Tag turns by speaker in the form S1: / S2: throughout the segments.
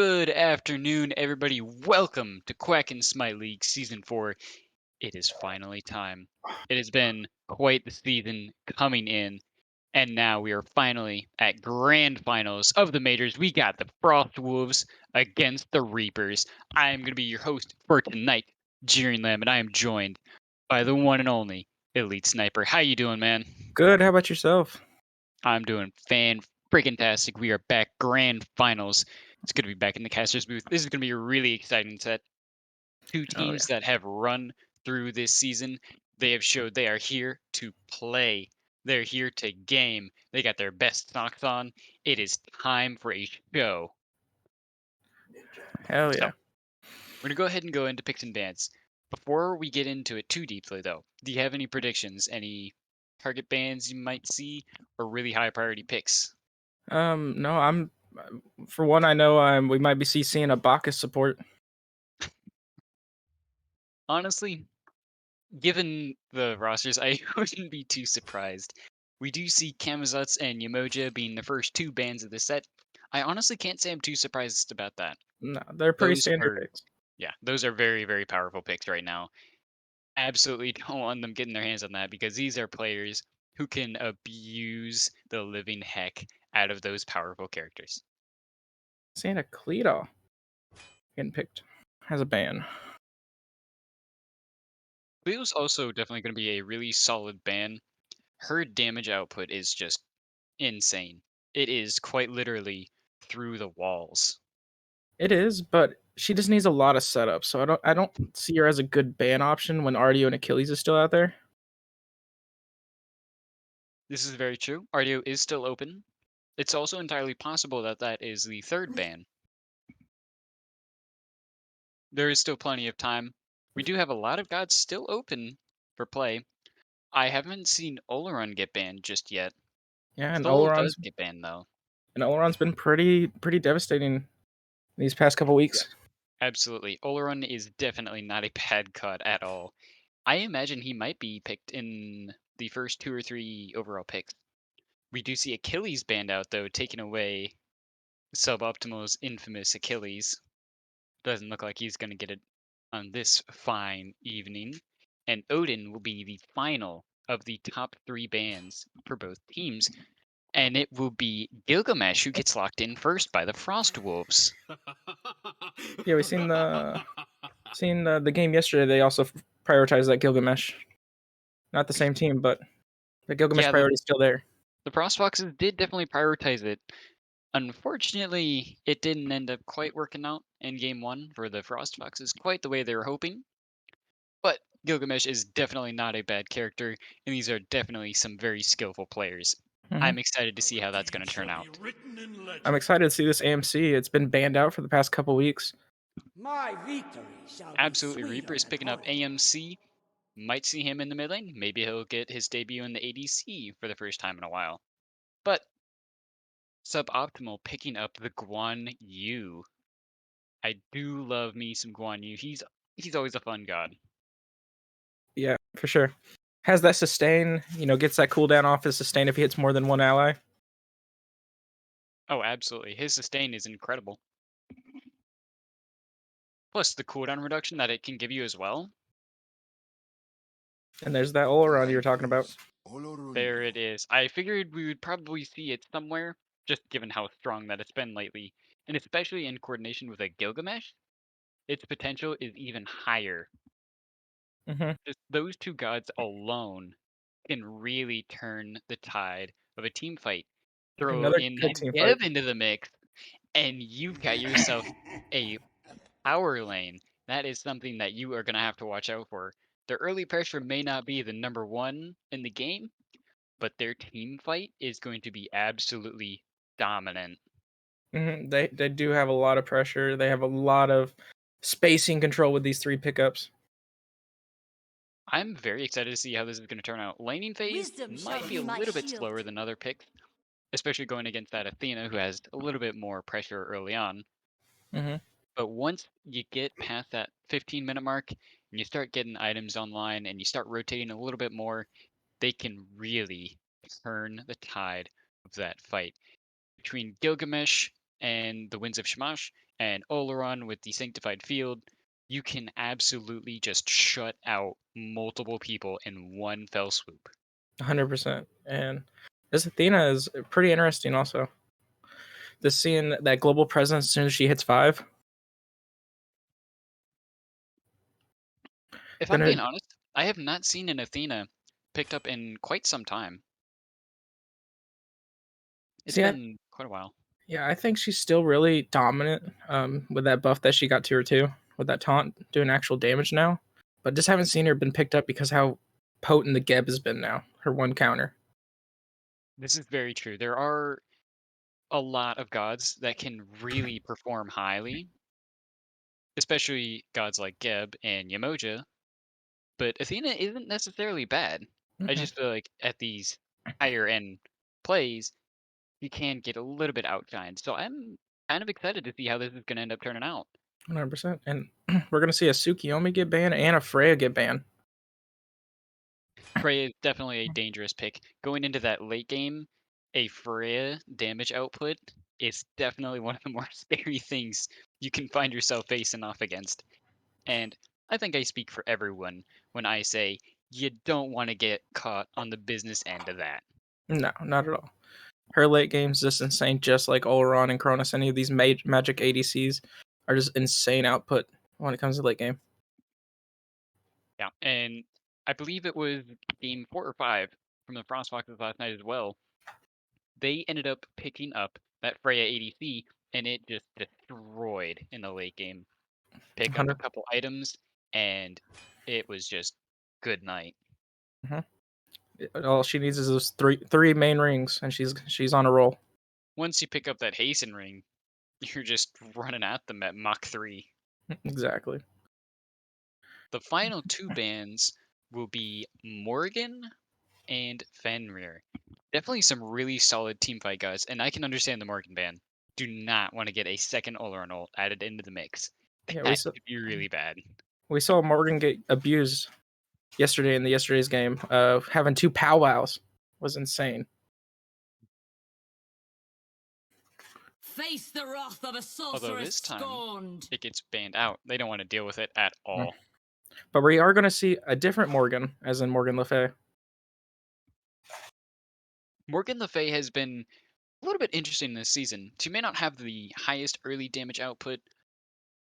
S1: Good afternoon, everybody. Welcome to Quack and Smite League Season 4. It is finally time. It has been quite the season coming in, and now we are finally at grand finals of the majors. We got the Frost Wolves against the Reapers. I am going to be your host for tonight, Jeering Lamb, and I am joined by the one and only Elite Sniper. How you doing, man?
S2: Good. How about yourself?
S1: I'm doing fan-freaking-tastic. We are back grand finals. It's going to be back in the caster's booth. This is going to be a really exciting set. Two
S2: Oh
S1: teams
S2: yeah.
S1: that have run through this season. They have showed they are here to play. They're here to game. They got their best socks on. It is time for a show.
S2: Hell
S1: So
S2: yeah.
S1: we're going to go ahead and go into picks and bans. Before we get into it too deeply, though, do you have any predictions? Any target bans you might see, or really high priority picks?
S2: No, I'm. For one, I know we might be seeing a Bacchus support.
S1: Honestly, given the rosters, I wouldn't be too surprised. We do see Kamazutz and Yamoja being the first two bans of the set. I honestly can't say I'm too surprised about that.
S2: No, they're pretty
S1: Those
S2: standard
S1: are,
S2: picks.
S1: yeah, those are very, very powerful picks right now. Absolutely don't want them getting their hands on that because these are players who can abuse the living heck out of those powerful characters.
S2: Santa Cleta getting picked as a ban.
S1: Cleo's also definitely going to be a really solid ban. Her damage output is just insane. It is quite literally through the walls.
S2: It is, but she just needs a lot of setup. So I don't see her as a good ban option when Ardio and Achilles is still out there.
S1: This is very true. RDO is still open. It's also entirely possible that that is the third ban. There is still plenty of time. We do have a lot of gods still open for play. I haven't seen Oleron get banned just yet.
S2: Yeah, and
S1: Thol
S2: Oleron's
S1: does get banned though.
S2: been pretty devastating these past couple
S1: Yeah,
S2: weeks.
S1: absolutely. Oleron is definitely not a bad god at all. I imagine he might be picked in the first 2 or 3 overall picks. We do see Achilles banned out though, taking away Suboptimal's infamous Achilles. Doesn't look like he's going to get it on this fine evening. And Odin will be the final of the top 3 bands for both teams. And it will be Gilgamesh who gets locked in first by the Frost Wolves.
S2: Yeah, we seen the game yesterday. They also prioritized that Gilgamesh. Not the same team, but the Gilgamesh
S1: Yeah,
S2: priority is still there.
S1: the Frost Foxes did definitely prioritize it. Unfortunately, it didn't end up quite working out in game 1 for the Frost Foxes quite the way they were hoping. But Gilgamesh is definitely not a bad character, and these are definitely some very skillful players.
S2: Mhm.
S1: I'm excited to see how that's going to turn out.
S2: I'm excited to see this AMC. It's been banned out for the past couple weeks.
S3: My victory shall be
S1: Absolutely,
S3: sweeter
S1: Reaper is
S3: than
S1: picking up
S3: honey.
S1: AMC. Might see him in the mid lane. Maybe he'll get his debut in the ADC for the first time in a while. But Suboptimal picking up the Guan Yu. I do love me some Guan Yu. He's always a fun god.
S2: Yeah, for sure. Has that sustain, gets that cooldown off his sustain if he hits more than one ally.
S1: Oh, absolutely. His sustain is incredible. Plus the cooldown reduction that it can give you as well.
S2: And there's that Oleron you were talking about.
S1: There it is. I figured we would probably see it somewhere, just given how strong that it's been lately. And especially in coordination with a Gilgamesh, its potential is even higher.
S2: Hmm.
S1: Just those two gods alone can really turn the tide of a team fight. Throw
S2: Another
S1: in
S2: good
S1: that
S2: team fight.
S1: Dev into the mix, and you've got yourself a power lane. That is something that you are going to have to watch out for. The early pressure may not be the number one in the game, but their team fight is going to be absolutely dominant.
S2: They do have a lot of pressure. They have a lot of spacing control with these 3 pickups.
S1: I'm very excited to see how this is going to turn out. Laning phase
S3: Wisdom shall
S1: might be
S3: be
S1: a
S3: my
S1: little bit
S3: shield.
S1: slower than other picks, especially going against that Athena who has a little bit more pressure early on.
S2: Hmm.
S1: But once you get past that 15-minute mark and you start getting items online and you start rotating a little bit more, they can really turn the tide of that fight. Between Gilgamesh and the Winds of Shamash, and Oleron with the Sanctified Field, you can absolutely just shut out multiple people in one fell swoop.
S2: 100%. And this Athena is pretty interesting also. This seeing that global presence as soon as she hits 5.
S1: If I'm
S2: Gonna
S1: being honest, I have not seen an Athena picked up in quite some time. It's
S2: see,
S1: been quite a while.
S2: yeah, I think she's still really dominant with that buff that she got tier 2 with that taunt doing actual damage now. But just haven't seen her been picked up because how potent the Geb has been now. Her one counter.
S1: This is very true. There are a lot of gods that can really perform highly, especially gods like Geb and Yamoja. But Athena isn't necessarily bad. I
S2: Mm-mm.
S1: just feel like at these higher end plays, you can get a little bit outshined. So I'm kind of excited to see how this is going to end up turning out.
S2: 100%. And we're gonna see a Tsukiyomi get banned and a Freya get banned.
S1: Freya is definitely a dangerous pick. Going into that late game, a Freya damage output is definitely one of the more scary things you can find yourself facing off against. And I think I speak for everyone when I say you don't want to get caught on the business end of that.
S2: No, not at all. Her late game's just insane, just like Oleron and Cronus. Any of these magic ADCs are just insane output when it comes to late game.
S1: Yeah, and I believe it was game 4 or 5 from the Frostfoxes last night as well. They ended up picking up that Freya ADC, and it just destroyed in the late game. Pick up a
S2: 100.
S1: couple items, and it was just good night.
S2: All she needs is those three main rings, and she's on a roll.
S1: Once you pick up that Hasten ring, you're just running at them at Mach 3.
S2: Exactly.
S1: The final 2 bans will be Morgan and Fenrir. Definitely some really solid teamfight guys, and I can understand the Morgan ban. Do not want to get a second Oleron ult added into the mix.
S2: Yeah,
S1: That could be really bad.
S2: we saw Morgan get abused yesterday in yesterday's game. Having 2 powwows was insane.
S4: Face the wrath of a
S1: Although
S4: sorceress
S1: this time
S4: scorned.
S1: it gets banned out. They don't want to deal with it at all.
S2: But we are going to see a different Morgan, as in Morgan Le Fay.
S1: Morgan Le Fay has been a little bit interesting this season. She may not have the highest early damage output,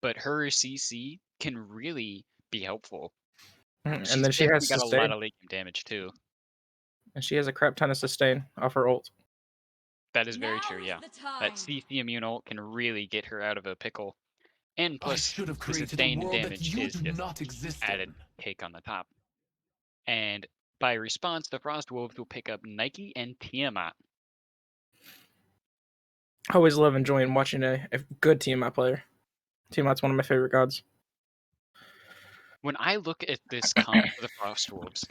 S1: but her CC can really be helpful.
S2: And
S1: She's
S2: then she has
S1: definitely got a lot
S2: sustain,
S1: of late game damage too.
S2: and she has a crap ton of sustain off her ult.
S1: That is very
S4: Now
S1: true,
S4: is
S1: yeah.
S4: the
S1: That
S4: time.
S1: CC immune ult can really get her out of a pickle. And
S5: I
S1: plus,
S5: should have
S1: the
S5: created a
S1: sustained
S5: world that
S1: damage
S5: you
S1: is
S5: do
S1: just
S5: not exist
S1: added
S5: in.
S1: cake on the top. And by response, the Frost Wolves will pick up Nike and Tiamat.
S2: I always love enjoying watching a good Tiamat player. Tiamat's one of my favorite gods.
S1: When I look at this comp for the Frost Wolves,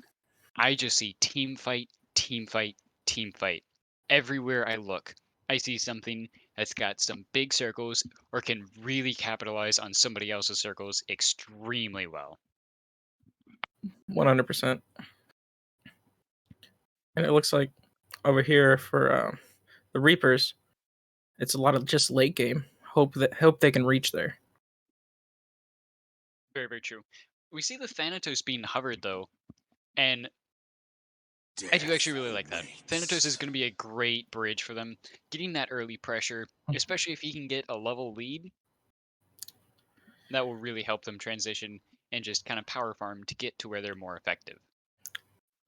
S1: I just see team fight, team fight, team fight. Everywhere I look, I see something that's got some big circles or can really capitalize on somebody else's circles extremely well.
S2: 100%. And it looks like over here for the Reapers, it's a lot of just late game. Hope they can reach there.
S1: Very, very true. We see the Thanatos being hovered though, and I do actually really like that. Thanatos is going to be a great bridge for them, getting that early pressure, especially if he can get a level lead. That will really help them transition and just kind of power farm to get to where they're more effective.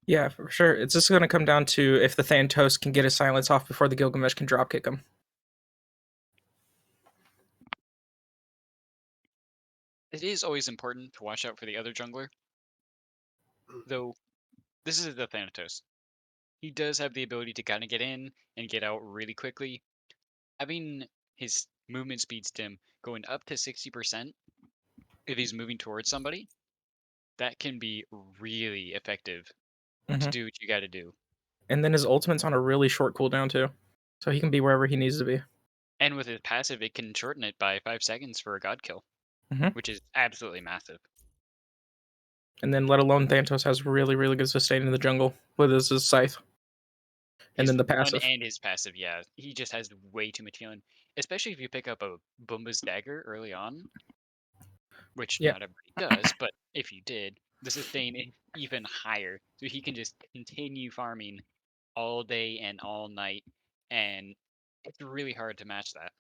S2: Yeah, for sure. It's just going to come down to if the Thanatos can get his silence off before the Gilgamesh can dropkick him.
S1: It is always important to watch out for the other jungler, though this is the Thanatos. He does have the ability to kind of get in and get out really quickly. Having his movement speed stim going up to 60% if he's moving towards somebody, that can be really effective to
S2: Hmm.
S1: do what you got to do.
S2: And then his ultimate's on a really short cooldown too, so he can be wherever he needs to be.
S1: And with his passive, it can shorten it by 5 seconds for a god kill,
S2: Hmm.
S1: which is absolutely massive.
S2: And then let alone Thanatos has really good sustain in the jungle with his scythe. And
S1: His
S2: then the
S1: one
S2: passive.
S1: and his passive, yeah. He just has way too much healing. Especially if you pick up a Boomba's Dagger early on, which
S2: Yeah,
S1: not everybody does, but if you did, the sustain is even higher. So he can just continue farming all day and all night, and it's really hard to match that.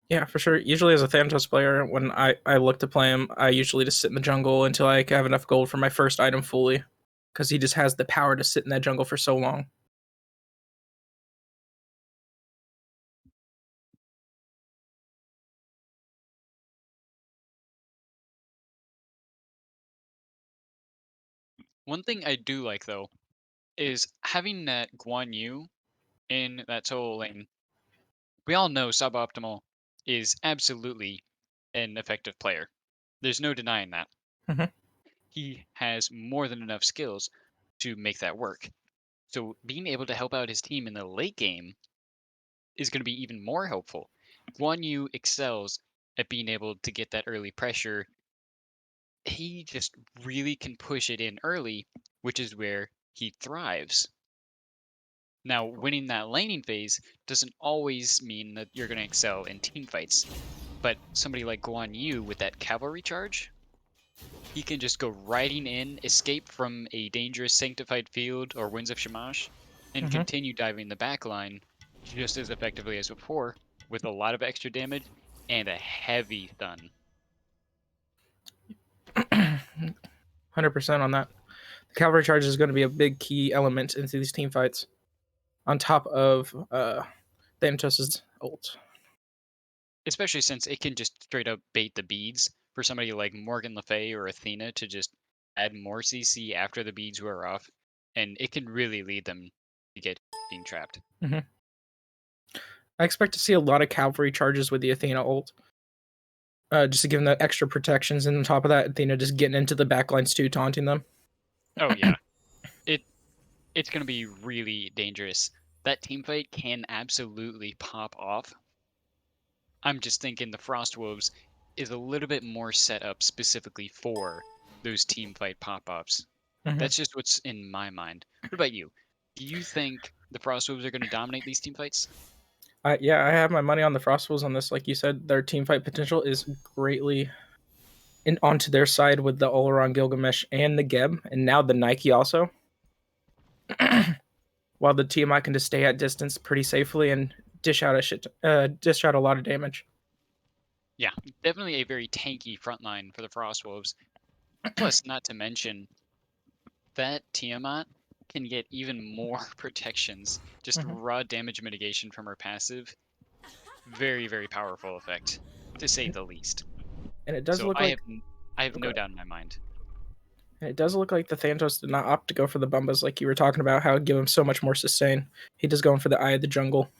S2: yeah, for sure. Usually, as a Thanatos player, when I look to play him, I usually just sit in the jungle until I have enough gold for my first item fully, because he just has the power to sit in that jungle for so long.
S1: One thing I do like though is having that Guan Yu in that solo lane. We all know suboptimal is absolutely an effective player. There's no denying that.
S2: Hmm.
S1: He has more than enough skills to make that work. So being able to help out his team in the late game is going to be even more helpful. Guan Yu excels at being able to get that early pressure. He just really can push it in early, which is where he thrives. Now, winning that laning phase doesn't always mean that you're going to excel in team fights, but somebody like Guan Yu with that cavalry charge, he can just go riding in, escape from a dangerous sanctified field or winds of Shamash, and
S2: Hmm.
S1: continue diving the back line just as effectively as before, with a lot of extra damage and a heavy stun.
S2: 100% on that. The cavalry charge is going to be a big key element into these team fights, on top of Thanatos' ult.
S1: Especially since it can just straight up bait the beads for somebody like Morgan Le Fay or Athena to just add more CC after the beads wear off, and it can really lead them to get being trapped.
S2: Hmm. I expect to see a lot of cavalry charges with the Athena ult, just to give them the extra protections. And on top of that, Athena just getting into the backlines too, taunting them.
S1: Oh yeah, it it's gonna be really dangerous. That team fight can absolutely pop off. I'm just thinking the Frost Wolves is a little bit more set up specifically for those team fight pop-ups.
S2: Hmm.
S1: That's just what's in my mind. What about you? Do you think the Frost Wolves are going to dominate these team fights?
S2: Yeah, I have my money on the Frostwolves on this. Like you said, their team fight potential is greatly onto their side with the Oleron Gilgamesh and the Geb, and now the Nike also. While the Tiamat can just stay at distance pretty safely and dish out a lot of damage.
S1: Yeah, definitely a very tanky front line for the Frost Wolves. Plus, not to mention that Tiamat can get even more protections. Just
S2: Hmm.
S1: raw damage mitigation from her passive. Very, very powerful effect, to say the least.
S2: And it does
S1: So
S2: look like
S1: I have no
S2: okay.
S1: doubt in my mind.
S2: And it does look like the Thanatos did not opt to go for the Bumbas like you were talking about, how it would give him so much more sustain. He does going for the Eye of the Jungle.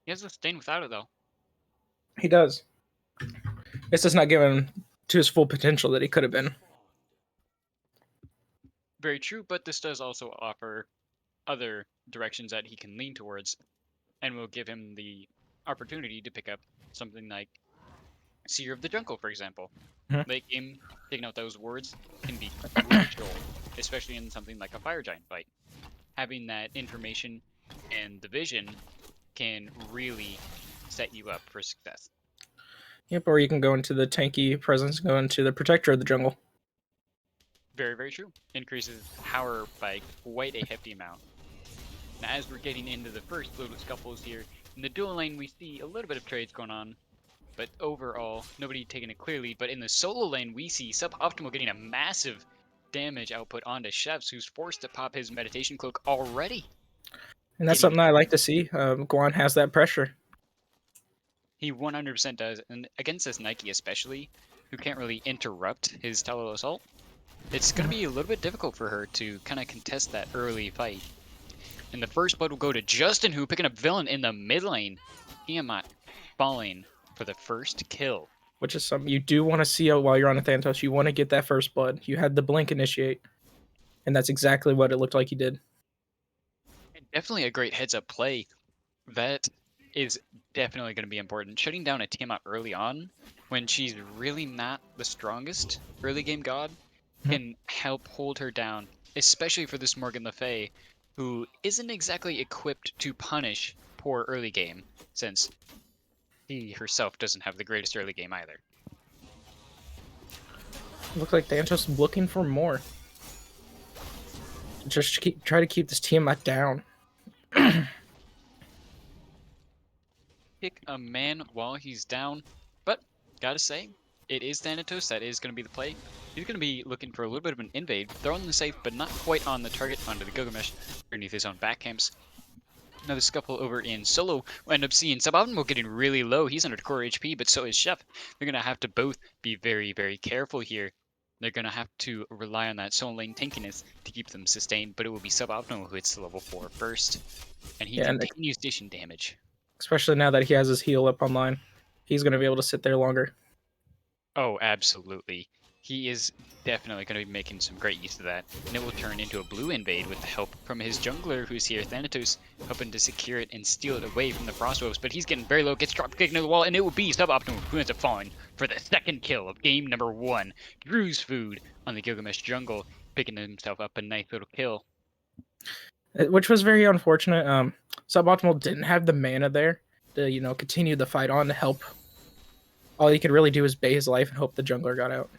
S1: He has a stain without it though.
S2: He does. It's just not given him to his full potential that he could have been.
S1: Very true, but this does also offer other directions that he can lean towards, and will give him the opportunity to pick up something like Seer of the Jungle, for example.
S2: Mhm.
S1: Late game, taking out those wards can be crucial, especially in something like a Fire Giant fight. Having that information and the vision can really set you up for success.
S2: Yep, or you can go into the tanky presence, go into the Protector of the Jungle.
S1: Very, very true. Increases power by quite a hefty amount. Now, as we're getting into the first little scuffles here, in the dual lane we see a little bit of trades going on, but overall, nobody taking a clear lead. But in the solo lane, we see Suboptimal getting a massive damage output onto Chefs, who's forced to pop his Meditation Cloak already.
S2: And that's
S1: Getting
S2: something I like
S1: heavy.
S2: to see. Guan has that pressure.
S1: He 100% does, and against this Nike especially, who can't really interrupt his Tello Assault, it's going to be a little bit difficult for her to kind of contest that early fight. And the first blood will go to Justin, who picking up Villain in the mid lane. Tiamat falling for the first kill.
S2: Which is something you do want to see while you're on a Thanatos. You want to get that first blood. You had the blink initiate, and that's exactly what it looked like you did.
S1: And definitely a great heads up play. That is definitely going to be important. Shutting down a Tiamat early on, when she's really not the strongest early game god,
S2: Mhm.
S1: can help hold her down especially for this Morgan Le Fay, who isn't exactly equipped to punish poor early game, since he herself doesn't have the greatest early game either.
S2: Look like Thanatos looking for more. Just try to keep this Tiamat down.
S1: Kick a man while he's down, but gotta say, it is Thanatos. That is going to be the play. He's going to be looking for a little bit of an invade, throwing the safe, but not quite on the target, onto the Gilgamesh, underneath his own back camps. Another scuffle over in solo. We'll end up seeing Suboptimal getting really low. He's under core HP, but so is Chef. They're going to have to both be very, very careful here. They're going to have to rely on that solo lane tankiness to keep them sustained, but it will be Suboptimal who hits the level 4 first. And he
S2: Yeah, and
S1: continues dishing damage.
S2: especially now that he has his heal up online, he's going to be able to sit there longer.
S1: Oh, absolutely. He is definitely going to be making some great use of that, and it will turn into a blue invade with the help from his jungler, who's here, Thanatos, helping to secure it and steal it away from the Frostwolves, but he's getting very low, gets dropped kicked into the wall, and it will be Suboptimal who ends up falling for the second kill of game number 1. Drew's food on the Gilgamesh jungle, picking himself up a nice little kill.
S2: Which was very unfortunate. Suboptimal didn't have the mana there to, continue the fight on to help. All he could really do was bait his life and hope the jungler got out.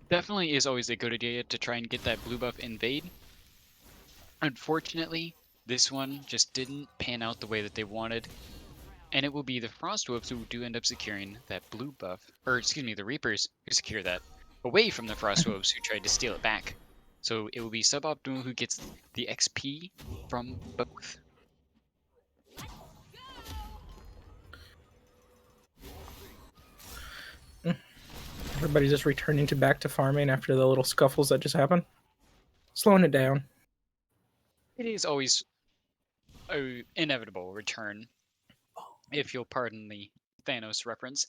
S1: Definitely is always a good idea to try and get that blue buff invade. Unfortunately, this one just didn't pan out the way that they wanted. And it will be the Frostwolves who do end up securing that blue buff. Or, excuse me, the Reapers who secure that away from the Frostwolves who tried to steal it back. So it will be Suboptimal who gets the XP from both.
S2: Everybody's just returning back to farming after the little scuffles that just happened. Slowing it down.
S1: It is always an inevitable return, if you'll pardon the Thanos reference.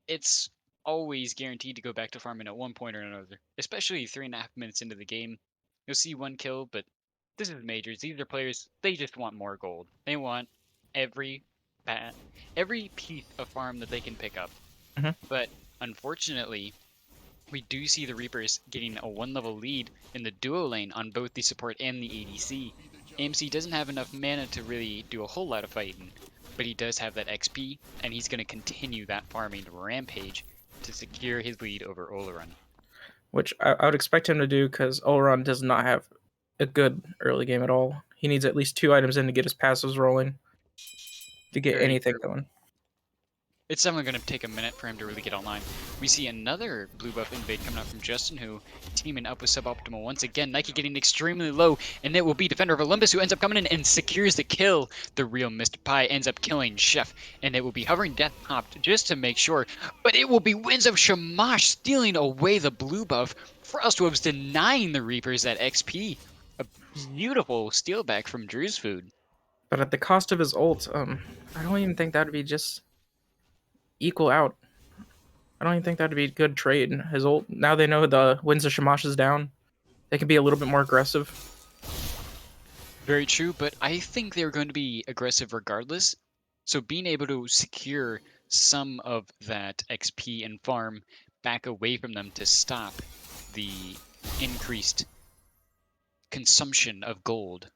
S1: It's always guaranteed to go back to farming at one point or another, especially 3.5 minutes into the game. You'll see one kill, but this is majors. These are players, they just want more gold. They want every piece of farm that they can pick up.
S2: Mhm.
S1: But unfortunately, we do see the Reapers getting a 1-level lead in the duo lane on both the support and the ADC. AMC doesn't have enough mana to really do a whole lot of fighting, but he does have that XP, and he's going to continue that farming rampage to secure his lead over Oleron.
S2: Which I would expect him to do because Oleron does not have a good early game at all. He needs at least 2 items in to get his passives rolling, to get
S1: Very
S2: anything
S1: true.
S2: going.
S1: It's definitely going to take a minute for him to really get online. We see another blue buff invade coming out from Justin, who teaming up with Suboptimal once again. Nike getting extremely low, and it will be Defender of Olympus who ends up coming in and secures the kill. The real Mr. Pie ends up killing Chef, and it will be hovering Death Hopped just to make sure. But it will be Winds of Shamash stealing away the blue buff. Frostwolves denying the Reapers that XP. A beautiful steal back from Drew's food.
S2: But at the cost of his ult, I don't even think that would be just equal out. I don't even think that'd be a good trade. His ult, now they know the Winds of Shamash is down. They can be a little bit more aggressive.
S1: Very true, but I think they're going to be aggressive regardless. So being able to secure some of that XP and farm back away from them to stop the increased consumption of gold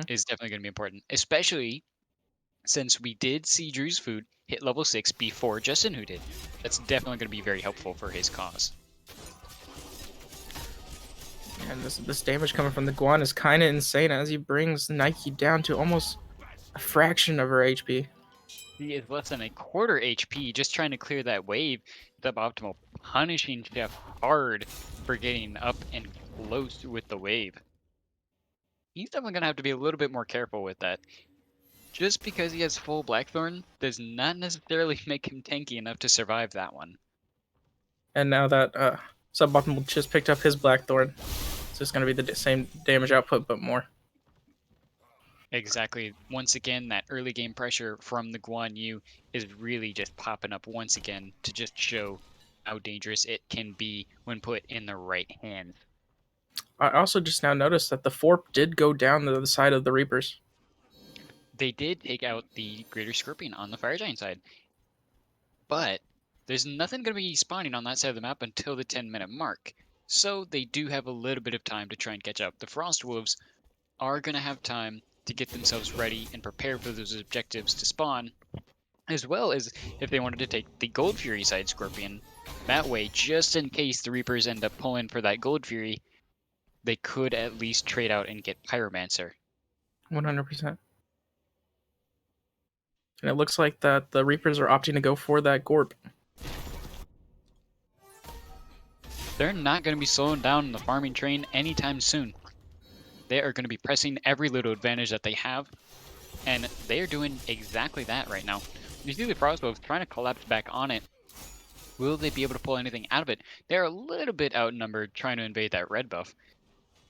S1: is definitely going to be important, especially since we did see Drew's food hit level 6 before Justin who did. That's definitely going to be very helpful for his cause.
S2: And this damage coming from the Guan is kind of insane as he brings Nike down to almost a fraction of her HP.
S1: He is less than a quarter HP just trying to clear that wave. Suboptimal punishing Chef hard for getting up and close with the wave. He's definitely going to have to be a little bit more careful with that. Just because he has full Blackthorn does not necessarily make him tanky enough to survive that one.
S2: And now that Suboptimal just picked up his Blackthorn, it's just going to be the same damage output, but more.
S1: Exactly. Once again, that early game pressure from the Guan Yu is really just popping up once again to just show how dangerous it can be when put in the right hands.
S2: I also just now noticed that the Forp did go down to the side of the Reapers.
S1: They did take out the Greater Scorpion on the Fire Giant side, but there's nothing going to be spawning on that side of the map until the 10-minute mark. So they do have a little bit of time to try and catch up. The Frost Wolves are going to have time to get themselves ready and prepare for those objectives to spawn, as well as if they wanted to take the Gold Fury side Scorpion. That way, just in case the Reapers end up pulling for that Gold Fury, they could at least trade out and get Pyromancer.
S2: 100%. And it looks like that the Reapers are opting to go for that Gorp.
S1: They're not going to be slowing down the farming train anytime soon. They are going to be pressing every little advantage that they have, and they are doing exactly that right now. You see the Frostwolves trying to collapse back on it. Will they be able to pull anything out of it? They're a little bit outnumbered trying to invade that red buff,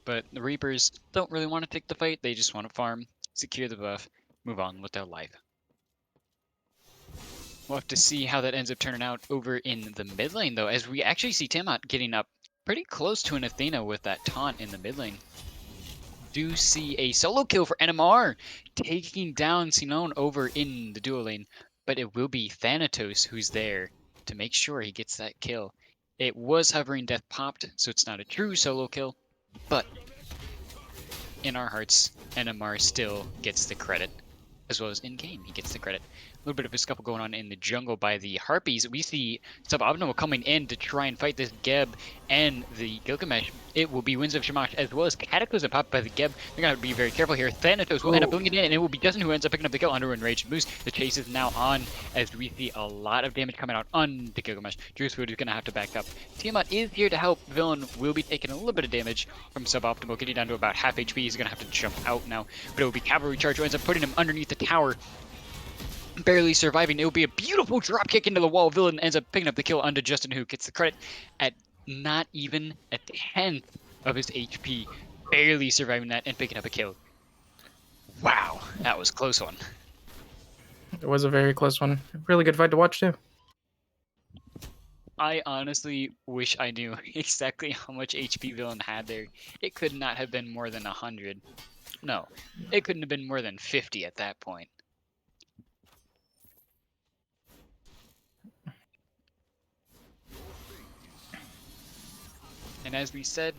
S1: but the Reapers don't really want to take the fight. They just want to farm, secure the buff, move on with their life. We'll have to see how that ends up turning out over in the mid lane, though, as we actually see Tiamat getting up pretty close to an Athena with that taunt in the mid lane. Do see a solo kill for NMR, taking down Sinon over in the duo lane, but it will be Thanatos who's there to make sure he gets that kill. It was hovering death popped, so it's not a true solo kill, but in our hearts, NMR still gets the credit, as well as in-game he gets the credit. A little bit of a scuffle going on in the jungle by the Harpies. We see Suboptimal coming in to try and fight this Geb and the Gilgamesh. It will be Winds of Shamash as well as Cataclysm popped by the Geb. They're going to be very careful here. Thanatos will end up bringing it in, and it will be Justin who ends up picking up the kill under Enraged Moose. The chase is now on as we see a lot of damage coming out on the Gilgamesh. Drewsfoot is going to have to back up. Tiamat is here to help. Villain will be taking a little bit of damage from Suboptimal, getting down to about half HP. He's going to have to jump out now, but it will be Cavalry Charge who ends up putting him underneath the tower, barely surviving. It will be a beautiful drop kick into the wall. Villain ends up picking up the kill onto Justin, who gets the credit at not even a tenth of his HP, barely surviving that and picking up a kill. Wow, that was a close one.
S2: It was a very close one. Really good fight to watch too.
S1: I honestly wish I knew exactly how much HP Villain had there. It could not have been more than 100. No, it couldn't have been more than 50 at that point. And as we said,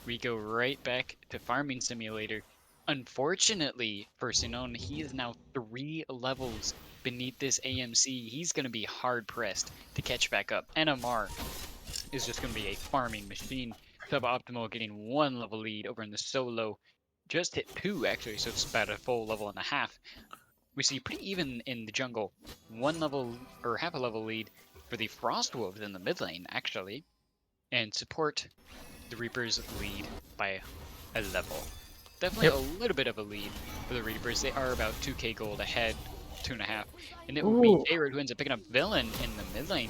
S1: we go right back to Farming Simulator. Unfortunately for Sinon, he is now 3 levels beneath this AMC. He's going to be hard pressed to catch back up. NMR is just going to be a farming machine. Suboptimal getting 1 level lead over in the solo. Just hit 2 actually, so it's about a full level and a half. We see pretty even in the jungle. 1 level or half a level lead for the Frost Wolves in the mid lane actually. And support the Reapers lead by a level. Definitely a little bit of a lead for the Reapers. They are about 2k gold ahead, 2.5. And it will be J-Road who ends up picking up Villain in the mid lane.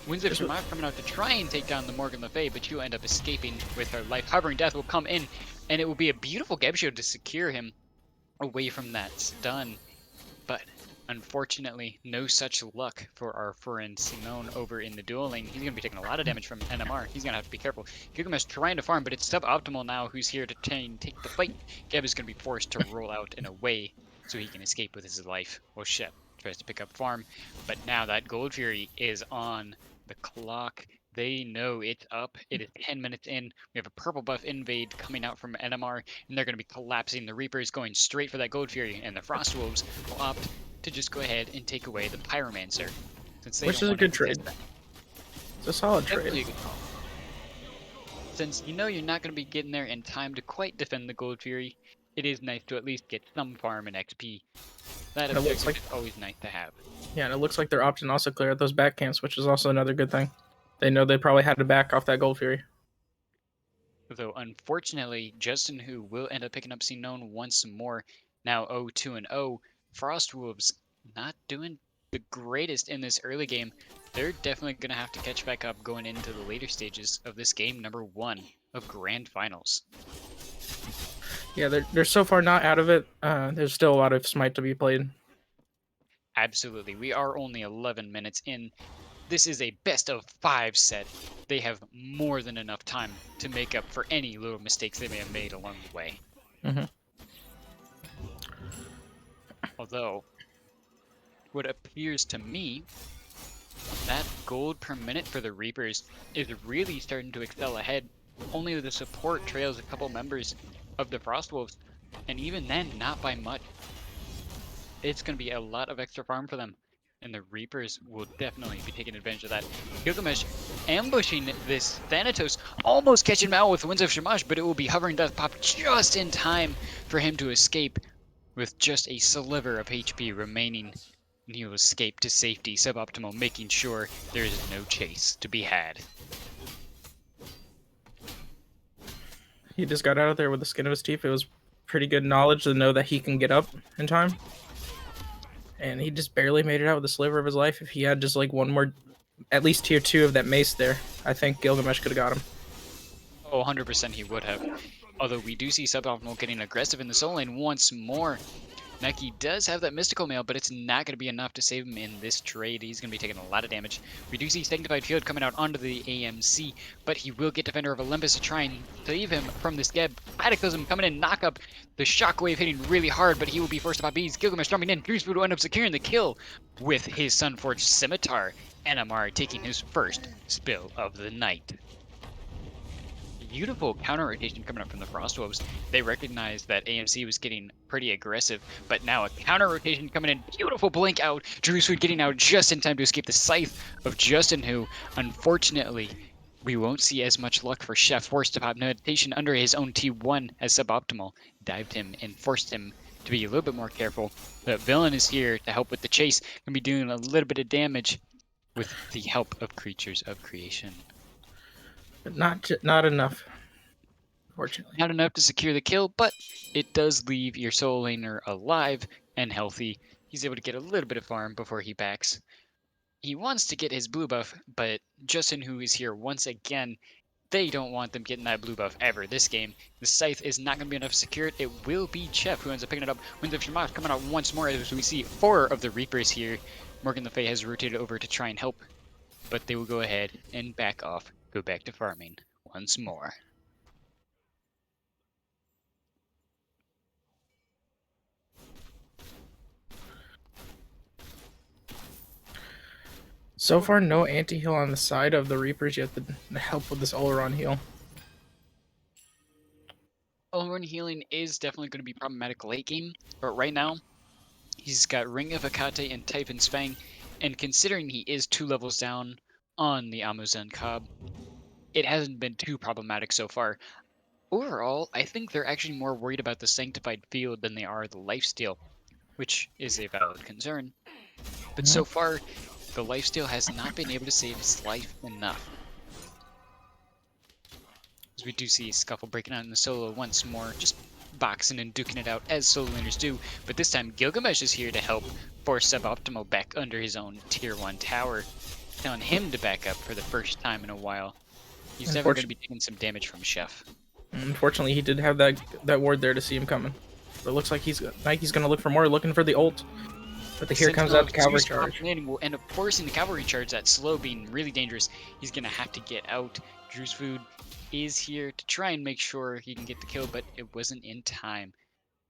S1: Winds of Shamash coming out to try and take down the Morgan Le Fay, but she'll end up escaping with her life. Hovering Death will come in, and it will be a beautiful Geb shield to secure him away from that stun. But unfortunately, no such luck for our friend Sinon over in the duel lane. He's going to be taking a lot of damage from NMR. He's going to have to be careful. Gilgamesh trying to farm, but it's Suboptimal now who's here to try and take the fight. Geb is going to be forced to roll out and away so he can escape with his life. Well, shit. Tries to pick up farm, but now that Gold Fury is on the clock. They know it's up. It is 10 minutes in. We have a purple buff invade coming out from NMR, and they're going to be collapsing. The Reapers going straight for that Gold Fury, and the Frost Wolves will opt to just go ahead and take away the Pyromancer. Since they
S2: Which is a good trade. It's a solid trade.
S1: Since you know you're not going to be getting there in time to quite defend the Gold Fury, it is nice to at least get some farm and XP. That objective is always nice to have.
S2: Yeah, and it looks like they're opting also clear out those back camps, which is also another good thing. They know they probably had to back off that Gold Fury.
S1: Though unfortunately, Justin who will end up picking up Sinon once more. Now 0-2-0. Frost Wolves not doing the greatest in this early game. They're definitely going to have to catch back up going into the later stages of this game number 1 of Grand Finals.
S2: Yeah, they're so far not out of it. There's still a lot of Smite to be played.
S1: Absolutely. We are only 11 minutes in. This is a best of 5 set. They have more than enough time to make up for any little mistakes they may have made along the way. Although, what appears to me, that gold per minute for the Reapers is really starting to excel ahead Only the support trails a couple members of the Frostwolves, and even then, not by much. It's going to be a lot of extra farm for them, and the Reapers will definitely be taking advantage of that. Gilgamesh ambushing this Thanatos, almost catching him out with Winds of Shamash, but it will be Hovering Death Pop just in time for him to escape with just a sliver of HP remaining. And he will escape to safety, suboptimal, making sure there is no chase to be had.
S2: He just got out of there with the skin of his teeth. It was pretty good knowledge to know that he can get up in time. And he just barely made it out with a sliver of his life. If he had just like one more, at least tier 2 of that mace there, I think Gilgamesh could have got him.
S1: Oh, 100% he would have. Although we do see Suboptimal getting aggressive in the soul lane once more. Nike does have that mystical mail, but it's not going to be enough to save him in this trade. He's going to be taking a lot of damage. We do see Sanctified Field coming out onto the AMC, but he will get Defender of Olympus to try and save him from this Geb. Cataclysm coming in, knock up. The Shockwave hitting really hard, but he will be forced to pop bees. Gilgamesh jumping in. Dreamspoon will end up securing the kill with his Sunforged Scimitar. NMR taking his first spill of the night. Beautiful counter rotation coming up from the Frostwolves. They recognized that AMC was getting pretty aggressive, but now a counter rotation coming in. Beautiful blink out. Drewswood getting out just in time to escape the scythe of Justin, who unfortunately we won't see as much luck for Chef. Forced to pop meditation under his own T1 as suboptimal. Dived him and forced him to be a little bit more careful. The villain is here to help with the chase. Gonna be doing a little bit of damage with the help of Creatures of Creation.
S2: But not enough, unfortunately.
S1: Not enough to secure the kill, but it does leave your soul laner alive and healthy. He's able to get a little bit of farm before he backs. He wants to get his blue buff, but Justin, who is here once again, they don't want them getting that blue buff ever this game. The Scythe is not going to be enough to secure it. It will be Chef who ends up picking it up. Winds of Shamash coming out once more as we see 4 of the Reapers here. Morgan Le Fay has rotated over to try and help, but they will go ahead and back off, go back to farming once more.
S2: So far, no anti-heal on the side of the Reapers yet to help with this Oleron heal.
S1: Oleron healing is definitely going to be problematic late game, but right now, he's got Ring of Akate and Typhon's Fang, and considering he is 2 levels down on the Amuzan Cobb, it hasn't been too problematic so far. Overall, I think they're actually more worried about the Sanctified Field than they are the lifesteal, which is a valid concern. But so far, the lifesteal has not been able to save his life enough. As we do see Scuffle breaking out in the solo once more, just boxing and duking it out as solo laners do, but this time Gilgamesh is here to help force Suboptimal back under his own tier 1 tower, telling him to back up for the first time in a while. He's definitely going to be taking some damage from Chef.
S2: Unfortunately, he did have that ward there to see him coming. But it looks like Nike's going to look for more, looking for the ult. But here comes out the cavalry charge.
S1: Will end up forcing the cavalry charge, that slow being really dangerous. He's going to have to get out. Drew's Food is here to try and make sure he can get the kill, but it wasn't in time.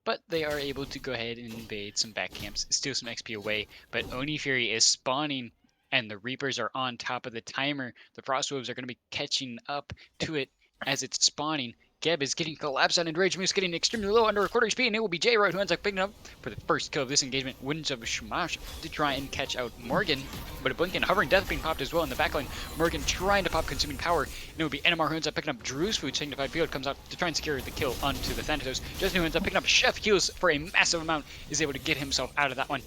S1: But they are able to go ahead and invade some back camps, steal some XP away. But Oni Fury is spawning, and the Reapers are on top of the timer. The Frostwolves are going to be catching up to it as it's spawning. Geb is getting collapsed on, and Rage Moose getting extremely low under a quarter HP, and it will be J-Rod who ends up picking up for the first kill of this engagement. Winds of Shamash to try and catch out Morgan, but a blink and Hovering Death being popped as well in the backline. Morgan trying to pop Consuming Power, and it will be NMR who ends up picking up Drew's Food. Sanctified Field comes out to try and secure the kill onto the Thanatos. Justin who ends up picking up Chef, heals for a massive amount, is able to get himself out of that one.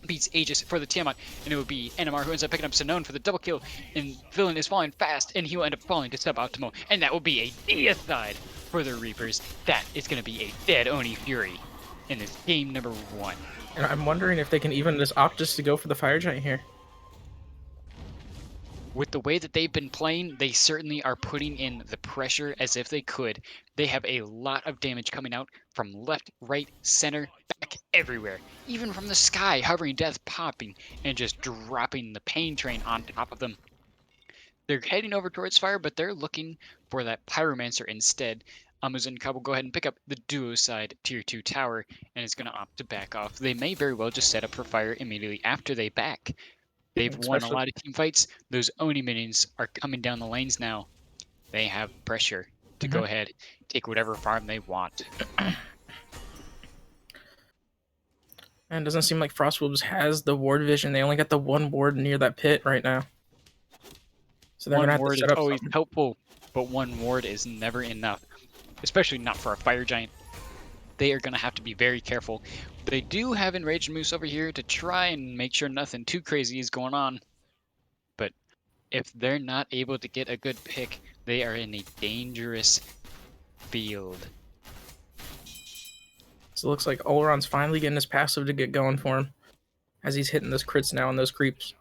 S1: Beats Aegis for the Tiamat, and it would be NMR who ends up picking up Sinone for the double kill, and Villain is falling fast, and he will end up falling to suboptimal, and that will be a deicide for the Reapers. That is going to be a dead Oni Fury in this game number 1.
S2: And I'm wondering if they can even just opt just to go for the Fire Giant here.
S1: With the way that they've been playing, they certainly are putting in the pressure as if they could. They have a lot of damage coming out from left, right, center, back, everywhere. Even from the sky, Hovering Death popping and just dropping the pain train on top of them. They're heading over towards fire, but they're looking for that Pyromancer instead. Amazon Cobb will go ahead and pick up the duo side tier 2 tower and is going to opt to back off. They may very well just set up for fire immediately after they back. They've won a lot of team fights. Those Oni minions are coming down the lanes now. They have pressure. to go ahead, take whatever farm they want.
S2: And it doesn't seem like Frostwolves has the ward vision. They only got the one ward near that pit right now. So they're going to
S1: One
S2: have to
S1: ward is
S2: set up
S1: always
S2: something.
S1: helpful, but one ward is never enough, especially not for a fire giant. They are going to have to be very careful. They do have Enraged Moose over here to try and make sure nothing too crazy is going on. But if they're not able to get a good pick, they are in a dangerous field.
S2: So it looks like Oleron's finally getting his passive to get going for him as he's hitting those crits now and those creeps.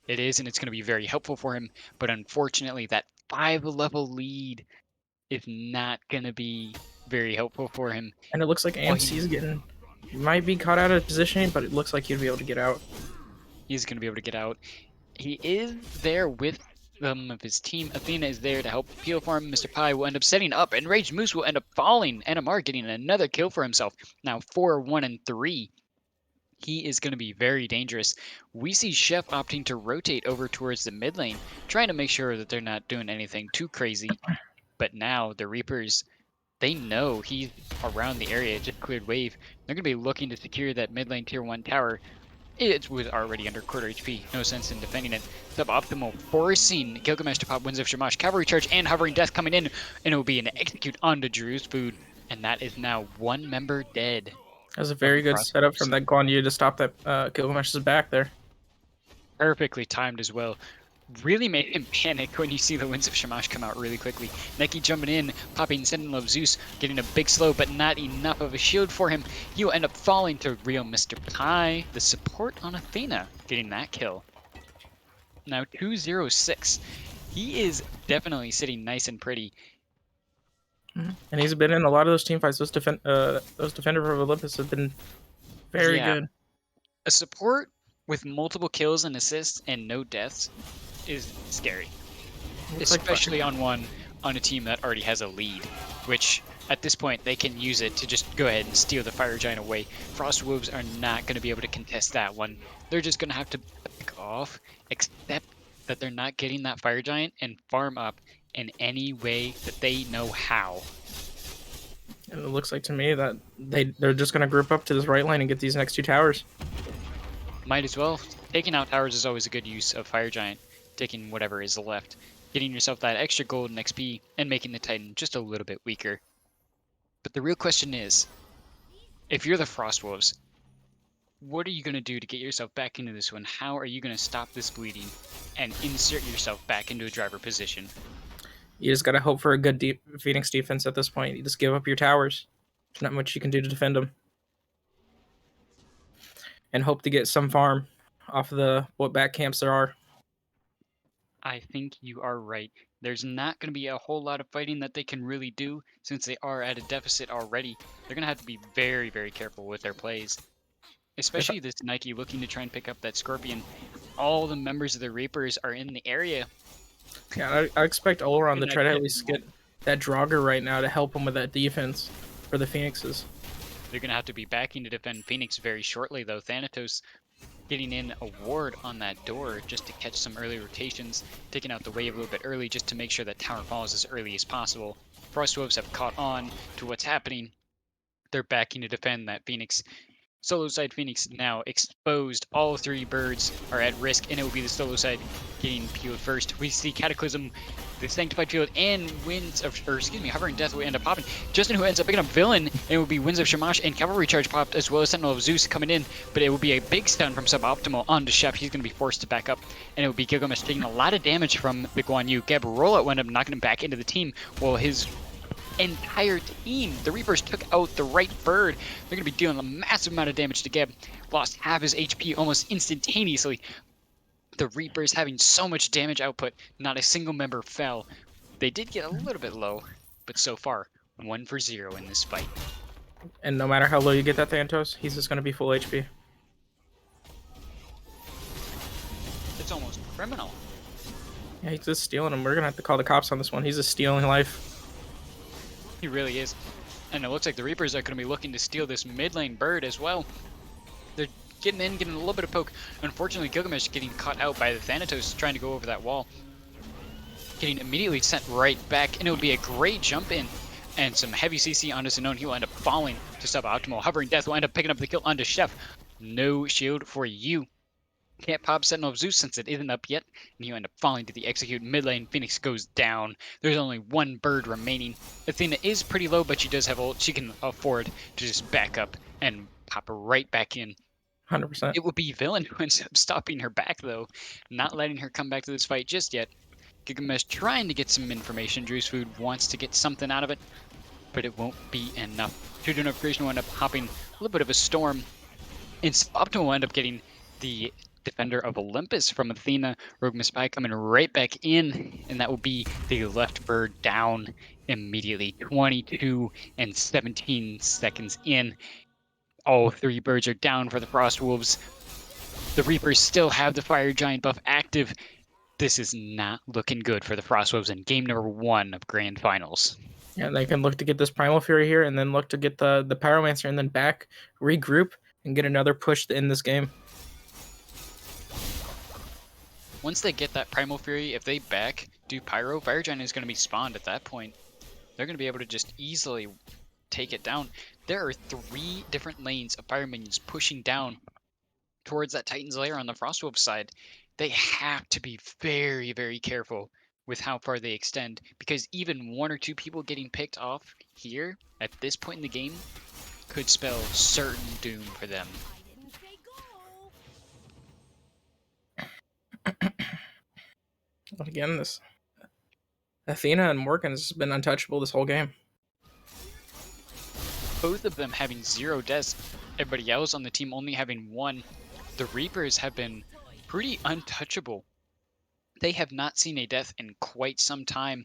S1: It is, and it's going to be very helpful for him. But unfortunately, that 5-level lead is not going to be very helpful for him.
S2: And it looks like AMC's getting... He might be caught out of positioning, but it looks like he'll be able to get out.
S1: He's going to be able to get out. He is there with some of his team. Athena is there to help peel for him. Mr. Pi will end up setting up. Enraged Moose will end up falling. NMR getting another kill for himself. Now 4, 1, and 3. He is going to be very dangerous. We see Chef opting to rotate over towards the mid lane, trying to make sure that they're not doing anything too crazy. But now the Reapers, they know he's around the area, just cleared wave. They're going to be looking to secure that mid lane tier 1 tower. It was already under quarter HP, no sense in defending it. Suboptimal forcing Gilgamesh to pop Winds of Shamash, Cavalry Charge, and Hovering Death coming in, and it will be an execute onto Drew's food. And that is now one member dead.
S2: That was a very good setup from that Guan Yu to stop that Gilgamesh's back there.
S1: Perfectly timed as well. Really made him panic when you see the Winds of Shamash come out really quickly. Neki jumping in, popping Sentinel of Zeus, getting a big slow, but not enough of a shield for him. He will end up falling to real Mr. Pi, the support on Athena, getting that kill. Now 206. He is definitely sitting nice and pretty.
S2: And he's been in a lot of those team fights. Those Defender of Olympus have been very good.
S1: A support with multiple kills and assists and no deaths is scary. Especially on a team that already has a lead, which at this point they can use it to just go ahead and steal the Fire Giant away. Frost Wolves are not going to be able to contest that one. They're just going to have to back off, except that they're not getting that Fire Giant and farm up in any way that they know how.
S2: And it looks like to me that they're just going to group up to this right lane and get these next 2 towers.
S1: Might as well. Taking out towers is always a good use of Fire Giant. Taking whatever is left. Getting yourself that extra gold and XP and making the Titan just a little bit weaker. But the real question is, if you're the Frost Wolves, what are you going to do to get yourself back into this one? How are you going to stop this bleeding and insert yourself back into a driver position?
S2: You just got to hope for a good Phoenix defense at this point. You just give up your towers. There's not much you can do to defend them. And hope to get some farm off of what back camps there are.
S1: I think you are right. There's not going to be a whole lot of fighting that they can really do since they are at a deficit already. They're going to have to be very, very careful with their plays. Especially this Nike looking to try and pick up that Scorpion. All the members of the Reapers are in the area.
S2: Yeah, I expect Oleron to try to at least get that Draugr right now to help him with that defense for the Phoenixes.
S1: They're going to have to be backing to defend Phoenix very shortly, though. Thanatos getting in a ward on that door just to catch some early rotations, taking out the wave a little bit early just to make sure that tower falls as early as possible. Frost Wolves have caught on to what's happening. They're backing to defend that Phoenix. Solo side Phoenix now exposed. All 3 birds are at risk, and it will be the solo side getting peeled first. We see Cataclysm, the Sanctified Field, and Hovering Death will end up popping. Justin, who ends up picking up Villain, and it will be Winds of Shamash and Cavalry Charge popped, as well as Sentinel of Zeus coming in, but it will be a big stun from Suboptimal onto Chef. He's going to be forced to back up, and it will be Gilgamesh taking a lot of damage from the Guan Yu. Geb Rollout will end up knocking him back into the team, while his entire team, the Reapers, took out the right bird. They're going to be dealing a massive amount of damage to Geb. Lost half his HP almost instantaneously. The Reapers having so much damage output, not a single member fell. They did get a little bit low, but so far, 1 for 0 in this fight.
S2: And no matter how low you get that Thanatos, he's just going to be full HP.
S1: It's almost criminal.
S2: Yeah, he's just stealing him. We're going to have to call the cops on this one. He's just stealing life.
S1: He really is. And it looks like the Reapers are going to be looking to steal this mid lane bird as well. They're getting in, getting a little bit of poke. Unfortunately, Gilgamesh getting caught out by the Thanatos trying to go over that wall. getting immediately sent right back, and it would be a great jump in. And some heavy CC onto Zanone. He will end up falling to suboptimal. Hovering Death will end up picking up the kill onto Chef. No shield for you. Can't pop Sentinel of Zeus since it isn't up yet, and you end up falling to the execute. Mid lane, Phoenix goes down. There's only one bird remaining. Athena is pretty low, but she does have ult. She can afford to just back up and pop right back in.
S2: 100%.
S1: It would be Villain who ends up stopping her back, though, not letting her come back to this fight just yet. Gigamesh trying to get some information. Drew's Food wants to get something out of it, but it won't be enough. True Notification will end up hopping a little bit of a storm, and Optima will end up getting the Defender of Olympus from Athena. Rogue Spy coming right back in, and that will be the left bird down immediately. 22 and 17 seconds in. All three birds are down for the Frost Wolves. The Reapers still have the Fire Giant buff active. This is not looking good for the Frost Wolves in game number 1 of Grand Finals.
S2: Yeah, they can look to get this Primal Fury here, and then look to get the Pyromancer, and then back, regroup, and get another push in this game.
S1: Once they get that Primal Fury, if they back do Pyro, Fire Giant is going to be spawned at that point. They're going to be able to just easily take it down. There are 3 different lanes of Fire Minions pushing down towards that Titan's Lair on the Frostwolf side. They have to be very, very careful with how far they extend, because even 1 or 2 people getting picked off here at this point in the game could spell certain doom for them.
S2: But again, this Athena and Morgan has been untouchable this whole game.
S1: Both of them having 0 deaths, everybody else on the team only having 1. The Reapers have been pretty untouchable. They have not seen a death in quite some time.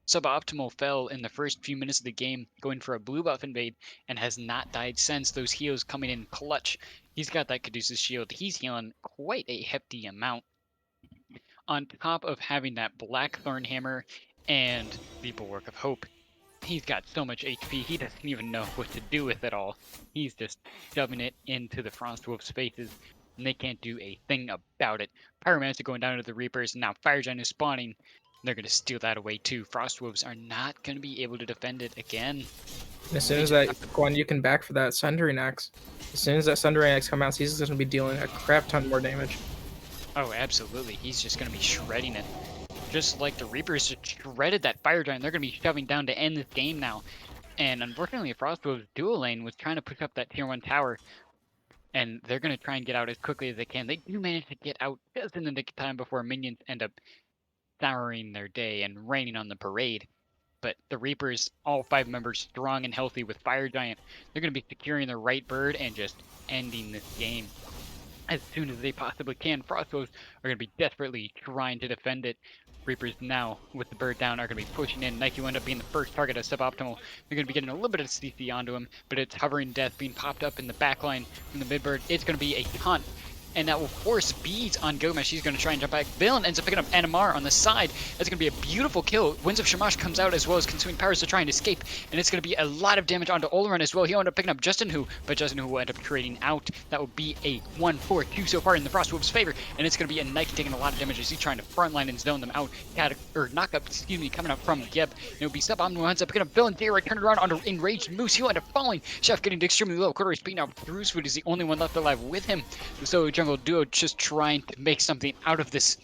S1: Suboptimal fell in the first few minutes of the game, going for a blue buff invade, and has not died since. Those heals coming in clutch. He's got that Caduceus shield. He's healing quite a hefty amount. On top of having that Blackthorn hammer and the Bulwark of Hope, he's got so much HP, he doesn't even know what to do with it all. He's just shoving it into the Frostwolf's faces, and they can't do a thing about it. Pyromancer going down to the Reapers, and now Fire Giant is spawning. They're going to steal that away too. Frostwolves are not going to be able to defend it again.
S2: And as soon as that Guan you can back for that Sundering Axe, as soon as that Sundering Axe comes out, he's going to be dealing a crap ton more damage.
S1: Oh, absolutely. He's just going to be shredding it. Just like the Reapers just shredded that Fire Giant, they're going to be shoving down to end this game now. And unfortunately, Frostwolves dual lane was trying to push up that tier 1 tower, and they're going to try and get out as quickly as they can. They do manage to get out just in the nick of time before minions end up souring their day and raining on the parade. But the Reapers, all 5 members strong and healthy with Fire Giant, they're going to be securing the right bird and just ending this game as soon as they possibly can. Frostwolves are going to be desperately trying to defend it. Reapers now, with the bird down, are going to be pushing in. Nike will end up being the first target of suboptimal. They're going to be getting a little bit of CC onto him, but it's Hovering Death being popped up in the backline from the mid bird. It's going to be a taunt, and that will force beads on Gomesh. He's going to try and jump back. Villain ends up picking up Animar on the side. That's going to be a beautiful kill. Winds of Shamash comes out as well as Consuming Powers to try and escape, and it's going to be a lot of damage onto Oleron as well. He'll end up picking up Justin Hu, but Justin Hu will end up trading out. That will be a 1-4-2 so far in the Frostwolves' favor, and it's going to be a Nike taking a lot of damage as he's trying to frontline and zone them out. Knock up, coming up from Geb. It will be Suboptimal ends up picking up Villain. Dare turn around onto Enraged Moose. He'll end up falling. Chef getting extremely low. Quarter speed now. Drew's Food is the only one left alive with him. The Solo Jungle Duo just trying to make something out of this.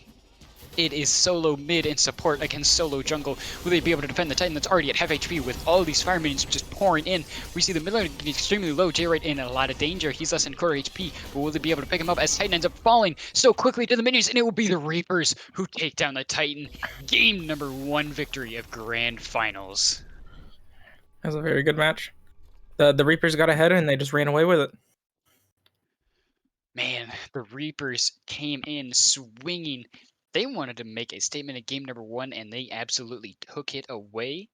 S1: It is solo mid and support against solo jungle. Will they be able to defend the Titan that's already at half HP with all these fire minions just pouring in? We see the mid lane getting extremely low. J-Right in a lot of danger. He's less than quarter HP, but will they be able to pick him up as Titan ends up falling so quickly to the minions? And it will be the Reapers who take down the Titan. Game number 1 victory of Grand Finals.
S2: That was a very good match. The Reapers got ahead and they just ran away with it.
S1: Man, the Reapers came in swinging. They wanted to make a statement in game number 1, and they absolutely took it away.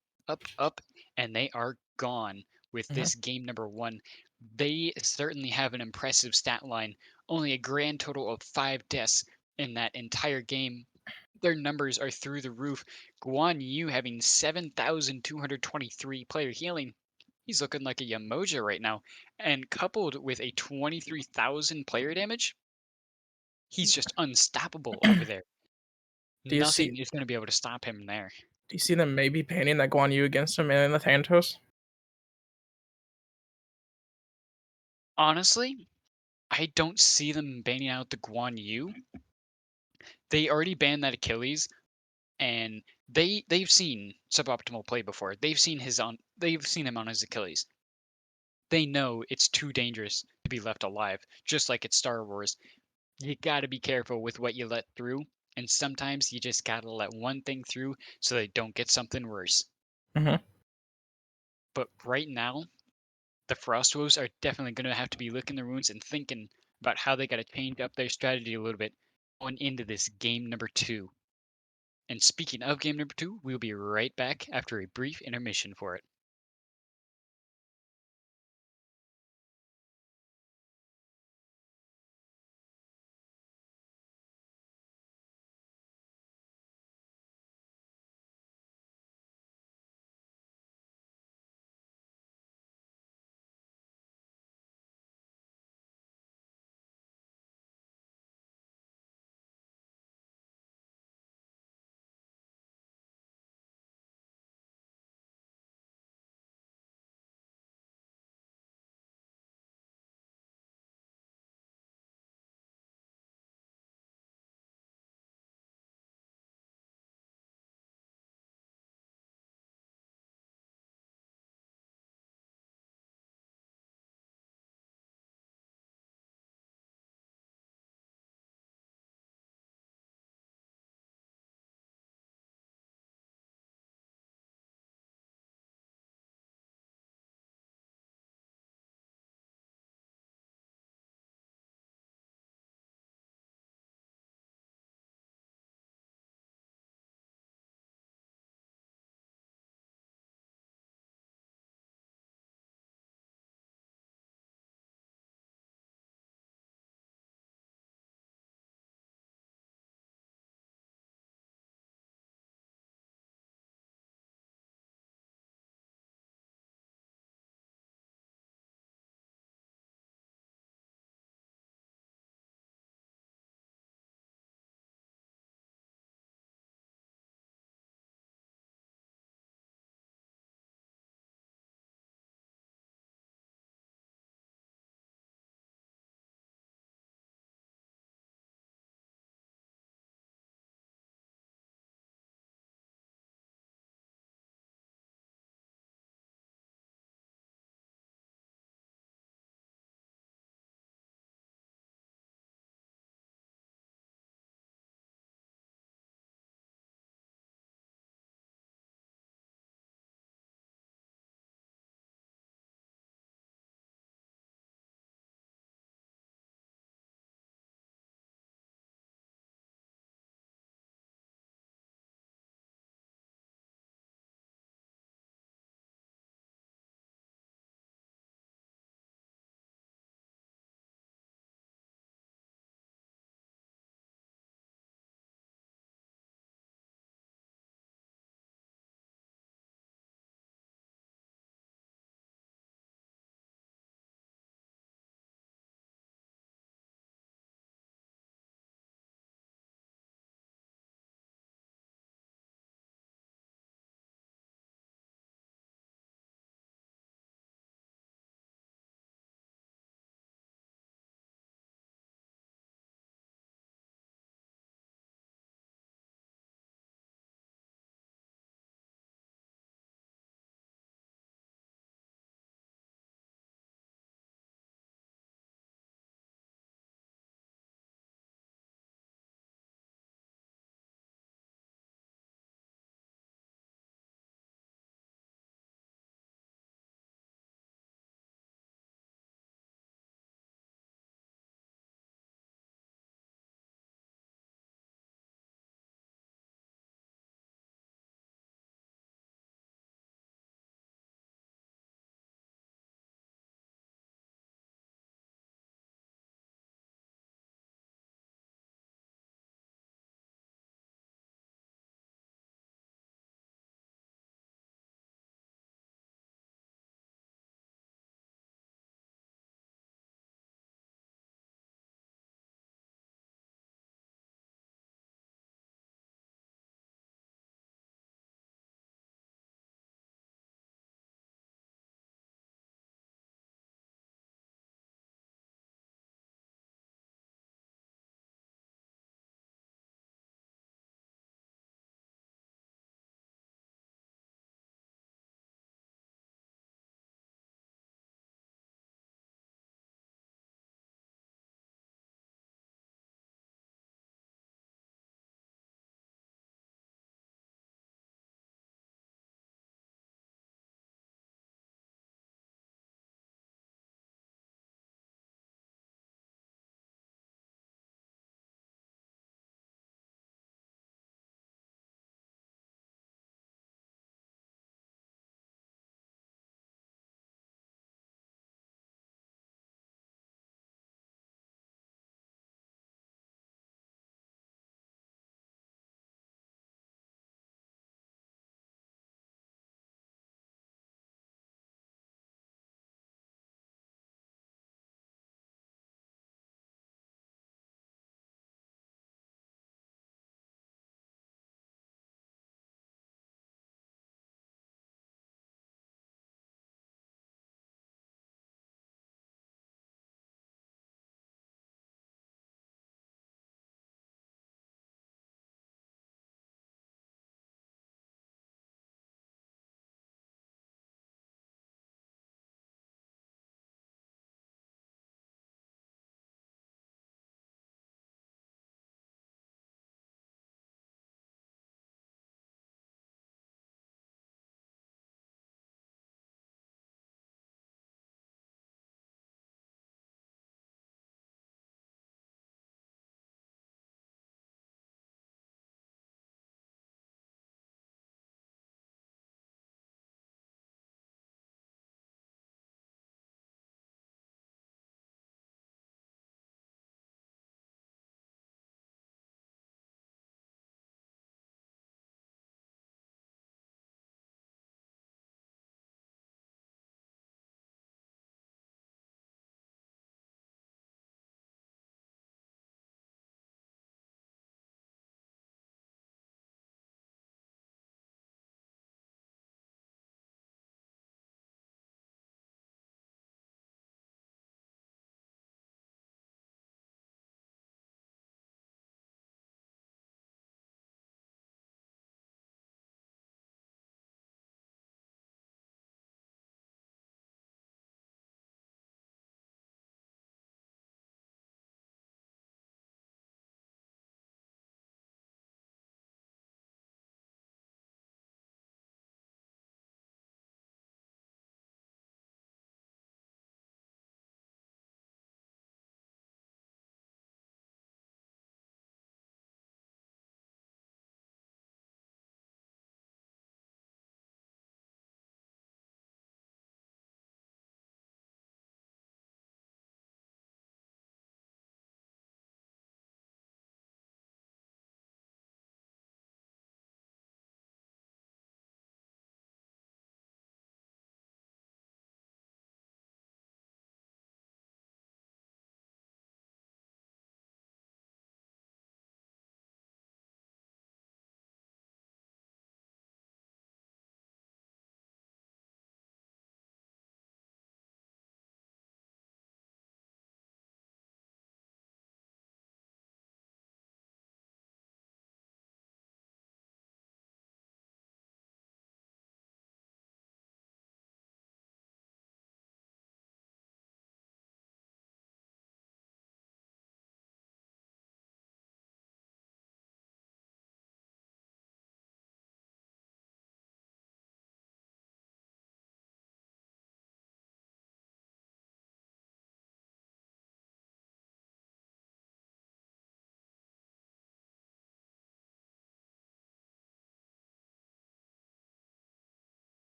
S1: Up, and they are gone with this game number 1. They certainly have an impressive stat line. Only a grand total of 5 deaths in that entire game. Their numbers are through the roof. Guan Yu having 7,223 player healing. He's looking like a Yamoja right now. And coupled with a 23,000 player damage, he's just unstoppable over there.
S2: Do you see
S1: Nothing is going to be able to stop him there.
S2: do you see them maybe painting that Guan Yu against him in the Thanatos?
S1: Honestly, I don't see them banning out the Guan Yu. They already banned that Achilles, and they've seen suboptimal play before. They've seen him on his Achilles. They know it's too dangerous to be left alive, just like it's Star Wars. You gotta be careful with what you let through, and sometimes you just gotta let one thing through so they don't get something worse.
S2: Mhm.
S1: But right now, the Frostwolves are definitely gonna have to be licking their wounds and thinking about how they gotta change up their strategy a little bit going into this game number 2. And speaking of game number 2, we'll be right back after a brief intermission for it.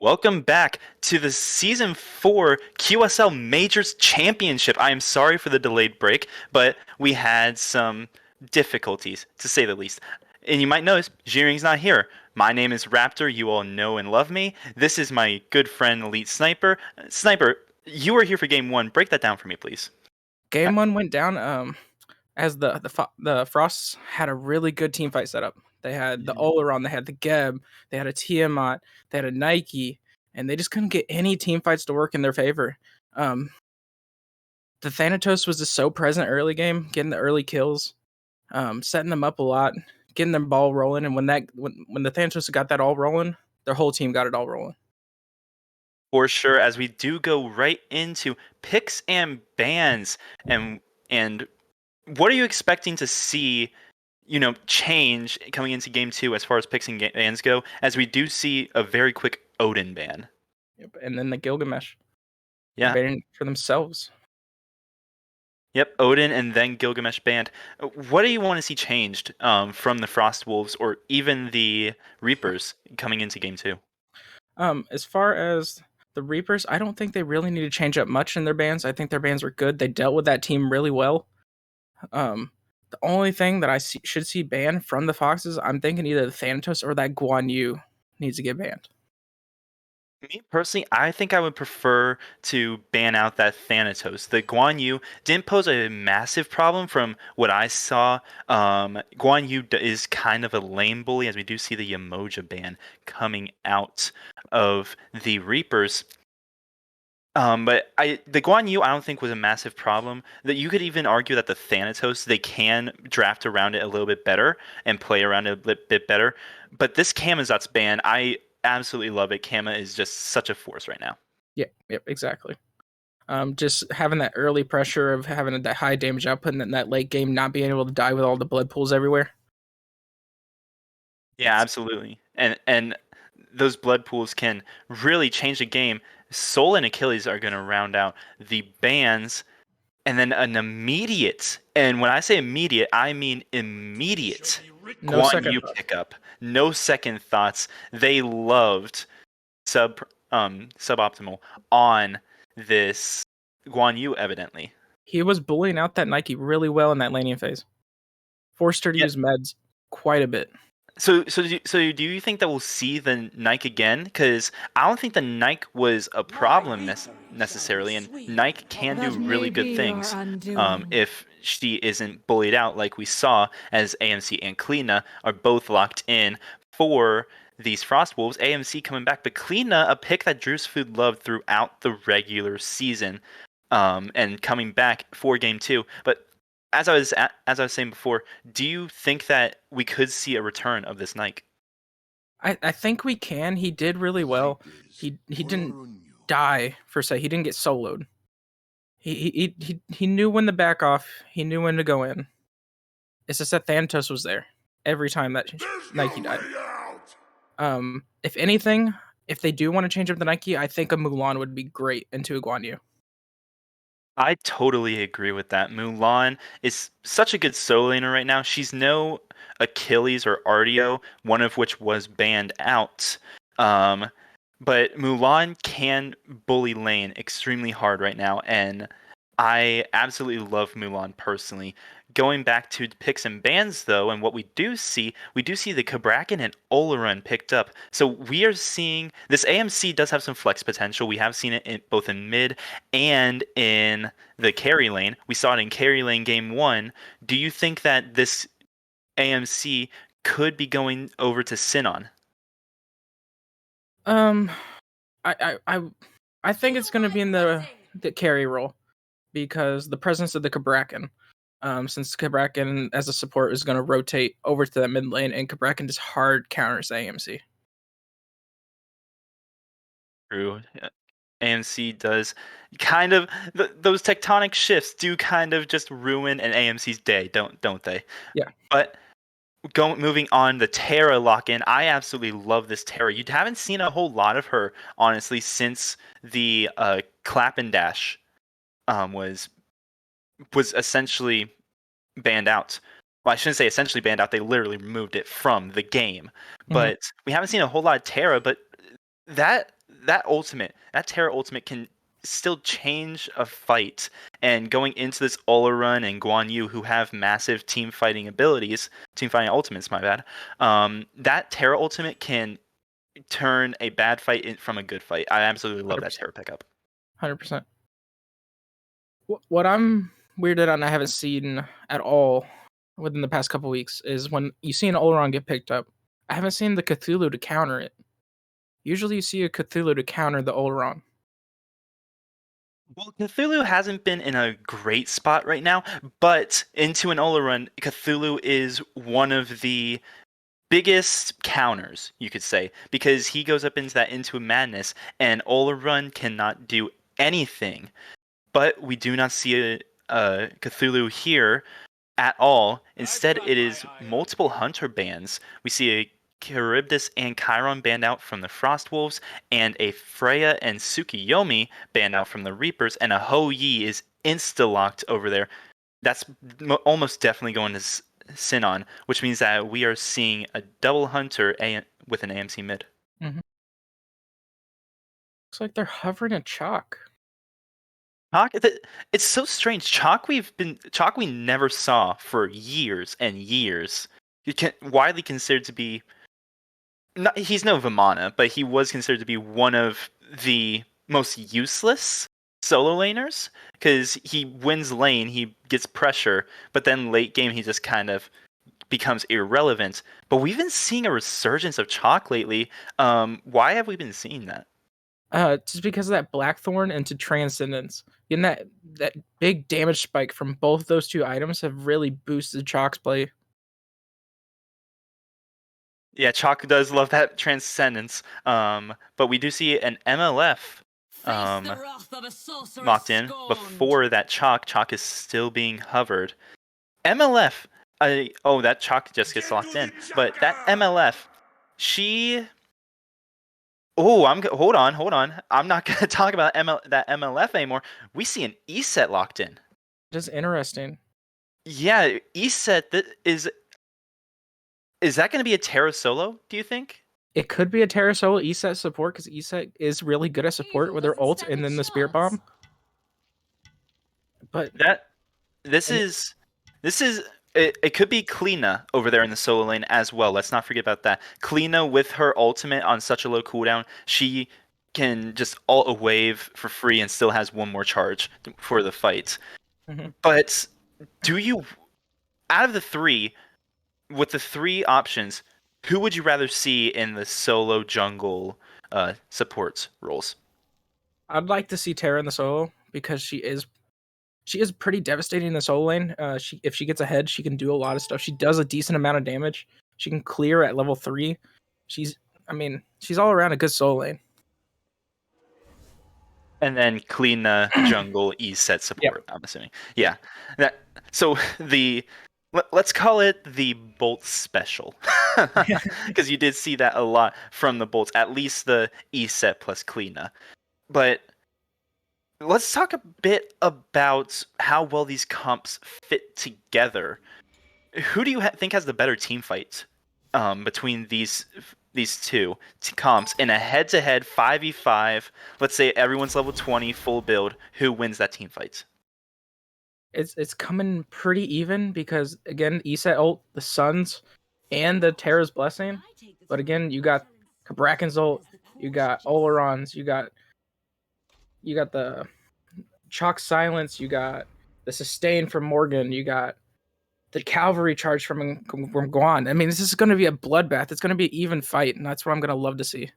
S4: Welcome back to the Season 4 QSL Majors Championship. I am sorry for the delayed break, but we had some difficulties, to say the least. And you might notice, Jiring's not here. My name is Raptor, you all know and love me. This is my good friend, Elite Sniper. Sniper, you are here for Game 1. Break that down for me, please.
S2: Game 1 went down as the Frosts had a really good team fight setup. They had the Oleron, they had the Geb, they had a Tiamat, they had a Nike, and they just couldn't get any team fights to work in their favor. The Thanatos was just so present early game, getting the early kills, setting them up a lot, getting them ball rolling, and when the Thanatos got that all rolling, their whole team got it all rolling.
S4: For sure, as we do go right into picks and bans, and what are you expecting to see, change coming into Game 2 as far as picks and bans go, as we do see a very quick Odin ban?
S2: Yep. And then the Gilgamesh.
S4: Yeah.
S2: Banning for themselves.
S4: Yep, Odin and then Gilgamesh banned. What do you want to see changed from the Frost Wolves or even the Reapers coming into Game 2?
S2: As far as the Reapers, I don't think they really need to change up much in their bans. I think their bans were good. They dealt with that team really well. The only thing that I should see banned from the Foxes, I'm thinking either the Thanatos or that Guan Yu needs to get banned.
S4: Me personally, I think I would prefer to ban out that Thanatos. The Guan Yu didn't pose a massive problem from what I saw. Guan Yu is kind of a lame bully, as we do see the Yamoja ban coming out of the Reapers. But the Guan Yu I don't think was a massive problem. That you could even argue that the Thanatos, they can draft around it a little bit better and play around it a bit better. But this Kamazot's ban, I absolutely love it. Kama is just such a force right now.
S2: Yep, exactly. Just having that early pressure of having that high damage output and then that late game not being able to die with all the blood pools everywhere.
S4: Yeah, absolutely. And those blood pools can really change the game. Soul and Achilles are going to round out the bans, and then an immediate, and when I say immediate, I mean immediate Guan Yu pickup. No second thoughts. They loved suboptimal on this Guan Yu, evidently.
S2: He was bullying out that Nike really well in that laning phase. Forced her to use meds quite a bit.
S4: So do you think that we'll see the Nike again? Because I don't think the Nike was a problem necessarily, and Nike can do really good things if she isn't bullied out like we saw, as AMC and Kleena are both locked in for these Frost Wolves. AMC coming back, but Kleena, a pick that Drew's Food loved throughout the regular season, and coming back for Game 2. But as I was saying before, do you think that we could see a return of this Nike?
S2: I think we can. He did really well. He didn't die per se. He didn't get soloed. He knew when to back off. He knew when to go in. It's just that Thanatos was there every time that Nike died. If anything, if they do want to change up the Nike, I think a Mulan would be great into a Guan Yu.
S4: I totally agree with that. Mulan is such a good solo laner right now. She's no Achilles or Artio, one of which was banned out. But Mulan can bully lane extremely hard right now, and I absolutely love Mulan personally. Going back to picks and bans, though, and what we do see the Kabrakan and Oleron picked up. So we are seeing this AMC does have some flex potential. We have seen it both in mid and in the carry lane. We saw it in carry lane game 1. Do you think that this AMC could be going over to Sinon?
S2: I think it's going to be in the carry role because the presence of the Kabrakan. Since Kabrakan as a support is going to rotate over to that mid lane, and Kabrakan just hard counters AMC.
S4: True. AMC does kind of those tectonic shifts do kind of just ruin an AMC's day, don't they?
S2: Yeah.
S4: But moving on, the Terra lock-in. I absolutely love this Terra. You haven't seen a whole lot of her, honestly, since the clap and dash was essentially banned out. Well, I shouldn't say essentially banned out. They literally removed it from the game. But we haven't seen a whole lot of Terra. But that that Terra ultimate can still change a fight. And going into this Ola run and Guan Yu, who have massive team fighting abilities, team fighting ultimates, my bad. That Terra ultimate can turn a bad fight from a good fight. I absolutely love that
S2: 100%.
S4: Terra pickup.
S2: 100%. What I'm weirded out and I haven't seen at all within the past couple weeks is when you see an Oleron get picked up, I haven't seen the Cthulhu to counter it. Usually you see a Cthulhu to counter the Oleron.
S4: Well, Cthulhu hasn't been in a great spot right now, but into an Ola run, Cthulhu is one of the biggest counters, you could say, because he goes up into that Into a Madness, and Ola run cannot do anything. But we do not see a Cthulhu here at all. Instead, it is multiple Hunter bands. We see a Charybdis and Chiron banned out from the Frostwolves, and a Freya and Tsukiyomi banned out from the Reapers, and a Ho Yi is insta-locked over there. That's almost definitely going to Sinon, which means that we are seeing a double Hunter with an AMC mid.
S2: Mm-hmm. Looks like they're hovering a Chalk.
S4: Chalk, it's so strange. Chalk we never saw for years and years. Widely considered to be he's no Vimana, but he was considered to be one of the most useless solo laners because he wins lane, he gets pressure, but then late game he just kind of becomes irrelevant. But we've been seeing a resurgence of Chalk lately. Why have we been seeing that?
S2: Just because of that Blackthorn into Transcendence. Getting that big damage spike from both those two items have really boosted Chalk's play.
S4: Yeah, Chalk does love that Transcendence. But we do see an MLF locked in. Before that Chalk is still being hovered. MLF, that Chalk just gets locked in. But that MLF, she... Oh, hold on. I'm not going to talk about that MLF anymore. We see an E-set locked in.
S2: Just interesting.
S4: Yeah, E-set is that going to be a Terra solo, do you think?
S2: It could be a Terra solo E-set support because E-set is really good at support with her ult and then the Spirit Bomb. But
S4: this is it could be Kleena over there in the solo lane as well. Let's not forget about that. Kleena with her ultimate on such a low cooldown, she can just ult a wave for free and still has one more charge for the fight.
S2: Mm-hmm.
S4: But out of the three, with the three options, who would you rather see in the solo jungle support roles?
S2: I'd like to see Terra in the solo because she is pretty devastating in the solo lane. If she gets ahead, she can do a lot of stuff. She does a decent amount of damage. She can clear at level 3. She's all around a good solo lane.
S4: And then Kleena jungle E-set support, yep. I'm assuming. Yeah. So let's call it the Bolt special. Because you did see that a lot from the Bolts, at least the E-set plus Kleena. But let's talk a bit about how well these comps fit together. Who do you think has the better team fight between these two comps in a head-to-head 5v5? Let's say everyone's level 20, full build. Who wins that team fight?
S2: It's coming pretty even because again, E-set ult, the Suns, and the Terra's Blessing. But again, you got Kabrakan's ult, you got Oleron's, you got the Chalk Silence, you got the Sustain from Morgan, you got the Cavalry charge from Guan. I mean, this is going to be a bloodbath. It's going to be an even fight, and that's what I'm going to love to see.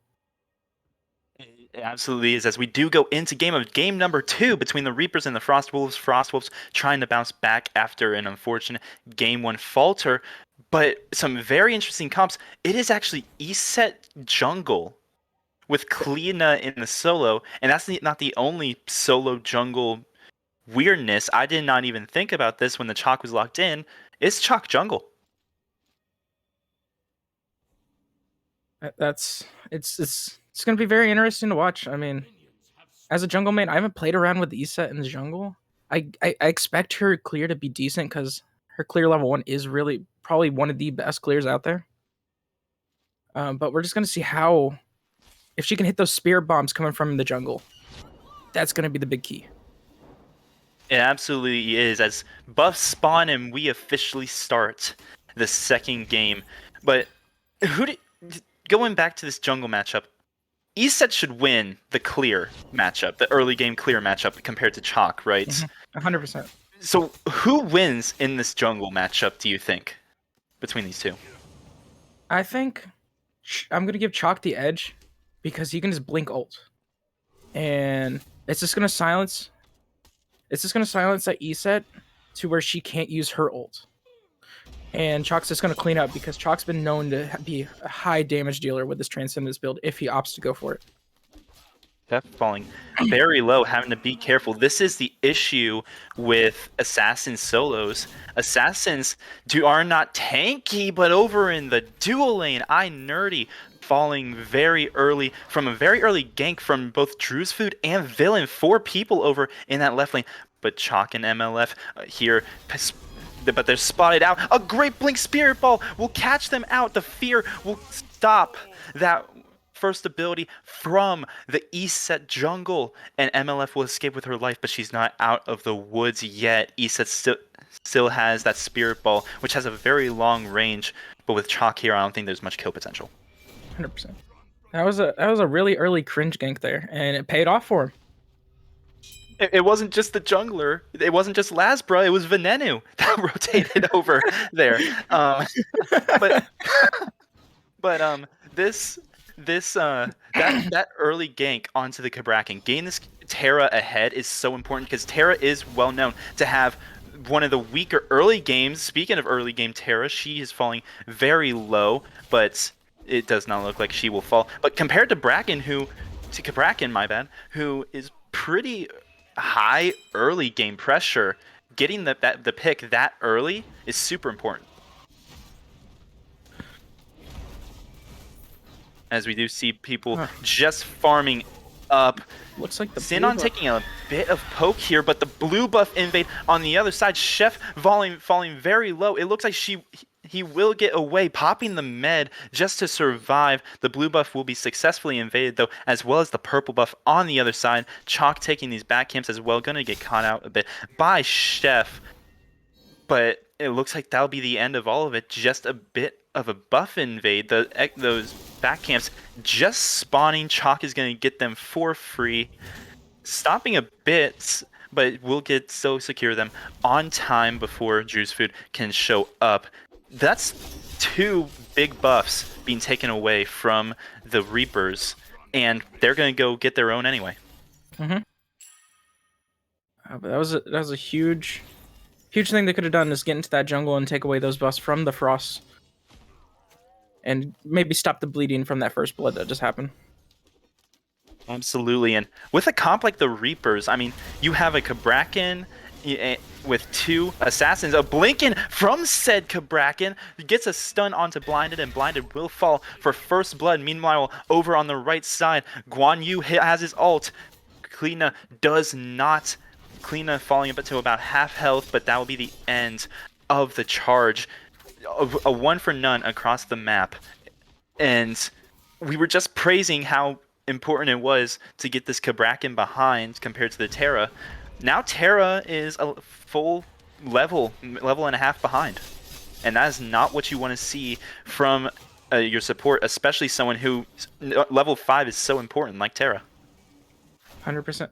S4: It absolutely is, as we do go into game number 2 between the Reapers and the Frostwolves. Frostwolves trying to bounce back after an unfortunate game 1 falter, but some very interesting comps. It is actually E-set jungle with Kleena in the solo, and that's not the only solo jungle weirdness. I did not even think about this when the Chalk was locked in. It's Chalk jungle.
S2: It's going to be very interesting to watch. I mean, as a jungle main, I haven't played around with E-set in the jungle. I expect her clear to be decent because her clear level 1 is really probably one of the best clears out there. But we're just going to see how if she can hit those spear bombs coming from the jungle, that's going to be the big key.
S4: It absolutely is. As buffs spawn and we officially start the second game. But going back to this jungle matchup, ESET should win the clear matchup, the early game clear matchup compared to Chalk, right?
S2: 100%.
S4: So who wins in this jungle matchup, do you think, between these two?
S2: I think I'm going to give Chalk the edge because he can just blink ult. And it's just going to silence that ESET to where she can't use her ult. And Chalk's just going to clean up because Chalk's been known to be a high damage dealer with this Transcendence build if he opts to go for it.
S4: Def falling very low, having to be careful. This is the issue with Assassin solos. Assassins are not tanky, but over in the dual lane, iNerdy falling very early from a very early gank from both Drew's Food and Villain. 4 people over in that left lane. But Chalk and MLF here, but they're spotted out. A great Blink Spirit Ball will catch them out. The fear will stop that first ability from the ESET jungle, and MLF will escape with her life, but she's not out of the woods yet. ESET still has that Spirit Ball, which has a very long range, but with Chalk here, I don't think there's much kill potential.
S2: 100%. That was a really early cringe gank there, and it paid off for him.
S4: It wasn't just the jungler. It wasn't just Lasbra. It was Venenu that rotated over there. That early gank onto the Cabrakan, getting this Terra ahead is so important because Terra is well known to have one of the weaker early games. Speaking of early game Terra, she is falling very low, but it does not look like she will fall. But compared to Cabrakan, my bad, who is pretty high early game pressure, getting the pick that early is super important. As we do see people just farming up.
S2: Looks like the
S4: Sinon taking a bit of poke here, but the blue buff invade on the other side. Chef falling very low. It looks like he will get away, popping the med just to survive. The blue buff will be successfully invaded, though, as well as the purple buff on the other side. Chalk taking these back camps as well, going to get caught out a bit by Chef. But it looks like that'll be the end of all of it. Just a bit of a buff invade. Those back camps just spawning. Chalk is going to get them for free. Stopping a bit, but we'll secure them on time before Drew's Food can show up. That's 2 big buffs being taken away from the Reapers, and they're going to go get their own anyway.
S2: But that was a huge thing they could have done, is get into that jungle and take away those buffs from the Frost, and maybe stop the bleeding from that first blood that just happened.
S4: Absolutely, and with a comp like the Reapers, I mean, you have a Cabrakan with 2 assassins, a Blinken from said Cabrakan gets a stun onto Blinded, and Blinded will fall for first blood. Meanwhile, over on the right side, Guan Yu has his ult. Kleena does not. Kleena falling up to about half health, but that will be the end of the charge. A 1 for none across the map, and we were just praising how important it was to get this Cabrakan behind compared to the Terra. Now Terra is a full level and a half behind, and that is not what you want to see from your support, especially someone who level 5 is so important like Terra.
S2: 100%.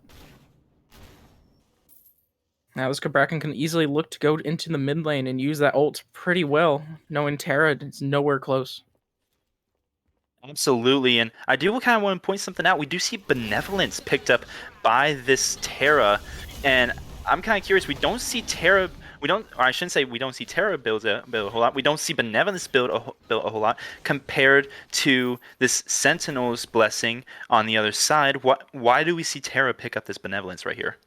S2: Now this Cabrakan can easily look to go into the mid lane and use that ult pretty well, knowing Terra is nowhere close.
S4: Absolutely, and I do kind of want to point something out. We do see Benevolence picked up by this Terra, and I'm kind of curious. We don't see Terra. Or I shouldn't say we don't see Terra build a whole lot. We don't see Benevolence build a whole lot compared to this Sentinel's Blessing on the other side. Why do we see Terra pick up this Benevolence right here?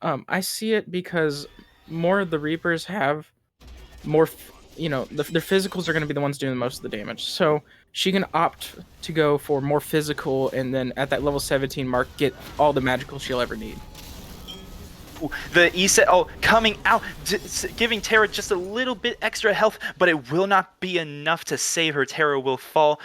S2: I see it because more of the Reapers have more, their physicals are going to be the ones doing the most of the damage. So she can opt to go for more physical, and then at that level 17 mark, get all the magical she'll ever need.
S4: The ESET coming out, giving Terra just a little bit extra health, but it will not be enough to save her. Terra will fall.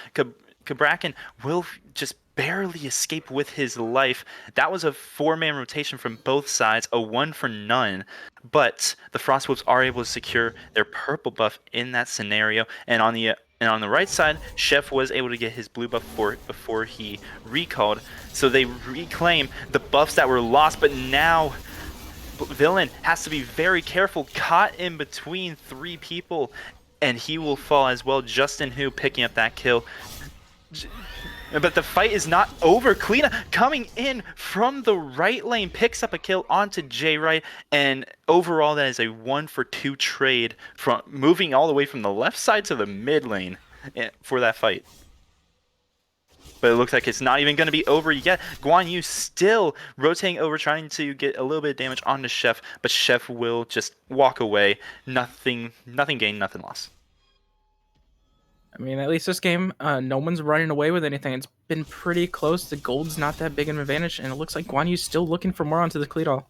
S4: Cabrakan will just barely escape with his life. That was a 4-man rotation from both sides, a 1 for none. But the Frostwolves are able to secure their purple buff in that scenario. And on the right side, Chef was able to get his blue buff before he recalled. So they reclaim the buffs that were lost, but now Villain has to be very careful, caught in between 3 people, and he will fall as well. Justin Hu picking up that kill. But the fight is not over. Kleena coming in from the right lane, picks up a kill onto J Right, and overall that is a 1 for 2 trade, from moving all the way from the left side to the mid lane for that fight. But it looks like it's not even going to be over yet. Guan Yu still rotating over, trying to get a little bit of damage onto Chef, but Chef will just walk away. Nothing gained, nothing lost.
S2: I mean, at least this game, no one's running away with anything. It's been pretty close. The gold's not that big of an advantage, and it looks like Guan Yu's still looking for more onto the Cleedol.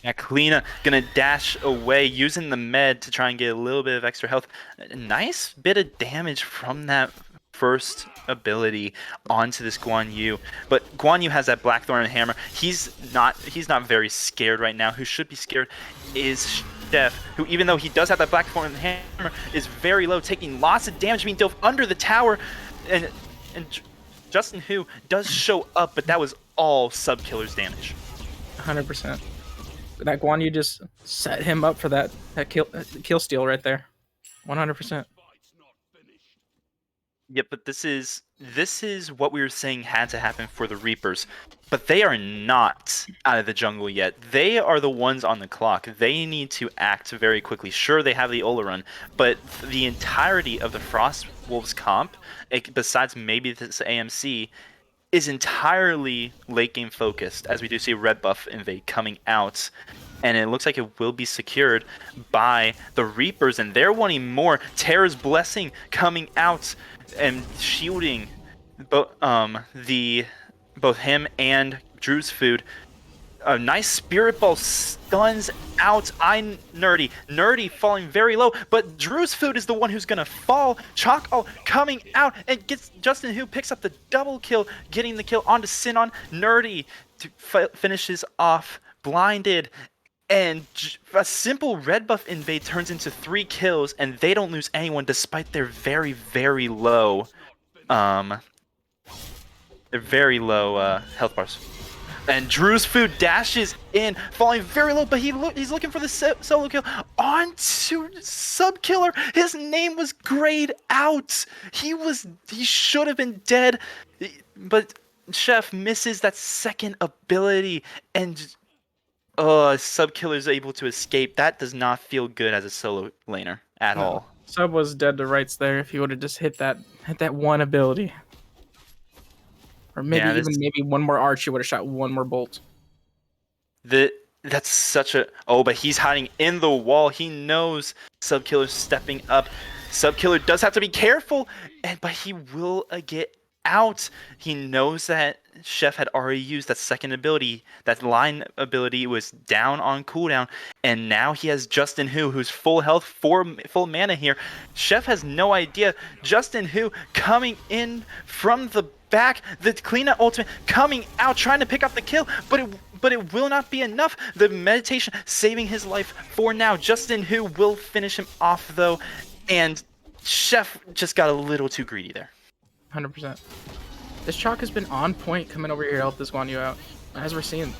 S4: Yeah, Kleena gonna dash away, using the med to try and get a little bit of extra health. A nice bit of damage from that first ability onto this Guan Yu, but Guan Yu has that Blackthorn hammer. He's not very scared right now. Who should be scared is Chef, who, even though he does have that Blackthorn hammer, is very low, taking lots of damage, being dove under the tower, and Justin Hu does show up, but that was all Sub-Killer's damage.
S2: 100%. That Guan Yu just set him up for that kill steal right there. 100%.
S4: Yep, but this is what we were saying had to happen for the Reapers. But they are not out of the jungle yet. They are the ones on the clock. They need to act very quickly. Sure, they have the Ola run, but the entirety of the Frost Wolves comp, besides maybe this AMC, is entirely late game focused, as we do see Red Buff Invade coming out. And it looks like it will be secured by the Reapers, and they're wanting more. Terra's Blessing coming out and shielding both him and Drew's Food. A nice Spirit Ball stuns out Nerdy. Nerdy falling very low, but Drew's Food is the one who's gonna fall. Chalk coming out and gets Justin, who picks up the double kill, getting the kill onto Sinon. Nerdy finishes off blinded. And a simple red buff invade turns into 3 kills, and they don't lose anyone despite their very, very low, health bars. And Drew's Food dashes in, falling very low, but he's looking for the solo kill onto Sub-Killer. His name was grayed out. He should have been dead, but Chef misses that second ability, and Sub-Killer is able to escape. That does not feel good as a solo laner at all.
S2: Sub was dead to rights there if he would have just hit that one ability. Or maybe maybe one more arch, he would have shot one more bolt.
S4: That's such a... Oh, but he's hiding in the wall. He knows Sub-Killer's stepping up. Sub-Killer does have to be careful, but he will get out. He knows that Chef had already used that second ability. That line ability was down on cooldown, and now he has Justin who's full health, full mana here. Chef has no idea. Justin coming in from the back, the Kleena ultimate coming out, trying to pick up the kill, but it will not be enough. The meditation saving his life for now. Justin will finish him off though, and Chef just got a little too greedy there.
S2: 100%. This Chalk has been on point coming over here to help this Guan Yu out. As we're seeing,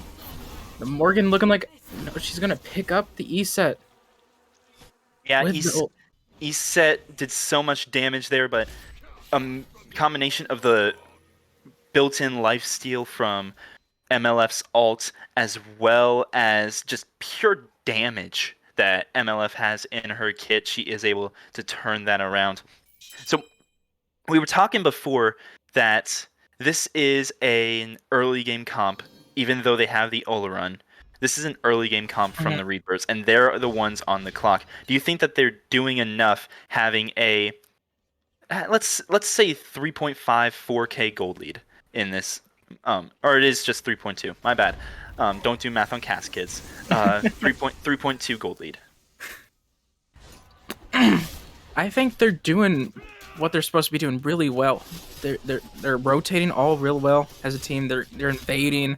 S2: the Morgan looking like she's gonna pick up the E set.
S4: Yeah, E set did so much damage there, but combination of the built-in lifesteal from MLF's ult, as well as just pure damage that MLF has in her kit, she is able to turn that around. So we were talking before that this is an early game comp, even though they have the Ola run. This is an early game comp from the Reapers, and they're the ones on the clock. Do you think that they're doing enough having a, let's say 3.5, 4K gold lead in this, or it is just 3.2, my bad. Don't do math on cast, kids. 3.2 gold lead.
S2: I think they're doing what they're supposed to be doing really well. They're rotating all real well as a team. They're invading.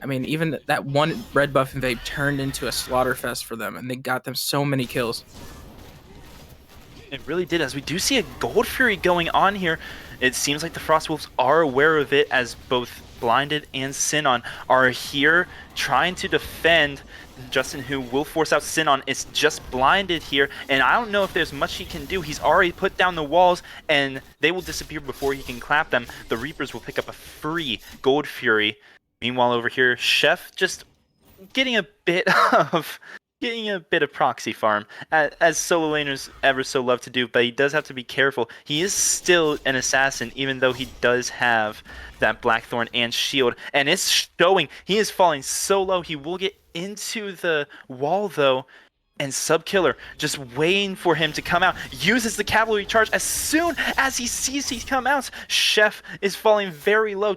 S2: I mean, even that one red buff invade turned into a slaughter fest for them, and they got them so many kills.
S4: It really did, as we do see a Gold Fury going on here. It seems like the Frostwolves are aware of it, as both Blinded and Sinon are here trying to defend. Justin, who will force out Sinon, is just blinded here, and I don't know if there's much he can do. He's already put down the walls, and they will disappear before he can clap them. The Reapers will pick up a free Gold Fury. Meanwhile, over here, Chef just getting a bit of proxy farm, as solo laners ever so love to do, but he does have to be careful. He is still an assassin, even though he does have that Blackthorn and shield, and it's showing. He is falling so low. He will get into the wall, though, and Subkiller just waiting for him to come out, uses the cavalry charge. As soon as he sees he come out, Chef is falling very low.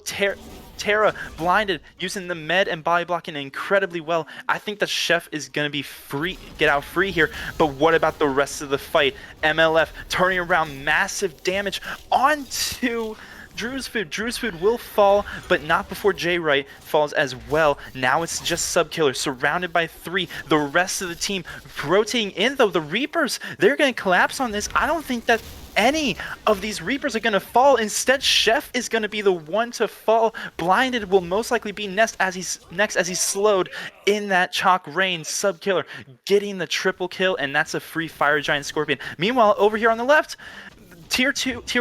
S4: Terra blinded, using the med and body blocking incredibly well. I think that Chef is going to be get out free here, but what about the rest of the fight? MLF turning around, massive damage onto Drewsfood. Drewsfood will fall, but not before J-Right falls as well. Now it's just Subkiller, surrounded by 3. The rest of the team rotating in, though. The Reapers, they're going to collapse on this. I don't think that any of these Reapers are going to fall. Instead, Chef is going to be the one to fall. Blinded will most likely be next as he's slowed in that chalk rain. Subkiller getting the triple kill, and that's a free Fire Giant Scorpion. Meanwhile, over here on the left, Tier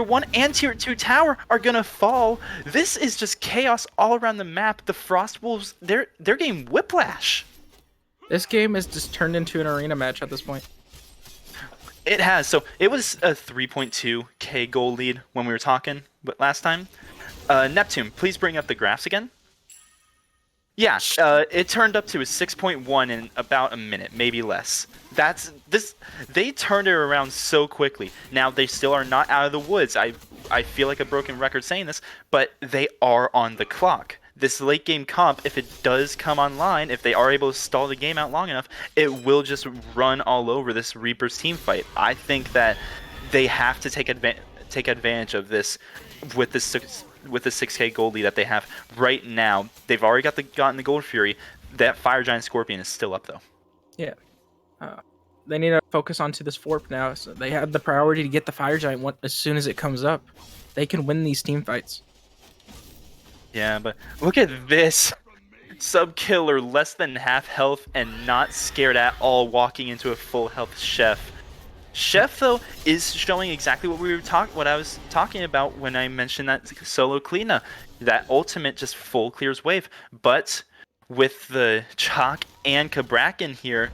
S4: 1 and Tier 2 tower are gonna fall. This is just chaos all around the map. The Frostwolves, they're getting whiplash.
S2: This game has just turned into an arena match at this point.
S4: It has. So it was a 3.2k goal lead when we were talking last time. Neptune, please bring up the graphs again. Yeah, it turned up to a 6.1 in about a minute, maybe less. They turned it around so quickly. Now, they still are not out of the woods. I feel like a broken record saying this, but they are on the clock. This late game comp, if it does come online, if they are able to stall the game out long enough, it will just run all over this Reapers team fight. I think that they have to take advantage of this with the 6k gold lead that they have right now. They've already gotten the Gold Fury. That Fire Giant Scorpion is still up, though.
S2: Yeah. They need to focus onto this Forp now. So they have the priority to get the Fire Giant as soon as it comes up. They can win these team fights.
S4: Yeah, but look at this. Subkiller, less than half health and not scared at all, walking into a full health Chef. Chef, though, is showing exactly what I was talking about when I mentioned that solo Kleena. That ultimate just full clears wave. But with the Chalk and Kabrakan here,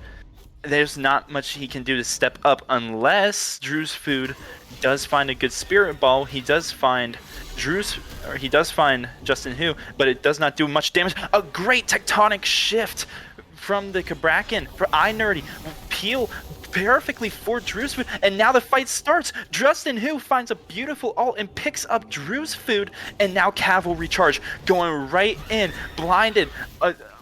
S4: there's not much he can do to step up unless Drewsfood does find a good Spirit Ball. He does find Justin Hu, but it does not do much damage. A great tectonic shift from the Kabrakan for iNerdy. Peel perfectly for Drewsfood, and now the fight starts. Justin Hu finds a beautiful ult and picks up Drewsfood, and now Cavalry Charge going right in. Blinded,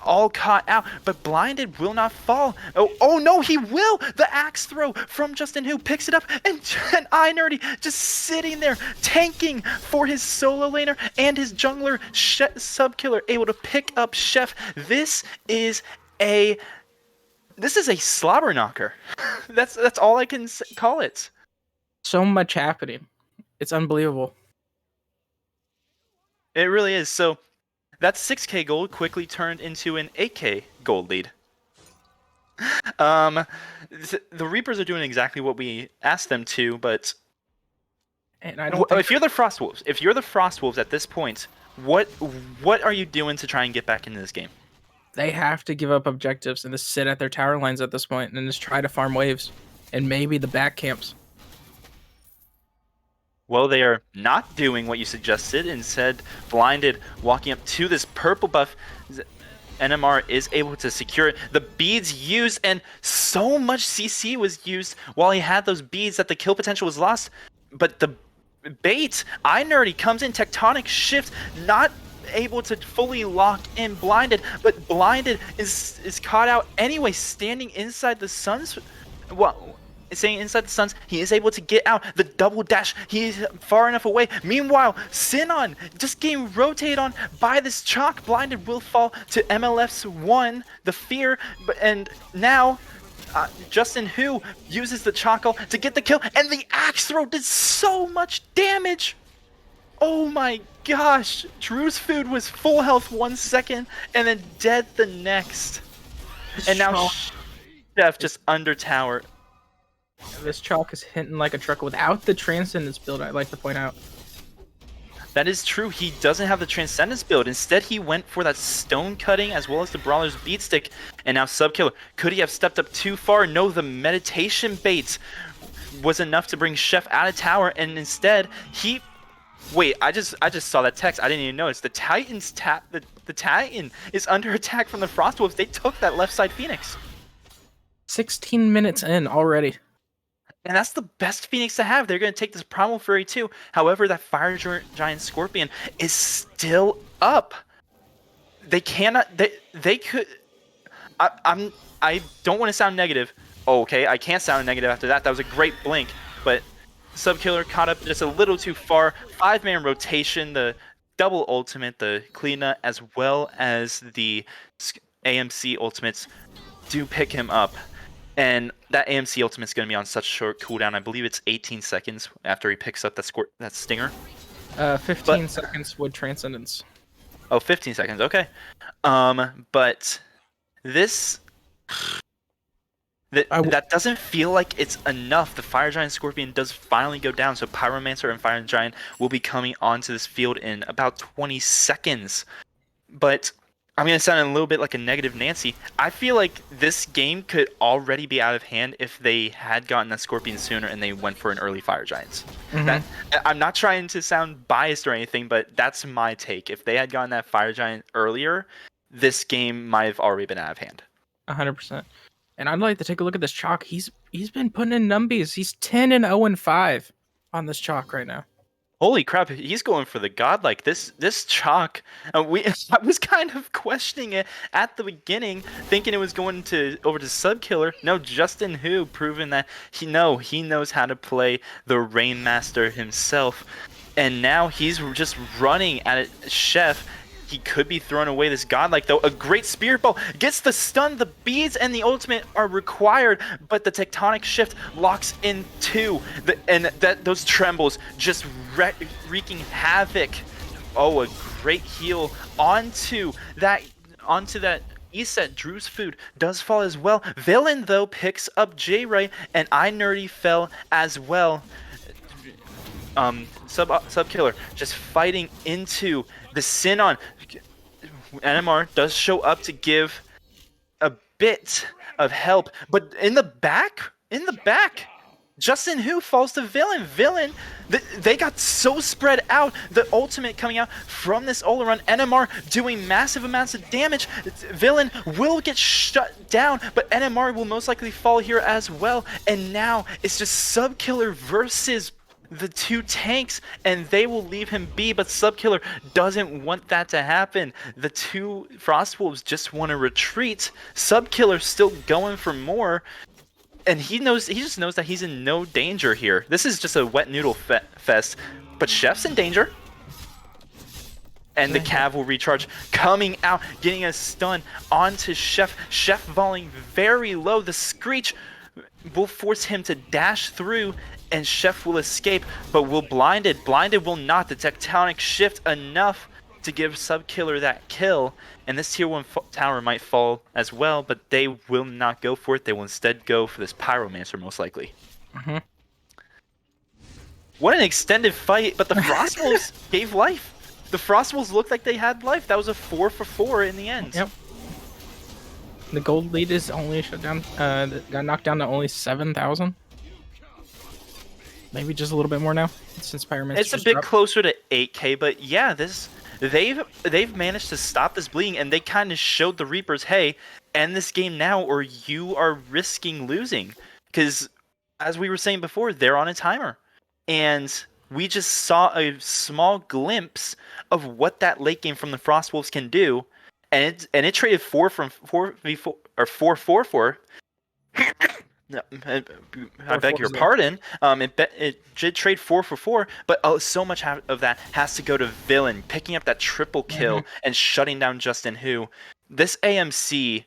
S4: all caught out, but Blinded will not fall. Oh no, he will! The axe throw from Justin Hu picks it up, and iNerdy just sitting there tanking for his solo laner and his jungler Subkiller, able to pick up Chef. This is a slobber knocker. That's all I can call it.
S2: So much happening. It's unbelievable.
S4: It really is. So that 6k gold quickly turned into an 8k gold lead. The Reapers are doing exactly what we asked them to, but
S2: and I don't think
S4: if you're the Frostwolves at this point, what are you doing to try and get back into this game?
S2: they have to give up objectives and just sit at their tower lines at this point and just try to farm waves and maybe the back camps.
S4: Well, they are not doing what you suggested. Instead, Blinded walking up to this purple buff. NMR is able to secure it. The beads used, and so much CC was used while he had those beads that the kill potential was lost. But the bait, iNerdy comes in, tectonic shift, not able to fully lock in Blinded, but Blinded is caught out anyway, standing inside the Sun's. Well, staying inside the stuns. He is able to get out. The double dash. He is far enough away. Meanwhile, Sinon just getting rotated on by this chalk. Blinded will fall to MLF's 1, the fear. And now Justin Hu uses the Choco to get the kill, and the axe throw did so much damage. Oh my gosh, Drew's food was full health 1 second and then dead the next. And now Chef just under tower.
S2: This chalk is hitting like a truck without the Transcendence build, I'd like to point out.
S4: That is true. He doesn't have the Transcendence build. Instead, he went for that stone cutting as well as the Brawler's Beat Stick. And now Subkiller. Could he have stepped up too far? No, the meditation bait was enough to bring Chef out of tower. And instead, he... Wait, I just saw that text. I didn't even notice. The Titan's the Titan is under attack from the Frostwolves. They took that left side Phoenix.
S2: 16 minutes in already.
S4: And that's the best Phoenix to have. They're going to take this Primal Fury too. However, that Fire Giant Scorpion is still up. They cannot... They could... I don't want to sound negative. Oh, okay, I can't sound negative after that. That was a great blink. But Subkiller caught up just a little too far. 5-man rotation, the double ultimate, the Kleena, as well as the AMC ultimates do pick him up. And that AMC ultimate's going to be on such short cooldown. I believe it's 18 seconds after he picks up that stinger.
S2: 15 seconds with Transcendence.
S4: Oh, 15 seconds. Okay. But this... That doesn't feel like it's enough. The Fire Giant Scorpion does finally go down, so Pyromancer and Fire Giant will be coming onto this field in about 20 seconds. But I'm going to sound a little bit like a negative Nancy. I feel like this game could already be out of hand if they had gotten that Scorpion sooner and they went for an early Fire Giants. I'm not trying to sound biased or anything, but that's my take. If they had gotten that Fire Giant earlier, this game might have already been out of hand.
S2: 100%. And I'd like to take a look at this chalk. He's been putting in numbies. He's 10-0-5 on this chalk right now.
S4: Holy crap, he's going for the godlike. This chalk, I was kind of questioning it at the beginning, thinking it was going over to Subkiller. No, Justin Hu proving that he knows how to play the Rainmaster himself. And now he's just running at it. Chef, he could be throwing away this godlike though. A great spirit ball gets the stun. The beads and the ultimate are required, but the tectonic shift locks in two. Those trembles just wreaking havoc. Oh, a great heal onto that Eset. Drew's food does fall as well. Villain though picks up J-Ray, and I nerdy fell as well. Subkiller just fighting into the Sinon. NMR does show up to give a bit of help, but in the back, Justin Hu falls to Villain. They got so spread out. The ultimate coming out from this Olaron. NMR doing massive amounts of damage. Villain will get shut down, but NMR will most likely fall here as well. And now it's just Subkiller versus the two tanks, and they will leave him be, but Subkiller doesn't want that to happen. The two Frostwolves just want to retreat. Subkiller's still going for more, and he just knows that he's in no danger here. This is just a wet noodle fest, but Chef's in danger. And the Cav will recharge, coming out, getting a stun onto Chef. Chef falling very low. The Screech will force him to dash through, and Chef will escape, but will Blinded. Blinded will not. The tectonic shift enough to give Subkiller that kill, and this tier 1 tower might fall as well, but they will not go for it. They will instead go for this Pyromancer, most likely. What an extended fight, but the Frostwolves gave life. The Frostwolves looked like they had life. That was a 4-for-4 in the end.
S2: Yep. The gold lead is only shut down. Got knocked down to only 7,000. Maybe just a little bit more now, since Pyromancer.
S4: It's a bit closer to 8K, but yeah, they've managed to stop this bleeding, and they kind of showed the Reapers, hey, end this game now, or you are risking losing. Because, as we were saying before, they're on a timer, and we just saw a small glimpse of what that late game from the Frostwolves can do, and it traded 4 from 4v4 or 4-4-4. No, I
S2: Or
S4: beg your
S2: fours there.
S4: pardon. It did trade 4 for 4, but so much of that has to go to Villain picking up that triple kill and shutting down Justin Hu. This AMC,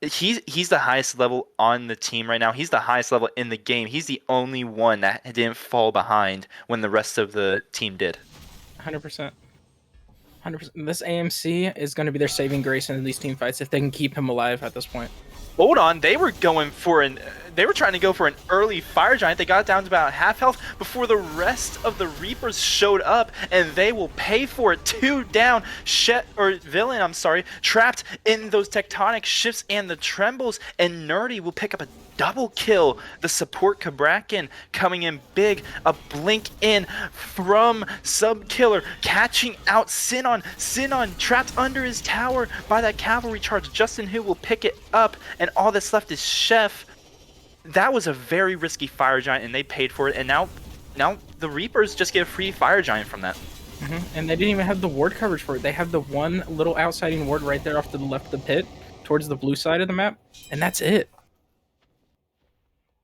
S4: he's the highest level on the team right now. He's the highest level in the game. He's the only one that didn't fall behind when the rest of the team did.
S2: 100%. 100%. This AMC is going to be their saving grace in these team fights if they can keep him alive at this point.
S4: Hold on, they were trying to go for an early Fire Giant. They got down to about half health before the rest of the Reapers showed up, and they will pay for it. 2 down, Villain, I'm sorry, trapped in those tectonic shifts and the trembles, and Nerdy will pick up a double kill. The support Kabrakin coming in big, a blink in from Subkiller, catching out Sinon. Sinon trapped under his tower by that cavalry charge. Justin Hu will pick it up, and all that's left is Chef. That was a very risky Fire Giant, and they paid for it, and now the Reapers just get a free Fire Giant from that.
S2: And they didn't even have the ward coverage for it. They have the one little outsiding ward right there off to the left of the pit, towards the blue side of the map, and that's it.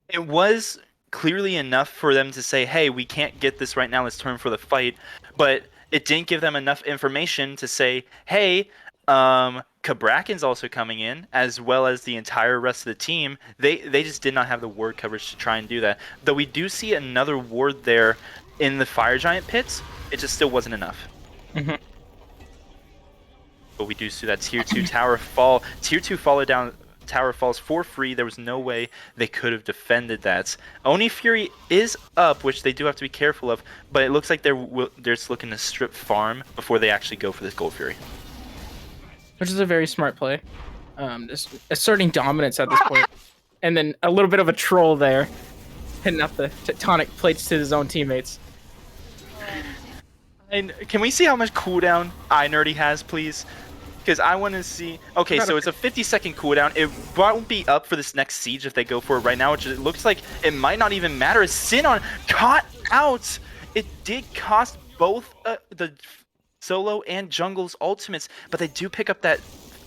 S4: It was clearly enough for them to say, hey, we can't get this right now, let's turn for the fight, but it didn't give them enough information to say, hey, Kabrakin's also coming in, as well as the entire rest of the team. They just did not have the ward coverage to try and do that. Though we do see another ward there in the Fire Giant pits, it just still wasn't enough. But we do see that Tier 2 tower fall. Tier 2 tower falls for free. There was no way they could have defended that. Oni Fury is up, which they do have to be careful of, but it looks like they're just looking to strip farm before they actually go for this Gold Fury.
S2: Which is a very smart play. Just asserting dominance at this point. And then a little bit of a troll there, hitting up the tectonic plates to his own teammates.
S4: And can we see how much cooldown iNerdy has, please? Because I want to see... Okay, so it's a 50-second cooldown. It won't be up for this next siege if they go for it right now, which it looks like it might not even matter. As Sinon caught out! It did cost both the solo and jungle's ultimates, but they do pick up that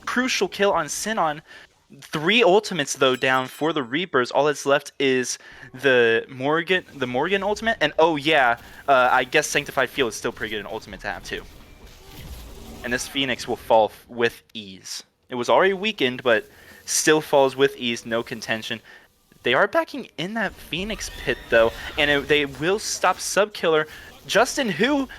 S4: crucial kill on Sinon. 3 ultimates, though, down for the Reapers. All that's left is the Morgan ultimate. And, oh, yeah, I guess Sanctified Field is still pretty good an ultimate to have, too. And this Phoenix will fall with ease. It was already weakened, but still falls with ease, no contention. They are backing in that Phoenix pit, though, and they will stop Subkiller. Justin Hu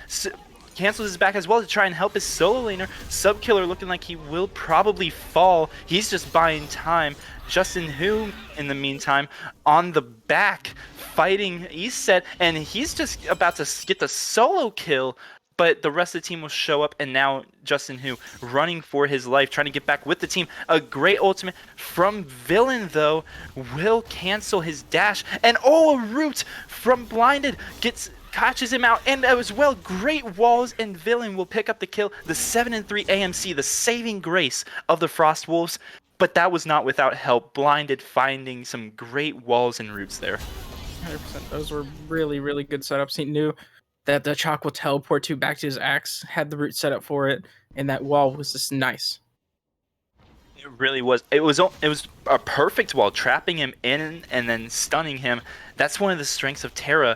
S4: cancels his back as well to try and help his solo laner. Subkiller looking like he will probably fall. He's just buying time. Justin Hu, in the meantime, on the back, fighting Eastset, and he's just about to get the solo kill. But the rest of the team will show up, and now Justin Hu running for his life, trying to get back with the team. A great ultimate from Villain, though, will cancel his dash. And oh, a root from Blinded catches him out, and as well, great walls, and Villain will pick up the kill. The 7-3 AMC, the saving grace of the Frost Wolves. But that was not without help. Blinded finding some great walls and roots there.
S2: 100%. Those were really, really good setups. He knew that the Chalk will teleport back to his axe, had the root set up for it, and that wall was just nice.
S4: It really was. It was a perfect wall, trapping him in and then stunning him. That's one of the strengths of Terra.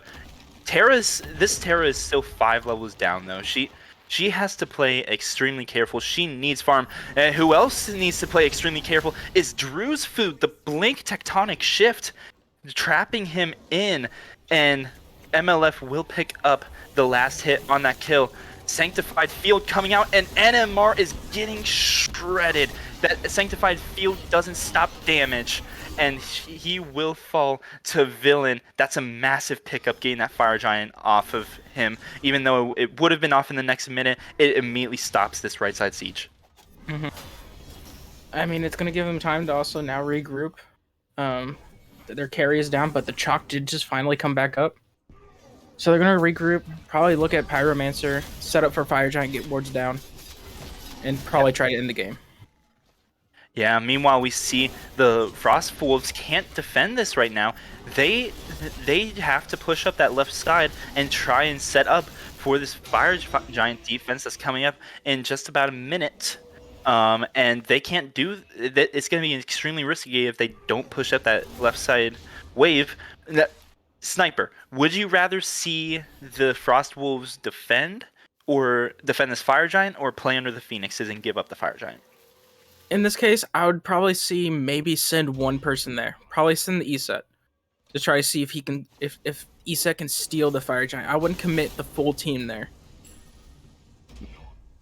S4: This Terra is still 5 levels down, though. She has to play extremely careful. She needs farm. Who else needs to play extremely careful is Drew's Food, the Blink Tectonic Shift, trapping him in, and MLF will pick up the last hit on that kill. Sanctified Field coming out, and NMR is getting shredded. That Sanctified Field doesn't stop damage, and he will fall to Villain. That's a massive pickup, getting that Fire Giant off of him. Even though it would have been off in the next minute, it immediately stops this right side siege.
S2: I mean, it's going to give them time to also now regroup. Their carry is down, but the Chalk did just finally come back up. So they're going to regroup, probably look at Pyromancer, set up for Fire Giant, get wards down, and probably try to end the game.
S4: Yeah, meanwhile, we see the Frost Wolves can't defend this right now. They have to push up that left side and try and set up for this Fire Giant defense that's coming up in just about a minute. And they can't do that. It's going to be extremely risky if they don't push up that left side wave. That sniper. Would you rather see the Frost Wolves defend, or defend this Fire Giant, or play under the Phoenixes and give up the Fire Giant?
S2: In this case, I would probably see maybe send one person there. Probably send the ESET to try to see if he can, if ESET can steal the Fire Giant. I wouldn't commit the full team there.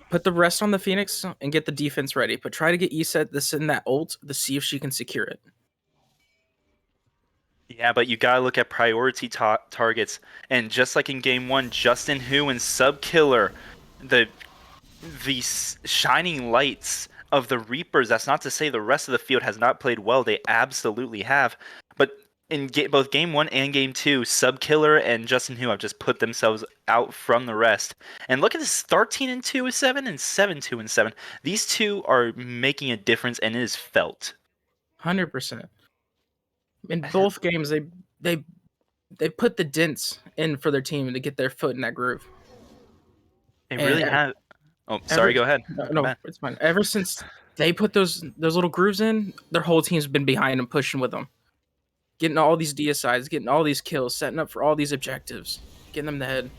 S2: Put the rest on the Phoenix and get the defense ready. But try to get ESET to send that ult to see if she can secure it.
S4: Yeah, but you gotta look at priority targets, and just like in game one, Justin Hu and Sub Killer, the shining lights of the Reapers. That's not to say the rest of the field has not played well. They absolutely have. But in both game one and game two, Sub Killer and Justin Hu have just put themselves out from the rest. And look at this: 13-2 with 7 and 7-2 and 7. These two are making a difference, and it is felt.
S2: 100%. In both games, they put the dents in for their team to get their foot in that groove.
S4: They
S2: And
S4: really have. Oh, sorry. Go ahead.
S2: No, it's fine. Ever since they put those little grooves in, their whole team's been behind them, pushing with them, getting all these DSIs, getting all these kills, setting up for all these objectives, getting them the head.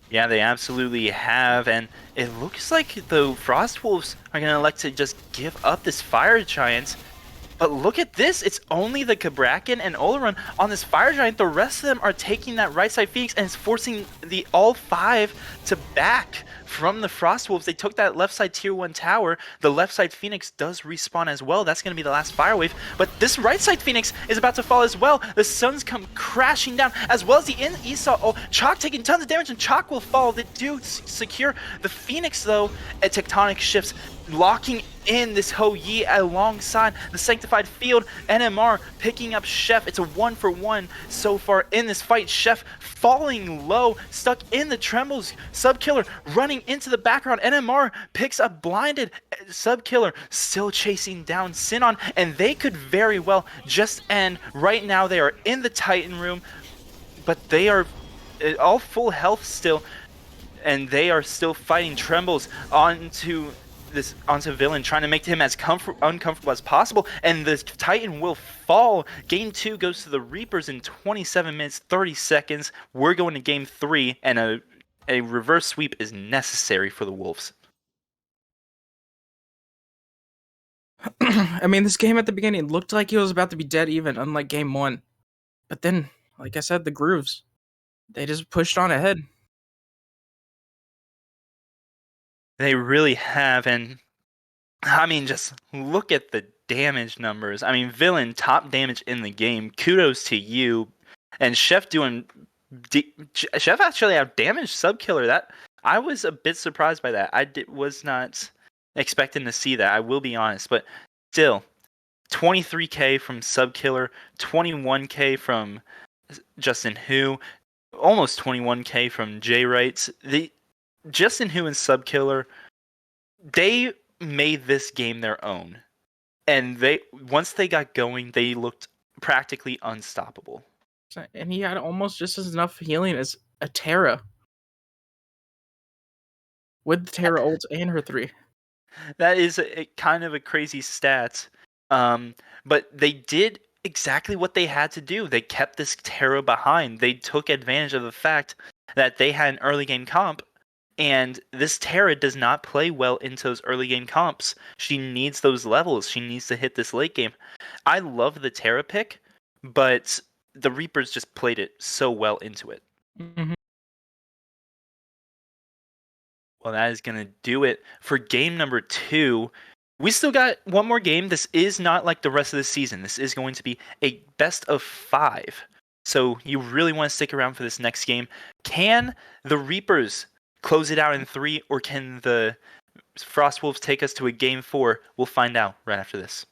S4: Yeah, they absolutely have, and it looks like the Frost Wolves are going to elect to just give up this Fire Giant. But look at this, it's only the Kabrakan and Oleron on this Fire Giant. The rest of them are taking that right side Phoenix, and it's forcing the all 5 to back from the Frost Wolves. They took that left side tier 1 tower. The left side Phoenix does respawn as well. That's going to be the last Fire Wave. But this right side Phoenix is about to fall as well. The Suns come crashing down, as well as the Esau. Oh, Chalk taking tons of damage, and Chalk will fall. They do secure the Phoenix, though, at Tectonic Shifts, locking in this Ho Yi alongside the Sanctified Field. NMR picking up Chef. It's a 1-for-1 so far in this fight. Chef falling low, stuck in the Trembles. Subkiller running into the background. NMR picks up Blinded. Subkiller still chasing down Sinon, and they could very well just end. Right now they are in the Titan room, but they are all full health still, and they are still fighting Trembles onto Villain, trying to make him as uncomfortable as possible, and the Titan will fall. Game 2 goes to the Reapers in 27 minutes 30 seconds. We're going to game 3, and a reverse sweep is necessary for the Wolves.
S2: I mean, this game at the beginning looked like it was about to be dead even, unlike game 1. But then, like I said, the grooves, they just pushed on ahead.
S4: They really have, and I mean, just look at the damage numbers. I mean, Villain, top damage in the game. Kudos to you. And Chef doing... Chef actually outdamaged Subkiller. That I was a bit surprised by that. Was not expecting to see that, I will be honest. But still, 23k from Subkiller, 21k from Justin Hu, almost 21k from J Wrights. The Justin Hu and Subkiller, they made this game their own, and once they got going, they looked practically unstoppable.
S2: And he had almost just as enough healing as a Terra, with the Terra ult and her 3.
S4: That is kind of a crazy stat, but they did exactly what they had to do. They kept this Terra behind. They took advantage of the fact that they had an early game comp, and this Terra does not play well into those early game comps. She needs those levels. She needs to hit this late game. I love the Terra pick, but the Reapers just played it so well into it.
S2: Mm-hmm.
S4: Well, that is going to do it for game number 2. We still got one more game. This is not like the rest of the season. This is going to be a best of 5. So you really want to stick around for this next game. Can the Reapers close it out in 3, or can the Frost Wolves take us to a game 4? We'll find out right after this.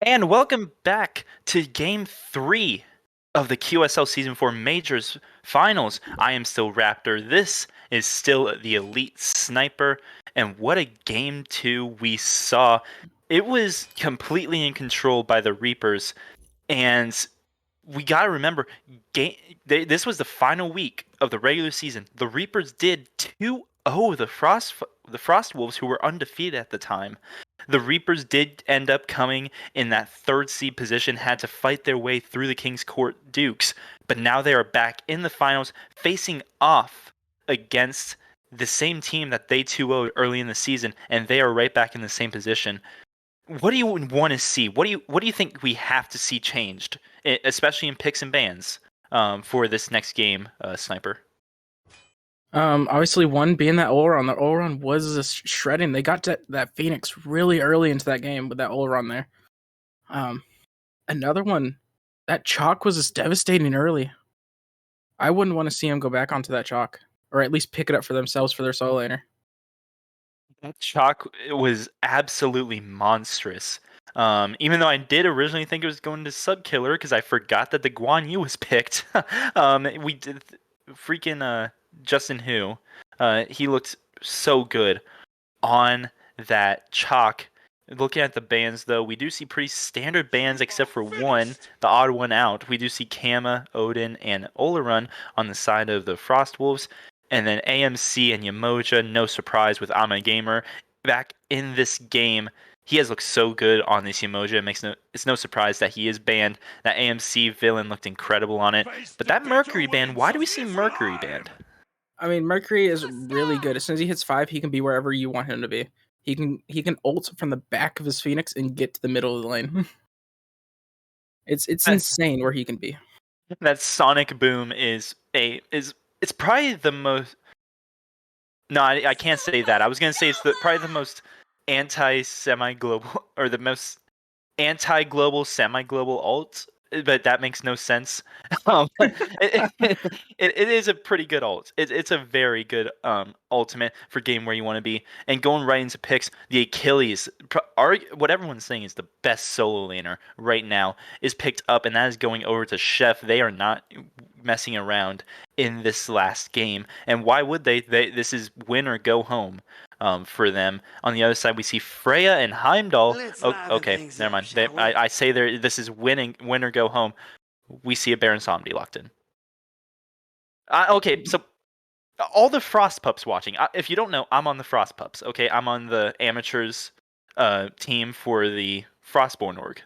S4: And welcome back to Game 3 of the QSL Season 4 Majors Finals. I am still Raptor. This is still the Elite Sniper. And what a Game 2 we saw. It was completely in control by the Reapers. And we got to remember, this was the final week of the regular season. The Reapers did 2-0 the Frost Wolves, who were undefeated at the time. The Reapers did end up coming in that third seed position, had to fight their way through the King's Court Dukes, but now they are back in the finals, facing off against the same team that they 2-0'd early in the season, and they are right back in the same position. What do you want to see? What do you think we have to see changed, especially in picks and bans, for this next game, Sniper?
S2: Obviously, one being that Oleron. The Oleron was a shredding. They got to that Phoenix really early into that game with that Oleron there. Another one, that Chalk was just devastating early. I wouldn't want to see him go back onto that Chalk, or at least pick it up for themselves for their solo laner.
S4: That Chalk was absolutely monstrous. Even though I did originally think it was going to Sub Killer because I forgot that the Guan Yu was picked. We did freaking Justin Hu. He looked so good on that Chalk. Looking at the bans, though, we do see pretty standard bans except for one, the odd one out. We do see Kama, Odin, and Oleron on the side of the Frost Wolves. And then AMC and Yamoja, no surprise with Ama Gamer. Back in this game, he has looked so good on this Yamoja. It's no surprise that he is banned. That AMC villain looked incredible on it. But that Mercury ban, why do we see Mercury banned?
S2: I mean, Mercury is really good. As soon as he hits 5, he can be wherever you want him to be. He can ult from the back of his Phoenix and get to the middle of the lane. It's insane where he can be.
S4: That Sonic Boom is it's probably the most. No, I can't say that. I was gonna say it's probably the most anti-semi-global or the most anti-global semi-global ult, but that makes no sense. It is a pretty good ult. It's a very good ultimate for game where you want to be. And going right into picks, the Achilles, what everyone's saying is the best solo laner right now, is picked up, and that is going over to Chef. They are not messing around in this last game, and why would they? This is win or go home. For them. On the other side, we see Freya and Heimdall. Okay, never mind. I say this is win or go home. We see a Baron Somdi locked in. Okay, so all the Frost Pups watching. If you don't know, I'm on the Frost Pups. Okay, I'm on the amateurs team for the Frostborn org.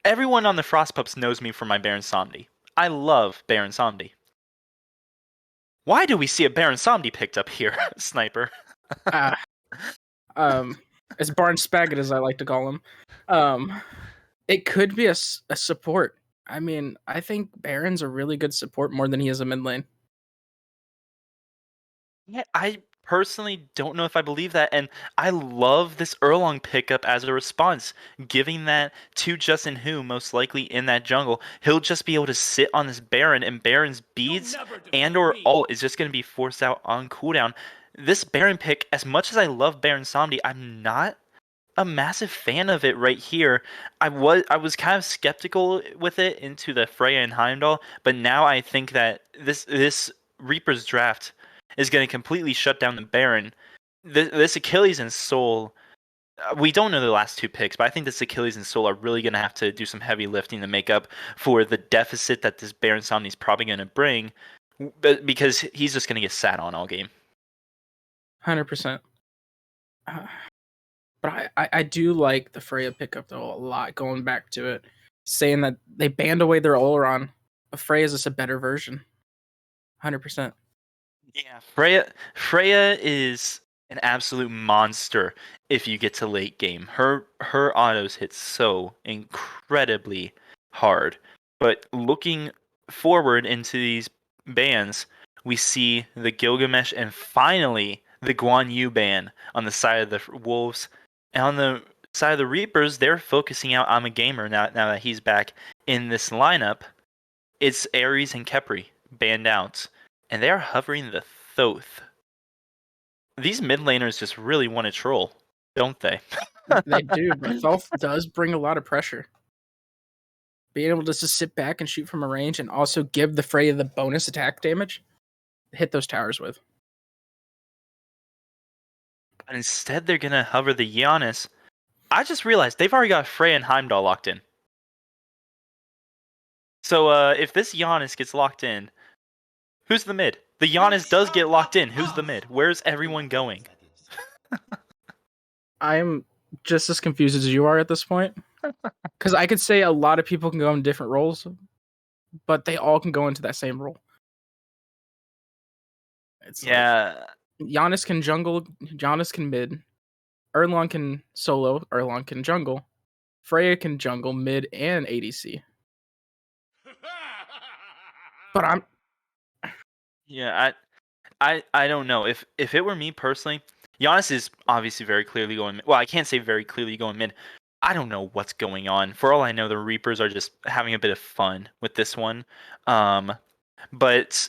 S4: Everyone on the Frost Pups knows me for my Baron Somdi. I love Baron Somdi. Why do we see a Baron Somdi picked up here, Sniper?
S2: As Barn Spaggett, as I like to call him. It could be a support. I mean, I think Baron's a really good support more than he is a mid lane.
S4: Yeah, I personally don't know if I believe that, and I love this Erlong pickup as a response, giving that to Justin Hu, most likely in that jungle. He'll just be able to sit on this Baron, and Baron's beads and or ult is just going to be forced out on cooldown. This Baron pick, as much as I love Baron Somdi, I'm not a massive fan of it right here. I was kind of skeptical with it into the Freya and Heimdall, but now I think that this Reaper's draft is going to completely shut down the Baron. This Achilles and Soul, we don't know the last two picks, but I think this Achilles and Soul are really going to have to do some heavy lifting to make up for the deficit that this Baron Somni is probably going to bring, because he's just going to get sat on all game.
S2: 100%. But I do like the Freya pickup though a lot. Going back to it, saying that they banned away their Oleron, but Freya's just a better version. 100%.
S4: Yeah, Freya is an absolute monster if you get to late game. Her autos hit so incredibly hard. But looking forward into these bans, we see the Gilgamesh and finally the Guan Yu ban on the side of the Wolves. And on the side of the Reapers, they're focusing out I'm a Gamer now that he's back in this lineup. It's Ares and Kepri banned out, and they are hovering the Thoth. These mid laners just really want to troll. don't they?
S2: They do, but Thoth does bring a lot of pressure. Being able to just sit back and shoot from a range and also give the Freya the bonus attack damage, hit those towers with.
S4: But instead, they're gonna hover the Giannis. I just realized they've already got Freya and Heimdall locked in. So if this Giannis gets locked in, who's the mid? The Giannis does get locked in. Who's the mid? Where's everyone going?
S2: I'm just as confused as you are at this point. Because I could say a lot of people can go in different roles, but they all can go into that same role. It's
S4: Yeah.
S2: like Giannis can jungle, Giannis can mid, Erlon can solo, Erlon can jungle, Freya can jungle mid and ADC. But I'm
S4: Yeah, I don't know. If it were me personally, Giannis is obviously very clearly going mid. Well, I can't say very clearly going mid. I don't know what's going on. For all I know, the Reapers are just having a bit of fun with this one. But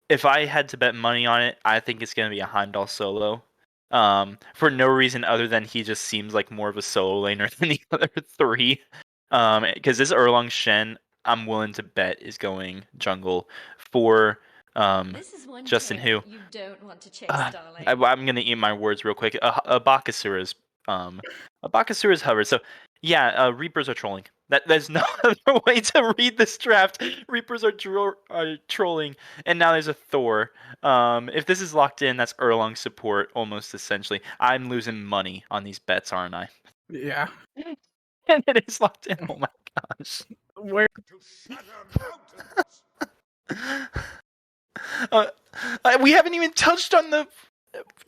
S4: if I had to bet money on it, I think it's going to be a Heimdall solo. For no reason other than he just seems like more of a solo laner than the other three. Because this Erlang Shen, I'm willing to bet is going jungle for
S5: This is one
S4: Justin
S5: tale
S4: who.
S5: you don't want to chase,
S4: Uh,
S5: darling.
S4: I'm gonna eat my words real quick. Bakasura's hover. So yeah, Reapers are trolling. There's no other way to read this draft. Reapers are trolling, and now there's a Thor. If this is locked in, that's Erlang support almost essentially. I'm losing money on these bets, aren't I?
S2: yeah.
S4: And it is locked in. Oh my gosh.
S2: Where
S4: Uh, we haven't even touched on the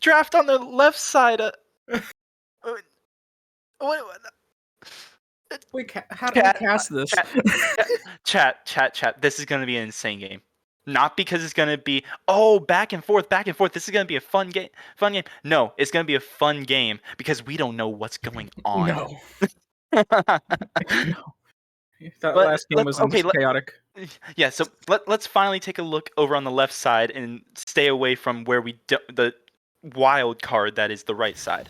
S4: draft on the left side. What?
S2: how do we cast this?
S4: Chat. This is gonna be an insane game. Not because it's gonna be back and forth. This is gonna be a fun game. No, it's gonna be a fun game because we don't know what's going on.
S2: No. No. That last game was chaotic.
S4: Yeah, so let's finally take a look over on the left side and stay away from where the wild card that is the right side.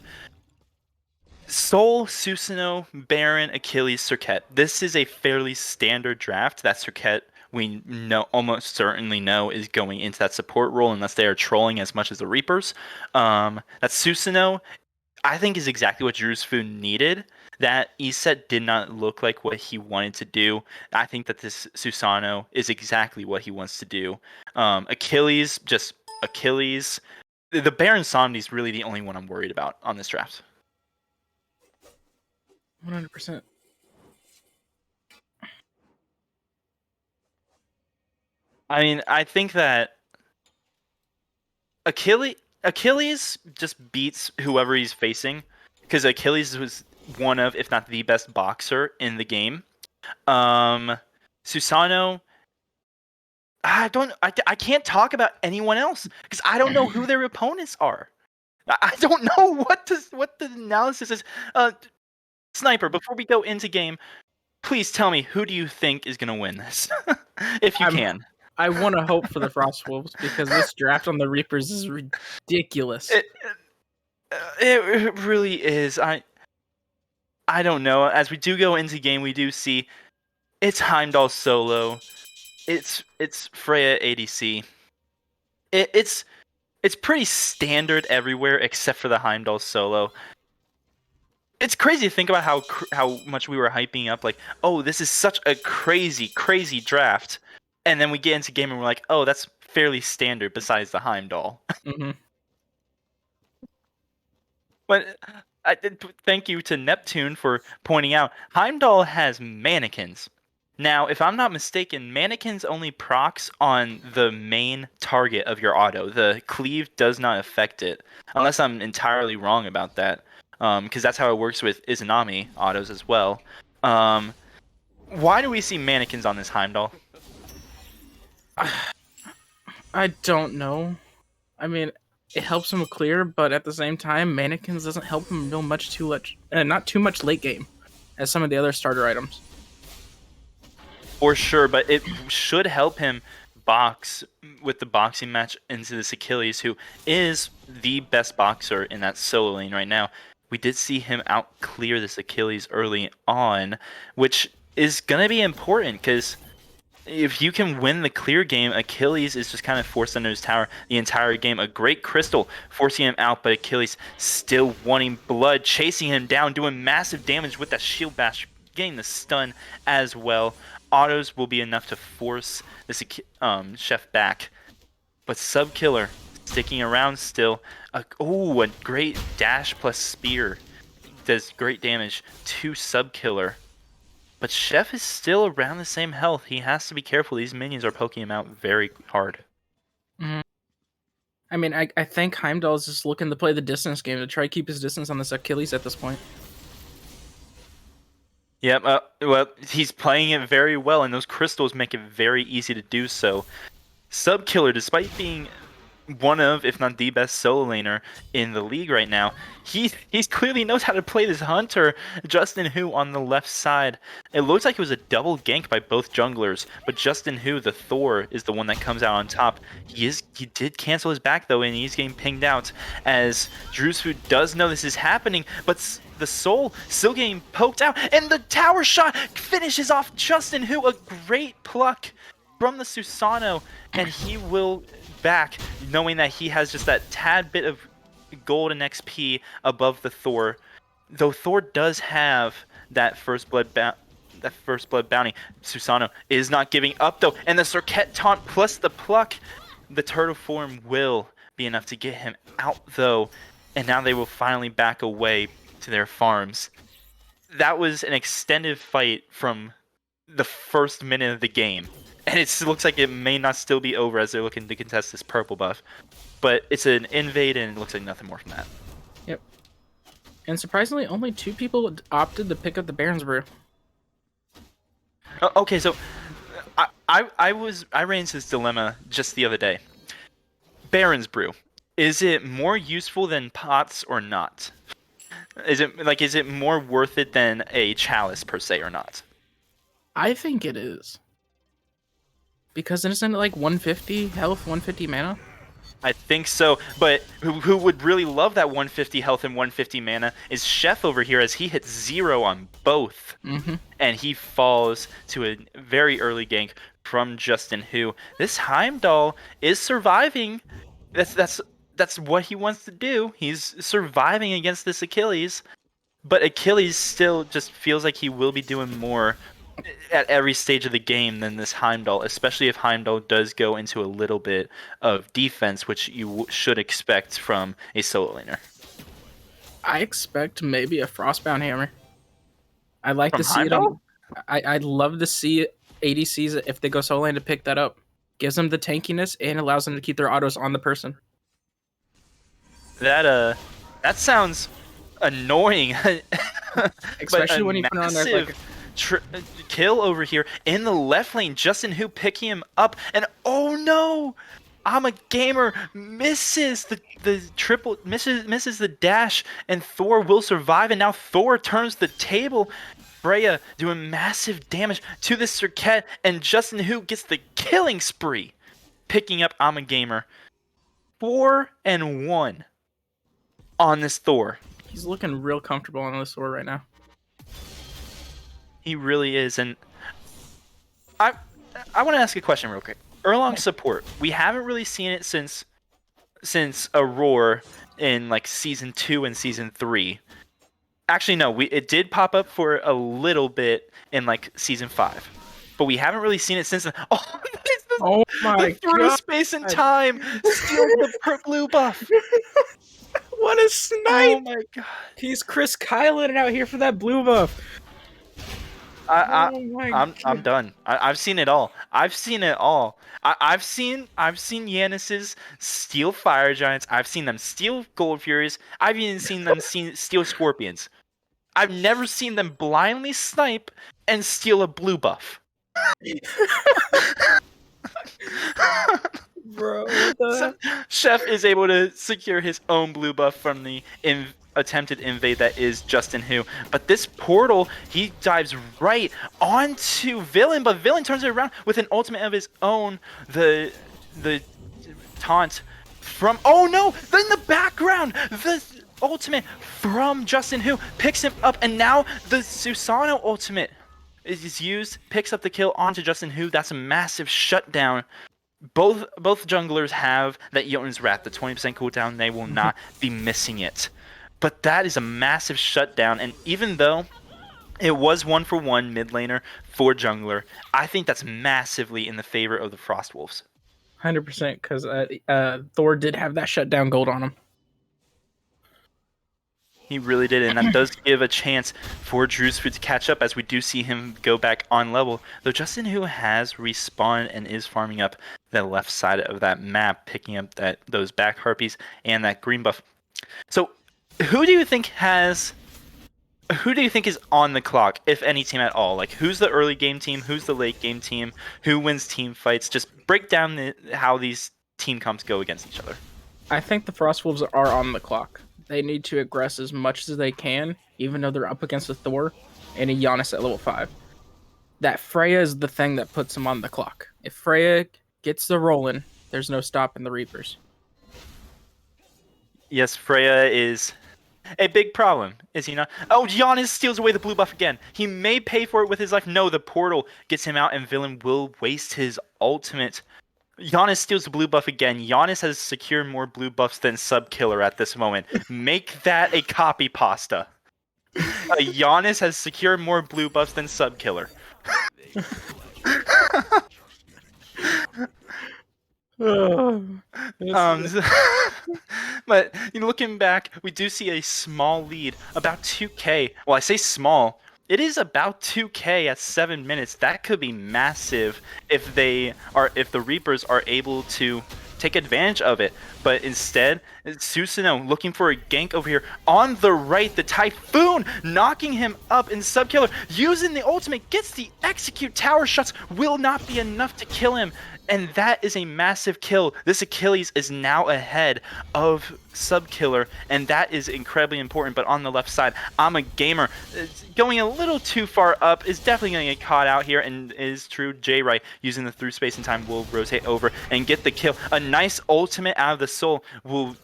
S4: Sol, Susanoo, Baron, Achilles, Serket. This is a fairly standard draft. That Serket we know almost certainly know is going into that support role unless they are trolling as much as the Reapers. That Susanoo, I think, is exactly what Drewsfu needed. That Iset did not look like what he wanted to do. I think that this Susanoo is exactly what he wants to do. Achilles, just Achilles. The Baron Somni is really the only one I'm worried about on this draft.
S2: 100%.
S4: I mean, I think that Achilles just beats whoever he's facing because Achilles was one of, if not the best boxer in the game. Susanoo, I can't talk about anyone else because I don't know who their opponents are. I don't know what the analysis is. Sniper, before we go into game, please tell me who do you think is gonna win this, if you can.
S2: I want to hope for the Frost Wolves because this draft on the Reapers is ridiculous.
S4: It really is. I don't know. As we do go into game, we do see it's Heimdall solo. It's Freya ADC. It's pretty standard everywhere except for the Heimdall solo. It's crazy to think about how much we were hyping up, like, oh, this is such a crazy draft, and then we get into game and we're like, oh, that's fairly standard besides the Heimdall.
S2: Mm-hmm.
S4: But I did thank you to Neptune for pointing out Heimdall has mannequins. Now, if I'm not mistaken, mannequins only procs on the main target of your auto. The cleave does not affect it, unless I'm entirely wrong about that. Because that's how it works with Izanami autos as well. Why do we see mannequins on this Heimdall?
S2: I don't know. I mean, it helps him clear, but at the same time, mannequins doesn't help him real much not too much late game, as some of the other starter items.
S4: For sure, but it should help him box with the boxing match into this Achilles, who is the best boxer in that solo lane right now. we did see him out clear this Achilles early on, which is going to be important because if you can win the clear game, Achilles is just kind of forced under his tower the entire game. A great crystal forcing him out, but Achilles still wanting blood, chasing him down, doing massive damage with that shield bash, getting the stun as well. Autos will be enough to force this Chef back, but Sub Killer sticking around still. A great dash plus spear does great damage to Sub Killer. But Chef is still around the same health. He has to be careful. These minions are poking him out very hard.
S2: Mm-hmm. I mean, I think Heimdall is just looking to play the distance game to try to keep his distance on this Achilles at this point.
S4: Yep, well, he's playing it very well, and those crystals make it very easy to do so. Sub Killer, despite being one of, if not the best solo laner in the league right now, he clearly knows how to play this Hunter. Justin Hu on the left side. It looks like it was a double gank by both junglers, but Justin Hu, the Thor, is the one that comes out on top. He did cancel his back though, and he's getting pinged out as Drewsfu does know this is happening, but the Soul still getting poked out, and the tower shot finishes off Justin Hu. A great pluck from the Susano, and he will back knowing that he has just that tad bit of gold and XP above the Thor. Though Thor does have that first blood bounty, Susano is not giving up though, and the Circuit taunt plus the pluck, the turtle form will be enough to get him out though, and now they will finally back away to their farms. That was an extended fight from the first minute of the game. And it looks like it may not still be over as they're looking to contest this purple buff. But it's an invade, and it looks like nothing more from that.
S2: Yep. And surprisingly, only 2 people opted to pick up the Baron's Brew.
S4: Okay, so I ran into this dilemma just the other day. Baron's Brew, is it more useful than pots or not? Is it more worth it than a chalice per se or not?
S2: I think it is. Because isn't it like 150 health, 150 mana?
S4: I think so, but who would really love that 150 health and 150 mana is Chef over here, as he hits 0 on both.
S2: Mm-hmm.
S4: And he falls to a very early gank from Justin Hu. This Heimdall is surviving. That's what he wants to do. He's surviving against this Achilles, but Achilles still just feels like he will be doing more at every stage of the game than this Heimdall, especially if Heimdall does go into a little bit of defense, which you should expect from a solo laner.
S2: I expect maybe a Frostbound Hammer. I like
S4: From
S2: to see
S4: Heimdall?
S2: it. I'd love to see ADCs if they go solo lane to pick that up. Gives them the tankiness and allows them to keep their autos on the person.
S4: That sounds annoying.
S2: Especially when you put on there like
S4: kill over here in the left lane. Justin Hu picking him up, and oh no, I'm a gamer misses the triple, misses the dash, and Thor will survive. And now Thor turns the table. Freya doing massive damage to the Circuit, and Justin Hu gets the killing spree, picking up I'm a gamer. 4-1 on this Thor.
S2: He's looking real comfortable on this Thor right now.
S4: He really is, and I want to ask a question real quick. Erlong support. We haven't really seen it since Aurora in like season 2 and season 3. Actually, no, it did pop up for a little bit in like season 5, but we haven't really seen it since then.
S2: Oh my
S4: through
S2: god!
S4: Space and time, steal the blue buff.
S2: What a snipe!
S4: Oh my god!
S2: He's Chris Kylan out here for that blue buff.
S4: I'm done. I've seen it all. I've seen it all. I've seen Yanis's steal fire giants. I've seen them steal gold furies. I've even seen them steal scorpions. I've never seen them blindly snipe and steal a blue buff.
S2: Bro, what the...
S4: Chef is able to secure his own blue buff from the attempted invade that is Justin Hu. But this portal, he dives right onto Villain, but Villain turns it around with an ultimate of his own. The taunt from... Oh no! In the background! The ultimate from Justin Hu picks him up, and now the Susanoo ultimate is used, picks up the kill onto Justin Hu. That's a massive shutdown. Both junglers have that Jotun's Wrath, the 20% cooldown. They will not be missing it. But that is a massive shutdown, and even though it was 1-for-1 mid laner for jungler, I think that's massively in the favor of the Frostwolves.
S2: 100%, because Thor did have that shutdown gold on him.
S4: He really did, and that does give a chance for Drewsfoot to catch up, as we do see him go back on level. Though Justin, who has respawned and is farming up the left side of that map, picking up those back harpies and that green buff. So, who do you think is on the clock, if any team at all? Like, who's the early game team? Who's the late game team? Who wins team fights? Just break down how these team comps go against each other.
S2: I think the Frostwolves are on the clock. They need to aggress as much as they can, even though they're up against a Thor and a Giannis at level 5. That Freya is the thing that puts them on the clock. If Freya gets the rolling, there's no stopping the Reapers.
S4: Yes, Freya is a big problem, is he not? Oh, Giannis steals away the blue buff again. He may pay for it with his life. No, the portal gets him out, and Villain will waste his ultimate. Giannis steals the blue buff again. Giannis has secured more blue buffs than Subkiller at this moment. Make that a copy pasta. Giannis has secured more blue buffs than Subkiller. But looking back, we do see a small lead, about 2k. Well, I say small. It is about 2k at 7 minutes. That could be massive if the Reapers are able to take advantage of it. But instead, Susanoo looking for a gank over here. On the right, the Typhoon knocking him up, and Subkiller using the ultimate gets the execute. Tower shots will not be enough to kill him. And that is a massive kill. This Achilles is now ahead of Subkiller, and that is incredibly important. But on the left side, I'm a gamer. Going a little too far up is definitely going to get caught out here, and is true. J-Right using the through space and time will rotate over and get the kill. A nice ultimate out of the soul will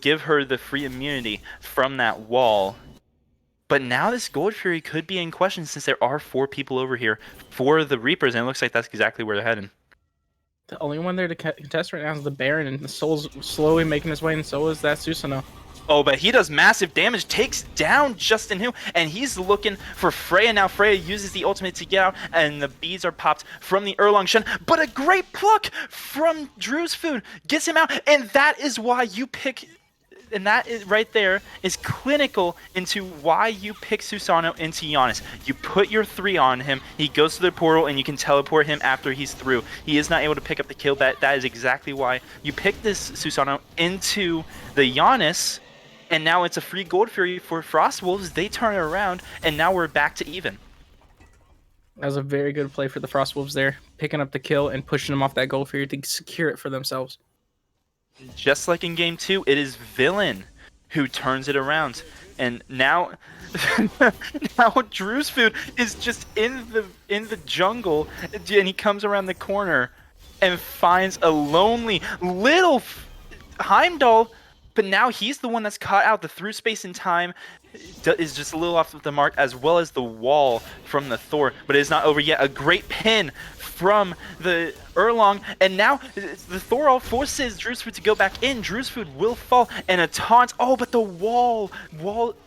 S4: give her the free immunity from that wall. But now this Gold Fury could be in question, since there are 4 people over here for the Reapers, and it looks like that's exactly where they're heading.
S2: The only one there to contest right now is the Baron, and the Soul's slowly making his way, and so is that Susanoo.
S4: Oh, but he does massive damage, takes down Justin Hu, and he's looking for Freya now. Freya uses the ultimate to get out, and the beads are popped from the Erlang Shen, but a great pluck from Drewsfoot gets him out, and that is why you pick... And that is right there is clinical into why you pick Susanoo into Giannis. You put your 3 on him, he goes to the portal, and you can teleport him after he's through. He is not able to pick up the kill. That is exactly why you pick this Susanoo into the Giannis, and now it's a free Gold Fury for Frostwolves. They turn it around, and now we're back to even.
S2: That was a very good play for the Frostwolves there, picking up the kill and pushing them off that Gold Fury to secure it for themselves.
S4: Just like in game 2, it is Villain who turns it around, and now Drewsfoot is just in the jungle, and he comes around the corner and finds a lonely little Heimdall. But now he's the one that's caught out. The through space and time is just a little off the mark, as well as the wall from the Thor. But it is not over yet. A great pin from the Erlang, and now the Thor forces Drewsfoot to go back in. Drewsfoot will fall, and a taunt. Oh, but the wall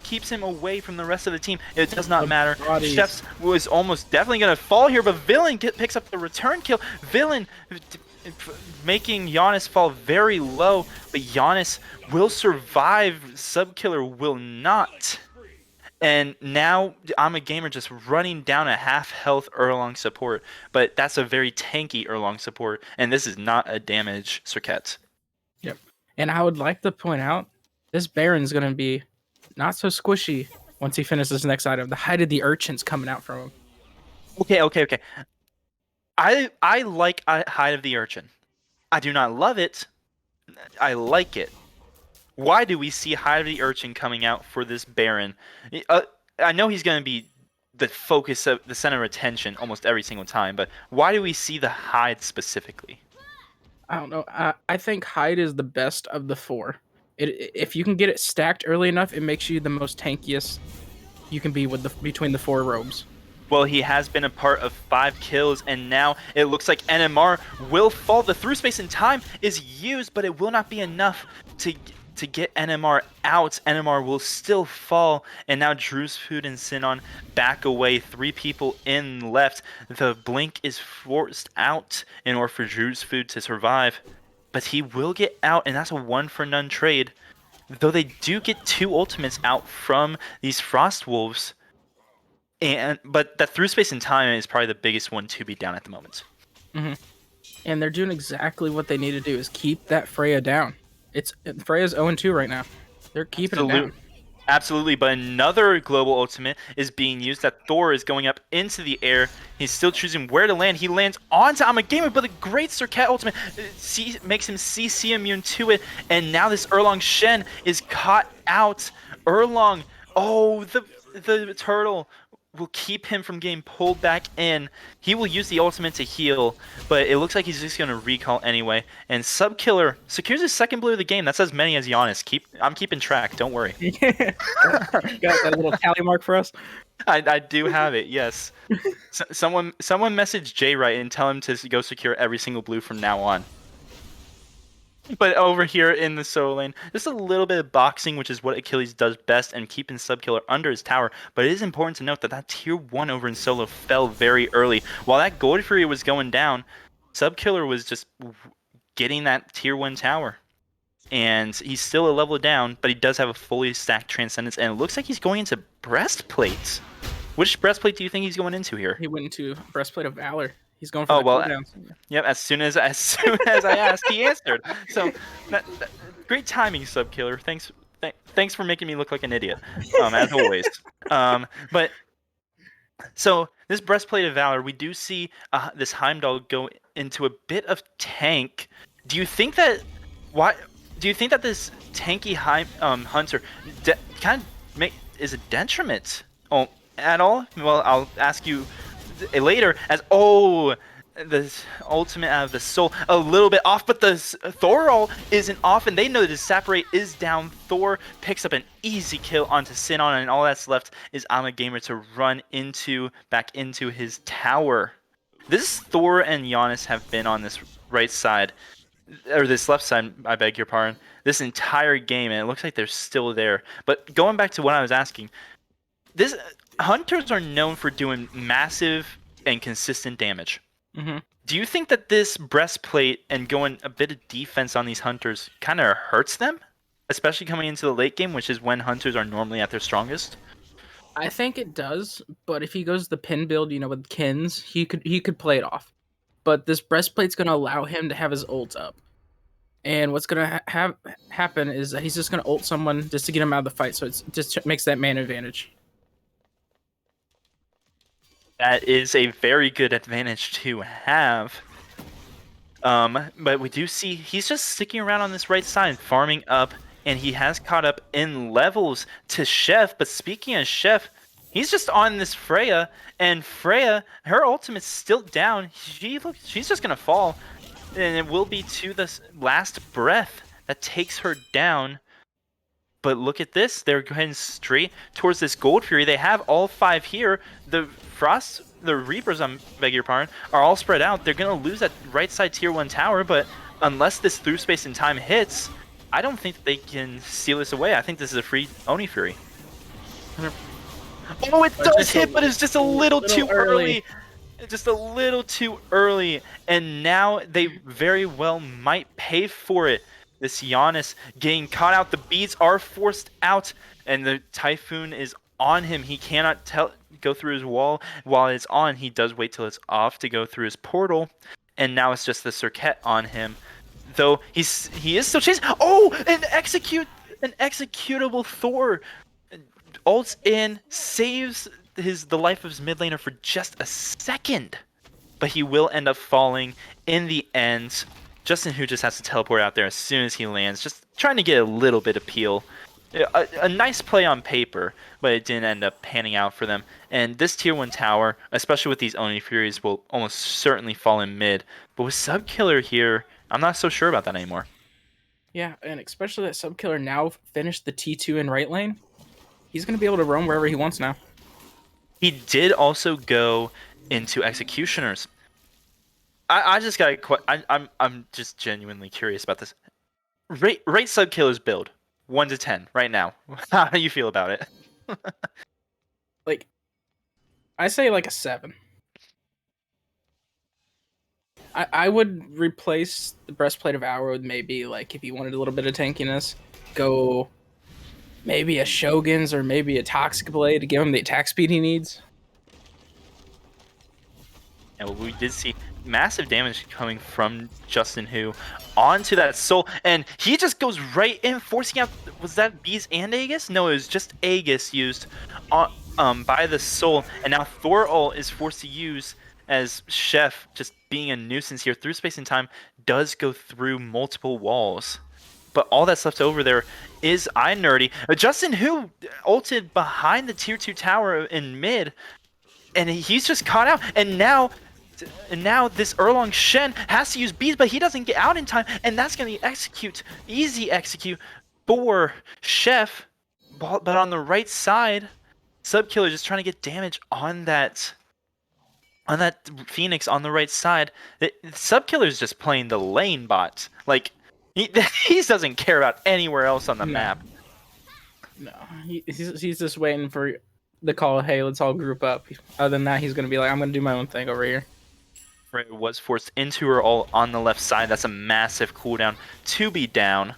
S4: keeps him away from the rest of the team. It does not matter. Chefs was almost definitely going to fall here, but Villain picks up the return kill. Villain making Giannis fall very low, but Giannis will survive. Subkiller will not. And now I'm a gamer just running down a half health Erlang support, but that's a very tanky Erlang support, and this is not a damage Circuit.
S2: Yep. And I would like to point out, this Baron's going to be not so squishy once he finishes this next item. The height of the urchin's coming out from him.
S4: Okay. I like Height of the Urchin. I do not love it. I like it. Why do we see Height of the Urchin coming out for this Baron? I know he's going to be the focus of the center of attention almost every single time, but why do we see the hide specifically?
S2: I don't know. I think Hyde is the best of the four. If you can get it stacked early enough, it makes you the most tankiest you can be with between the four robes.
S4: Well, he has been a part of 5 kills, and now it looks like NMR will fall. The through space and time is used, but it will not be enough to get NMR out. NMR will still fall, and now Drew's Food and Sinon back away. 3 people in left. The blink is forced out in order for Drew's Food to survive, but he will get out, and that's a 1-for-none trade. Though they do get 2 ultimates out from these Frost Wolves. But that through space and time is probably the biggest one to be down at the moment.
S2: Mm-hmm. And they're doing exactly what they need to do, is keep that Freya down. Freya's 0-2 right now. They're keeping it down.
S4: Absolutely, but another global ultimate is being used. That Thor is going up into the air. He's still choosing where to land. He lands onto Amagamer, but the great Serket ultimate makes him CC immune to it. And now this Erlong Shen is caught out. Erlong, oh, the turtle will keep him from getting pulled back in. He will use the ultimate to heal, but it looks like he's just going to recall anyway. And Subkiller secures his second blue of the game. That's as many as Giannis. I'm keeping track. Don't worry.
S2: Got that little tally mark for us?
S4: I do have it, yes. Someone message Jay Wright and tell him to go secure every single blue from now on. But over here in the solo lane, just a little bit of boxing, which is what Achilles does best, and keeping Subkiller under his tower. But it is important to note that tier 1 over in solo fell very early. While that Gold Fury was going down, Subkiller was just getting that tier 1 tower. And he's still a level down, but he does have a fully stacked Transcendence, and it looks like he's going into Breastplate. Which Breastplate do you think he's going into here?
S2: He went into Breastplate of Valor. He's going for the cooldowns.
S4: Yep, as soon as I asked, he answered. So, great timing, Subkiller. Thanks for making me look like an idiot, as always. But so this Breastplate of Valor, we do see this Heimdall go into a bit of tank. Do you think that this tanky hunter kind of is a detriment at all? Well, I'll ask you later, as the ultimate out of the soul a little bit off, but the Thor roll isn't off, and they know that the separate is down. Thor picks up an easy kill onto Sinon, and all that's left is Amagamer to run back into his tower. This Thor and Giannis have been on this right side, or this left side, I beg your pardon, this entire game, and it looks like they're still there. But going back to what I was asking, hunters are known for doing massive and consistent damage.
S2: Mm-hmm.
S4: Do you think that this Breastplate and going a bit of defense on these hunters kind of hurts them? Especially coming into the late game, which is when hunters are normally at their strongest?
S2: I think it does, but if he goes the pin build, with Kins, he could play it off. But this Breastplate's going to allow him to have his ult up. And what's going to happen is that he's just going to ult someone just to get him out of the fight, so it just makes that man advantage.
S4: That is a very good advantage to have. But we do see he's just sticking around on this right side, farming up, and he has caught up in levels to Chef. But speaking of Chef, he's just on this Freya, and Freya, her ultimate's still down. She's just gonna fall, and it will be to the last breath that takes her down. But look at this, they're heading straight towards this Gold Fury. They have all 5 here. The Reapers, I beg your pardon, are all spread out. They're going to lose that right side tier 1 tower, but unless this through space and time hits, I don't think they can steal this away. I think this is a free Oni Fury. Oh, it does hit, but it's just a little too early. Just a little too early, and now they very well might pay for it. This Giannis getting caught out. The beads are forced out, and the Typhoon is on him. He cannot go through his wall while it's on. He does wait till it's off to go through his portal, and now it's just the Serket on him. Though he is still chasing. Oh, an executable Thor ults in, saves the life of his mid laner for just a second, but he will end up falling in the end. Justin Hu just has to teleport out there as soon as he lands, just trying to get a little bit of peel. A nice play on paper, but it didn't end up panning out for them. And this tier 1 tower, especially with these Oni Furies, will almost certainly fall in mid. But with Subkiller here, I'm not so sure about that anymore.
S2: Yeah, and especially that Subkiller now finished the T2 in right lane. He's going to be able to roam wherever he wants now.
S4: He did also go into Executioners. I just got I'm just genuinely curious about this. Rate Subkiller's build 1 to 10 right now. How do you feel about it?
S2: Like, I say like a 7. I would replace the Breastplate of Hour with maybe, like, if you wanted a little bit of tankiness, go maybe a Shogun's or maybe a Toxic Blade to give him the attack speed he needs.
S4: And we did see massive damage coming from Justin Hu onto that soul, and he just goes right in, forcing out. Was that Bees and Aegis? No, it was just Aegis used by the soul, and now Thor ult is forced to use as Chef, just being a nuisance here through space and time, does go through multiple walls. But all that's left over there is iNerdy. Justin Hu ulted behind the tier 2 tower in mid, and he's just caught out, and now this Erlong Shen has to use bees, but he doesn't get out in time, and that's going to easy execute for Chef. But on the right side, Subkiller just trying to get damage on that Phoenix on the right side. Subkiller is just playing the lane bot. Like, he doesn't care about anywhere else on the map.
S2: No, he's just waiting for the call, hey, let's all group up. Other than that, he's going to be like, I'm going to do my own thing over here.
S4: Freya was forced into her ult on the left side. That's a massive cooldown to be down.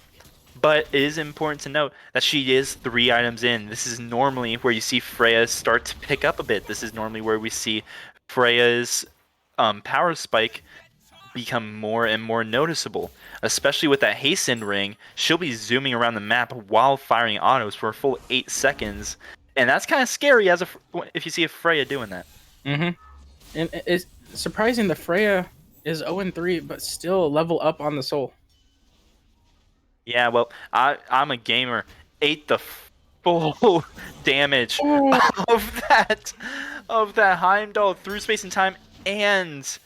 S4: But it is important to note that she is 3 items in. This is normally where you see Freya start to pick up a bit. This is normally where we see Freya's power spike become more and more noticeable. Especially with that hasten ring, she'll be zooming around the map while firing autos for a full 8 seconds. And that's kind of scary if you see a Freya doing that.
S2: Mm-hmm. And it's surprising that Freya is 0-3, but still level up on the soul.
S4: Yeah, well, I'm a gamer. Ate the full damage of that Heimdall through space and time and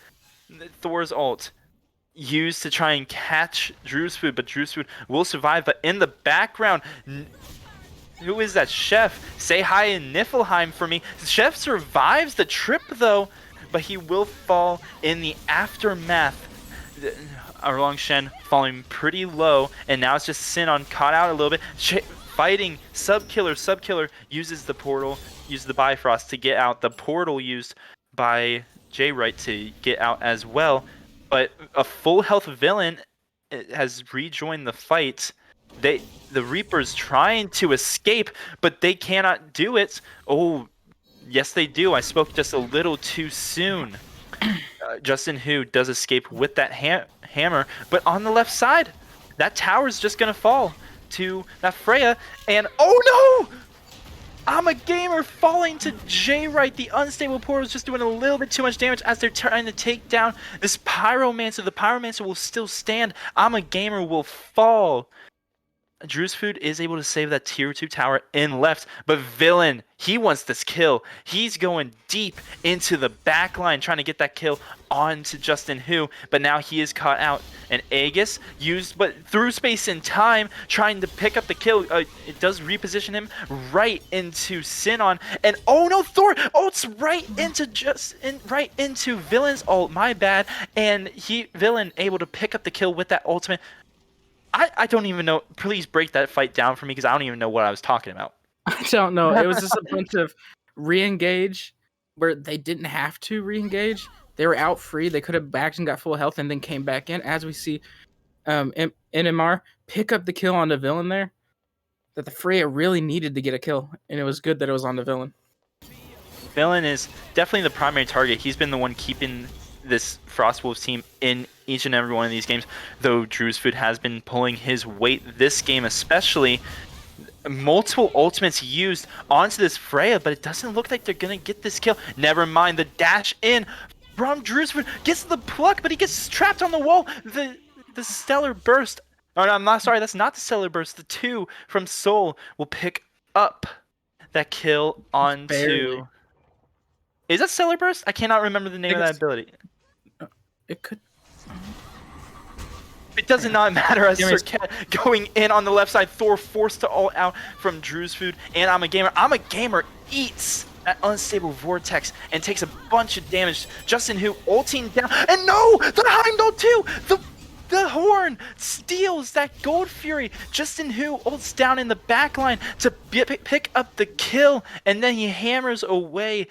S4: Thor's ult used to try and catch Drew's food, but Drew's food will survive. But in the background, who is that? Chef. Say hi in Niflheim for me. Chef survives the trip though, but he will fall in the aftermath. Erlong Shen falling pretty low, and now it's just Sinon caught out a little bit. Fighting Subkiller. Subkiller uses the portal, uses the Bifrost to get out. The portal used by J-Right to get out as well. But a full health villain has rejoined the fight. The Reapers trying to escape, but they cannot do it. Oh, yes they do. I spoke just a little too soon. Justin Hu does escape with that hammer, but on the left side, that tower's just gonna fall to that Freya, and oh no! I'm a gamer falling to J-Right. The unstable portal is just doing a little bit too much damage as they're trying to take down this Pyromancer. The Pyromancer will still stand. I'm a gamer will fall. Drew's food is able to save that tier 2 tower in left, but Villain, he wants this kill. He's going deep into the back line trying to get that kill onto Justin Hu, but now he is caught out. And Aegis used, but through space and time, trying to pick up the kill. It does reposition him right into Sinon, and oh no, Thor ults right into Villain's ult. My bad, and Villain able to pick up the kill with that ultimate. I don't even know. Please break that fight down for me because I don't even know what I was talking about.
S2: I don't know. It was just a bunch of re-engage where they didn't have to re-engage. They were out free. They could have backed and got full health and then came back in. As we see NMR pick up the kill on the Villain there. That the Freya really needed to get a kill. And it was good that it was on the Villain.
S4: Villain is definitely the primary target. He's been the one keeping this Frostwolves team in each and every one of these games, though Drew's food has been pulling his weight this game, especially multiple ultimates used onto this Freya, but it doesn't look like they're gonna get this kill. Never mind, the dash in from Drew's food gets the pluck, but he gets trapped on the wall. The stellar burst. Oh, no, I'm not sorry, that's not the stellar burst. The 2 from Soul will pick up that kill onto.
S2: Barely.
S4: Is that stellar burst? I cannot remember the name of that ability.
S2: It could.
S4: It does not matter as
S2: Jimmy's-
S4: Cirquet going in on the left side. Thor forced to ult out from Drew's food. And I'm a gamer eats that unstable vortex and takes a bunch of damage. Justin Who ulting down. And no! The Heimdall too! The horn steals that Gold Fury. Justin Who ults down in the backline to pick up the kill. And then he hammers away.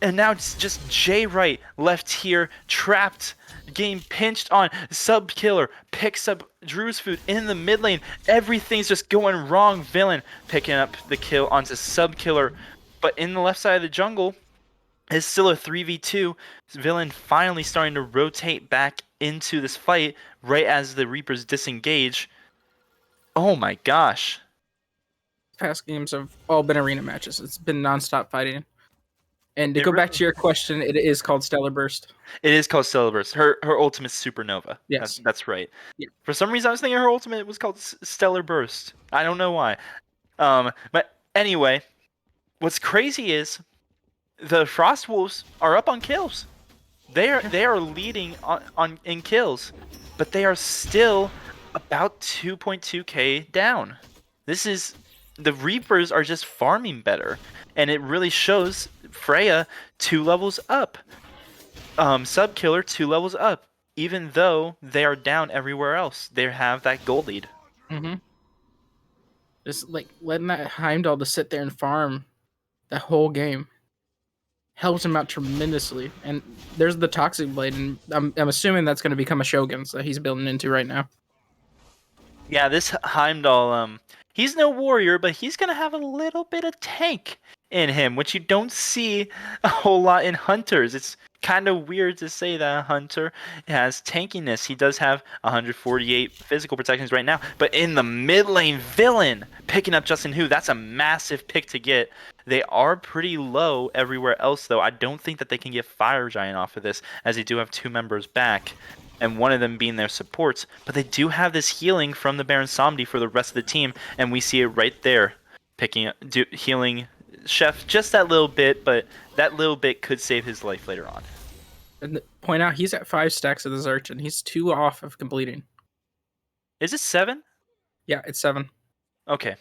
S4: And now it's just Jay Wright left here, trapped, getting pinched on. Sub Killer picks up Drew's food in the mid lane. Everything's just going wrong. Villain picking up the kill onto Sub Killer. But in the left side of the jungle, it's still a 3v2. Villain finally starting to rotate back into this fight right as the Reapers disengage. Oh my gosh.
S2: Past games have all been arena matches. It's been nonstop fighting. And to go back to your question, it is called Stellar Burst.
S4: It is called Stellar Burst. Her ultimate's Supernova.
S2: Yes.
S4: That's right.
S2: Yeah.
S4: For some reason, I was thinking her ultimate was called Stellar Burst. I don't know why. But anyway, what's crazy is the Frost Wolves are up on kills. They are leading on in kills, but they are still about 2.2k down. The Reapers are just farming better, and it really shows. Freya 2 levels up. Sub Killer 2 levels up. Even though they are down everywhere else, they have that gold lead.
S2: Mm-hmm. Just like letting that Heimdall to sit there and farm that whole game helps him out tremendously. And there's the Toxic Blade, and I'm assuming that's going to become a Shogun's that he's building into right now.
S4: Yeah, this Heimdall, he's no warrior, but he's gonna have a little bit of tank in him, which you don't see a whole lot in hunters. It's kind of weird to say that a hunter has tankiness. He does have 148 physical protections right now, but in the mid lane, Villain picking up Justin Who, that's a massive pick to get. They are pretty low everywhere else, though. I don't think that they can get Fire Giant off of this, as they do have 2 members back, and one of them being their supports. But they do have this healing from the Baron Samedi for the rest of the team, and we see it right there, healing Chef just that little bit, but that little bit could save his life later on.
S2: And point out, he's at 5 stacks of the Zerch, and he's 2 off of completing.
S4: Is it 7?
S2: Yeah, it's 7.
S4: Okay.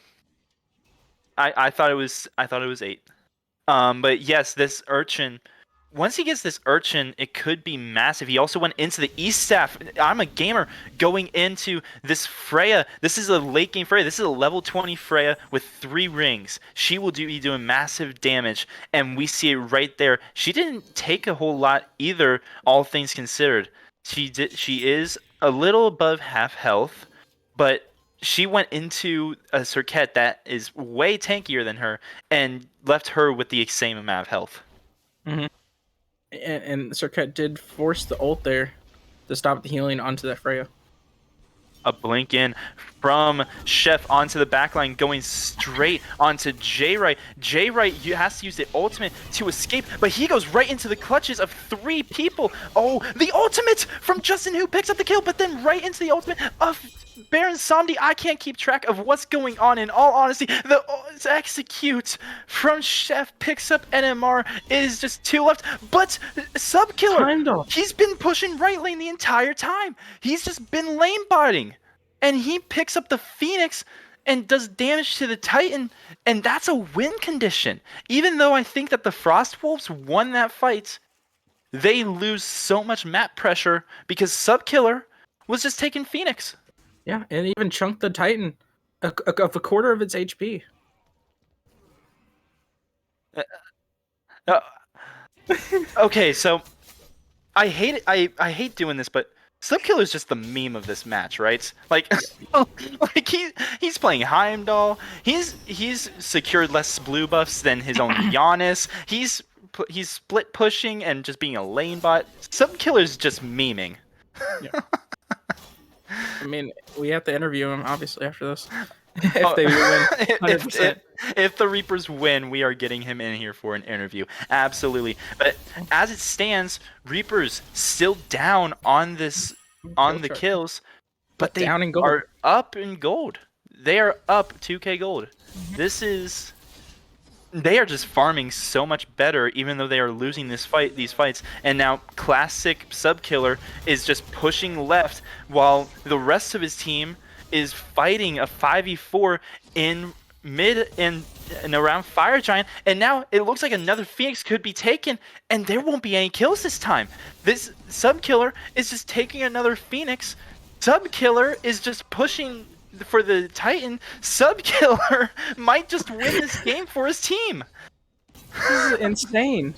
S4: I thought it was 8. But yes, this Urchin. Once he gets this Urchin, it could be massive. He also went into the East Staff. I'm a gamer going into this Freya. This is a late game Freya. This is a level 20 Freya with 3 rings. She will be doing massive damage, and we see it right there. She didn't take a whole lot either, all things considered. She is a little above half health, but she went into a Cirquet that is way tankier than her and left her with the same amount of health.
S2: Mm-hmm. And Circuit did force the ult there to stop the healing onto that Freya.
S4: A blink in from Chef onto the backline, going straight onto J-Right. J-Right has to use the ultimate to escape, but he goes right into the clutches of 3 people. Oh, the ultimate from Justin Who picks up the kill, but then right into the ultimate of Baron Samedi. I can't keep track of what's going on, in all honesty. The execute from Chef picks up NMR. It is just 2 left, but Sub Killer, he's been pushing right lane the entire time. He's just been lane botting, and he picks up the Phoenix and does damage to the Titan, and that's a win condition. Even though I think that the Frost Wolves won that fight, they lose so much map pressure because Sub Killer was just taking Phoenix.
S2: Yeah, and even chunked the Titan of a quarter of its HP.
S4: Okay, so I hate it. I hate doing this, but Sub Killer is just the meme of this match, right? Like, like he's playing Heimdall. He's secured less blue buffs than his own Giannis. He's split pushing and just being a lane bot. Sub Killer's just memeing.
S2: Yeah. I mean, we have to interview him, obviously, after this. If they win, 100%.
S4: If the Reapers win, we are getting him in here for an interview. Absolutely. But as it stands, Reapers still down on the kills, but they
S2: down in gold.
S4: are up in gold. They are up 2k gold. This is they are just farming so much better, even though they are losing these fights. And now classic Subkiller is just pushing left while the rest of his team is fighting a 5v4 in mid and around Fire Giant. And now it looks like another Phoenix could be taken, and there won't be any kills this time. This Subkiller is just taking another Phoenix. Subkiller is just pushing for the Titan. Subkiller might just win this game for his team.
S2: This is insane.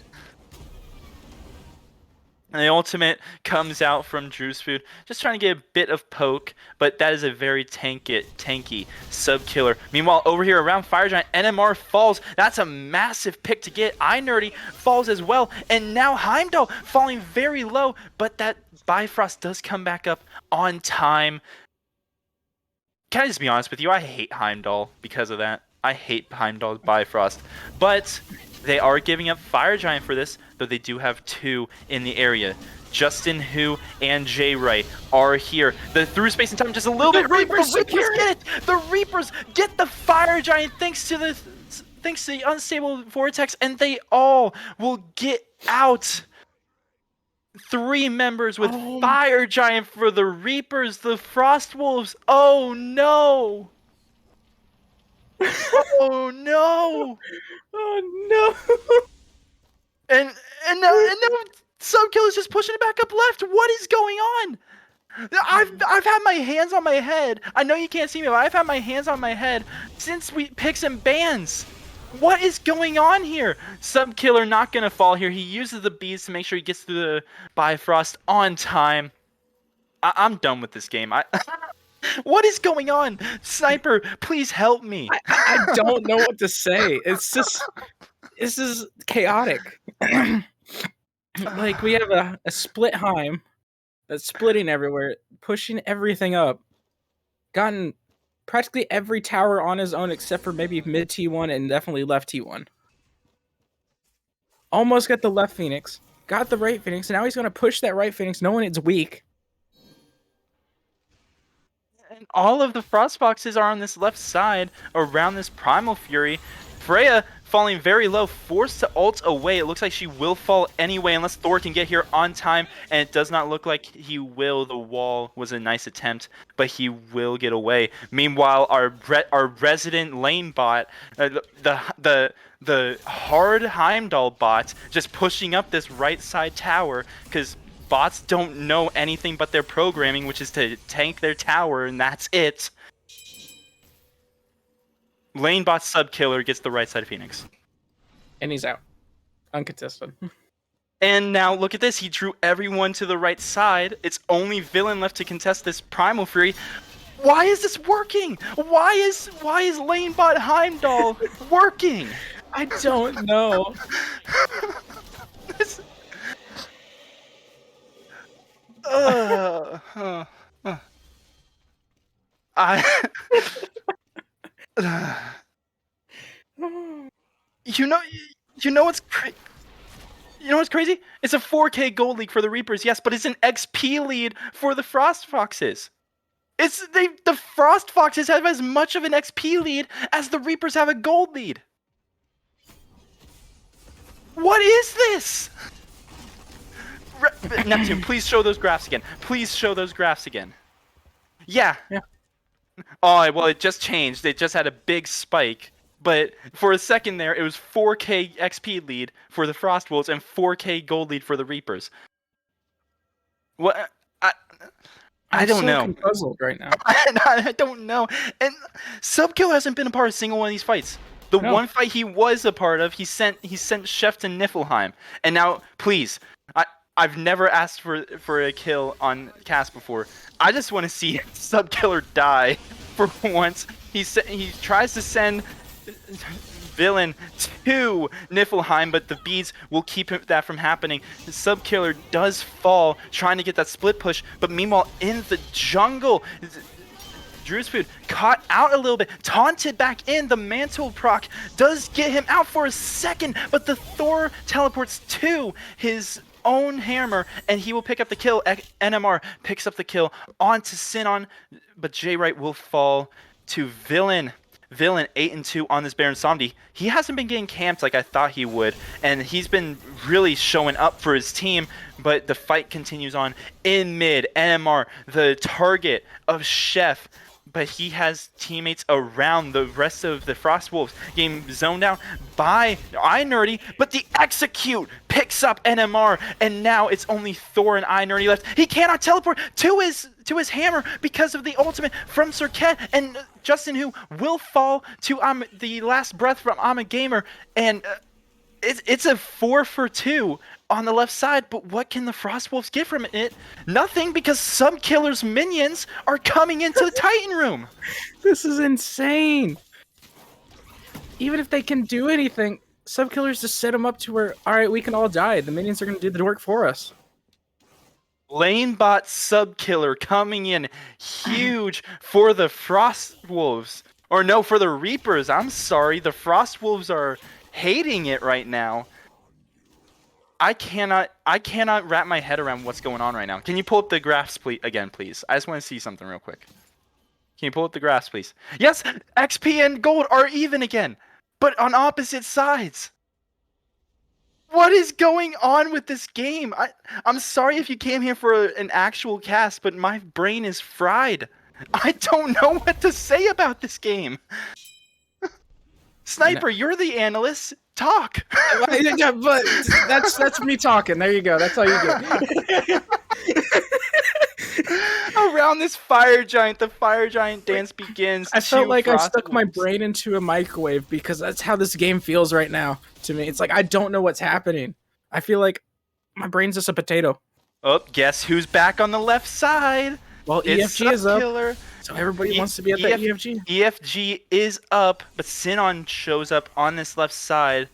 S4: And the ultimate comes out from Drew's Food, just trying to get a bit of poke, but that is a very tanky Subkiller. Meanwhile, over here around Fire Giant, NMR falls. That's a massive pick to get. iNerdy falls as well, and now Heimdall falling very low, but that Bifrost does come back up on time. Can I just be honest with you? I hate Heimdall because of that. I hate Heimdall's Bifrost. But they are giving up Fire Giant for this, though they do have two in the area. Justin Hu and Jay Wright are here. The through space and time just a little bit.
S2: Reapers
S4: The Reapers get it! The Reapers get the Fire Giant thanks to the unstable vortex, and they all will get out. 3 members with Fire Giant for the Reapers, the Frost Wolves. Oh no! Oh no!
S2: Oh no!
S4: And now Subkiller's just pushing it back up left. What is going on? I've had my hands on my head. I know you can't see me, but I've had my hands on my head since we picks and bans. What is going on here? Subkiller not gonna fall here. He uses the bees to make sure he gets through the Bifrost on time. I'm done with this game. What is going on? Sniper, please help me.
S2: I don't know what to say. It's just, this is chaotic. Like, we have a split Heim that's splitting everywhere, pushing everything up, gotten practically every tower on his own except for maybe mid T1 and definitely left T1. Almost got the left Phoenix, got the right Phoenix, and now he's going to push that right Phoenix knowing it's weak.
S4: And all of the Frost Boxes are on this left side around this Primal Fury. Freya falling very low, forced to ult away. It looks like she will fall anyway unless Thor can get here on time, and it does not look like he will. The wall was a nice attempt, but he will get away. Meanwhile, our resident lane bot, the hard Heimdall bot, just pushing up this right side tower because bots don't know anything but their programming, which is to tank their tower, and that's it. Lanebot Subkiller gets the right side of Phoenix.
S2: And he's out. Uncontested.
S4: And now look at this. He drew everyone to the right side. It's only Villain left to contest this Primal Fury. Why is this working? Why is Lanebot Heimdall working?
S2: I don't know.
S4: This... You know what's crazy? It's a 4K gold league for the Reapers, yes, but it's an XP lead for the Frost Foxes. The Frost Foxes have as much of an XP lead as the Reapers have a gold lead. What is this? Neptune, please show those graphs again. Please show those graphs again. Yeah. Oh, well, it just changed. It just had a big spike. But for a second there, it was 4K XP lead for the Frost Wolves and 4K gold lead for the Reapers. What? I don't know.
S2: I'm so puzzled right now.
S4: I don't know. And Subkill hasn't been a part of a single one of these fights. The one fight he was a part of, he sent Chef to Niflheim. And now, please, I've never asked for a kill on cast before. I just want to see Subkiller die for once. He tries to send Villain to Niflheim, but the beads will keep that from happening. The Subkiller does fall, trying to get that split push, but meanwhile in the jungle, Drew's Food caught out a little bit, taunted back in. The mantle proc does get him out for a second, but the Thor teleports to his own hammer, and he will pick up the kill. NMR picks up the kill onto Sinon, but J-Right will fall to Villain. Villain 8-2 on this Baron Samedi. He hasn't been getting camped like I thought he would, and he's been really showing up for his team, but the fight continues on in mid. NMR, the target of Chef, but he has teammates around the rest of the Frostwolves getting zoned out by iNerdy, but the execute picks up NMR, and now it's only Thor and iNerdy left. He cannot teleport to his hammer because of the ultimate from Cirquet, and Justin who will fall to the last breath from Gamer, and it's a 4-for-2 on the left side, but what can the Frostwolves get from it? Nothing, because Subkiller's minions are coming into the Titan room.
S2: This is insane. Even if they can do anything, Subkiller's just set them up to where, all right, we can all die. The minions are going to do the work for us.
S4: Lanebot Subkiller coming in huge for the Frostwolves. Or no, for the Reapers. I'm sorry. The Frostwolves are hating it right now. I cannot wrap my head around what's going on right now. Can you pull up the graphs again, please? I just want to see something real quick. Can you pull up the graphs, please? Yes, XP and gold are even again, but on opposite sides. What is going on with this game? I'm sorry if you came here for an actual cast, but my brain is fried. I don't know what to say about this game. Sniper, you're the analyst. Talk.
S2: Yeah, but that's me talking. There you go. That's all you do.
S4: Around this fire giant, the fire giant dance begins.
S2: I felt like I stuck my brain into a microwave because that's how this game feels right now to me. It's like I don't know what's happening. I feel like my brain's just a potato.
S4: Oh, guess who's back on the left side?
S2: Well,
S4: it's
S2: EFG is up,
S4: Killer.
S2: so everybody wants to be at that EFG.
S4: EFG is up, but Sinon shows up on this left side.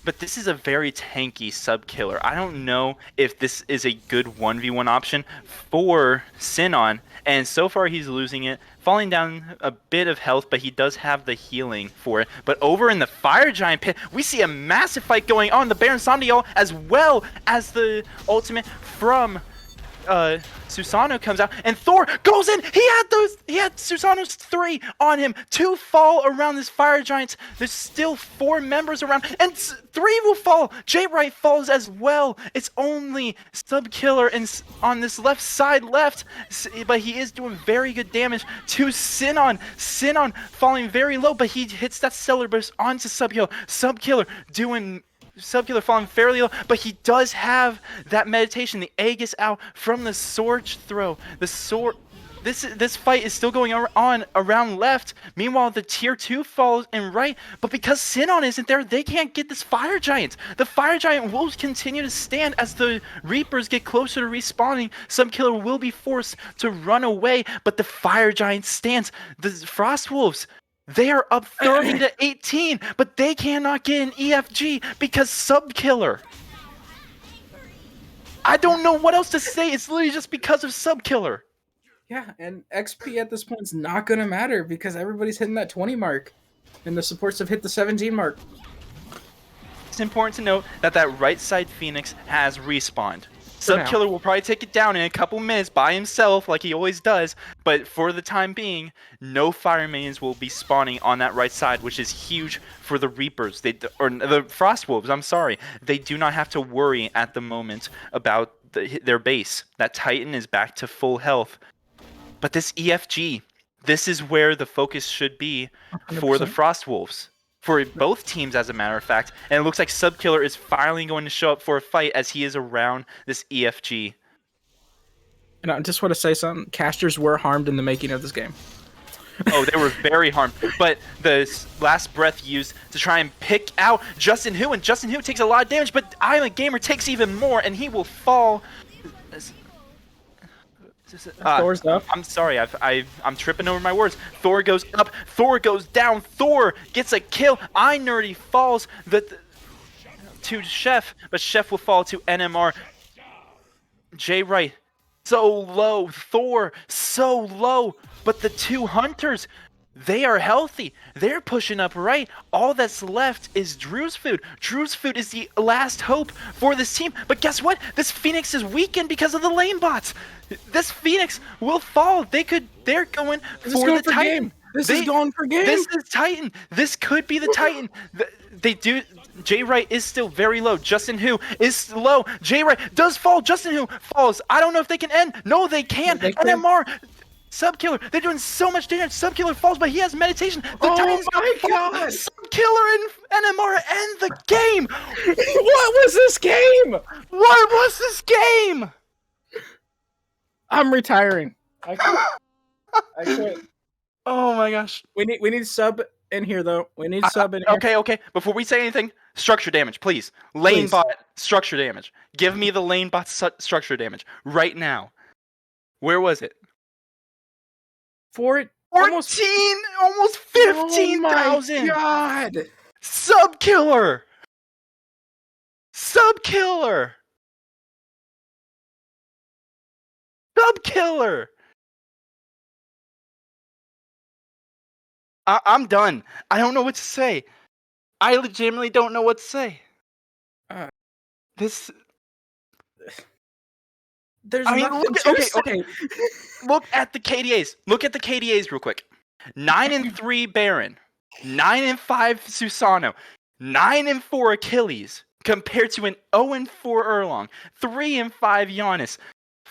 S4: But this is a very tanky Subkiller. I don't know if this is a good 1v1 option for Sinon, and so far he's losing it, falling down a bit of health, but he does have the healing for it. But over in the Fire Giant pit, we see a massive fight going on. The Baron Samedi as well as the ultimate from Susano comes out, and Thor goes in. He had Susano's 3 on him. 2 fall around this fire giant. There's still 4 members around, and 3 will fall. J-Right falls as well. It's only Subkiller and on this left side left, but he is doing very good damage to Sinon. Sinon falling very low, but he hits that stellar burst onto Subkiller. Subkiller falling fairly low, but he does have that meditation. The egg is out from the sword throw. The sword. This fight is still going on around left. Meanwhile, the tier 2 falls in right, but because Sinon isn't there, they can't get this fire giant. The fire giant will continue to stand as the Reapers get closer to respawning. Subkiller will be forced to run away, but the fire giant stands. The Frostwolves, they are up 30-18, but they cannot get an EFG because Subkiller. I don't know what else to say. It's literally just because of Subkiller.
S2: Yeah, and XP at this point is not going to matter because everybody's hitting that 20 mark, and the supports have hit the 17 mark.
S4: It's important to note that that right side Phoenix has respawned. Subkiller will probably take it down in a couple minutes by himself like he always does, but for the time being, no fire minions will be spawning on that right side, which is huge for the Reapers, or the Frostwolves, I'm sorry. They do not have to worry at the moment about their base. That Titan is back to full health. But this EFG, this is where the focus should be for the Frostwolves. For both teams, as a matter of fact. And it looks like Subkiller is finally going to show up for a fight as he is around this EFG.
S2: And I just want to say something. Casters were harmed in the making of this game.
S4: Oh, they were very harmed. But the last breath used to try and pick out Justin Hu. And Justin Hu takes a lot of damage, but Island Gamer takes even more, and he will fall.
S2: Thor's up.
S4: I'm sorry, I'm tripping over my words. Thor goes up, Thor goes down, Thor gets a kill. iNerdy falls to Chef, but Chef will fall to NMR. J-Right, so low. Thor, so low. But the 2 hunters, they are healthy. They're pushing up right. All that's left is Drew's Food. Drew's Food is the last hope for this team. But guess what? This Phoenix is weakened because of the lane bots. This Phoenix will fall. They're going for the Titan.
S2: This is going for game.
S4: This is Titan. This could be the Titan. They do. Jay Wright is still very low. Justin Hu is low. Jay Wright does fall. Justin Hu falls. I don't know if they can end. No, they can.
S2: They can.
S4: NMR. Subkiller.Ey're doing so much damage. Subkiller falls, but he has meditation. The Titans
S2: my
S4: fall.
S2: God.
S4: Subkiller and NMR end the game.
S2: What was this game?
S4: What was this game?
S2: I'm retiring. I quit.
S4: Oh my gosh.
S2: We need sub in here though. We need sub in here.
S4: Okay. Before we say anything, structure damage, please. Lane
S2: Please.
S4: bot structure damage. Give me the lane bot structure damage right now. Where was it?
S2: For it.
S4: 14, almost 15,000.
S2: Oh my God.
S4: Subkiller. Subkiller. I'm done. I don't know what to say. I legitimately don't know what to say.
S2: There's
S4: okay. Look at the KDAs. Look at the KDAs real quick. 9-3 Baron, 9-5 Susano, 9-4 Achilles, compared to an 0-4 Erlong, 3-5 Giannis,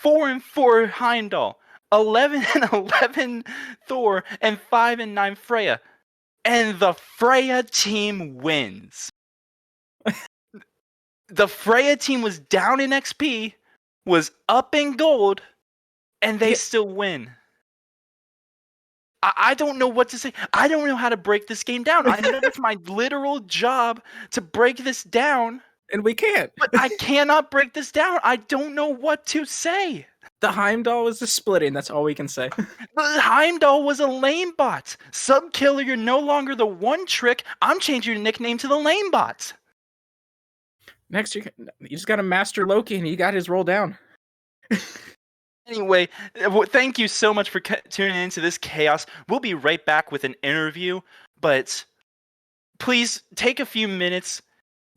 S4: 4-4 Heimdall, 11-11 Thor, and 5-9 Freya. And the Freya team wins. The Freya team was down in XP, was up in gold, and they still win. I don't know what to say. I don't know how to break this game down. I know it's my literal job to break this down.
S2: And we can't.
S4: But I cannot break this down. I don't know what to say.
S2: The Heimdall is a splitting. That's all we can say.
S4: But Heimdall was a lane bot. Subkiller, you're no longer the one trick. I'm changing your nickname to the lane bot.
S2: Next, you just got to master Loki, and you got his roll down.
S4: Anyway, thank you so much for tuning into this chaos. We'll be right back with an interview, but please take a few minutes,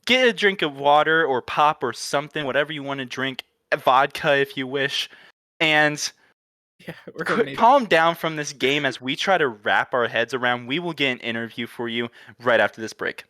S4: get a drink of water or pop or something, whatever you want to drink, vodka if you wish, and calm down from this game as we try to wrap our heads around. We will get an interview for you right after this break.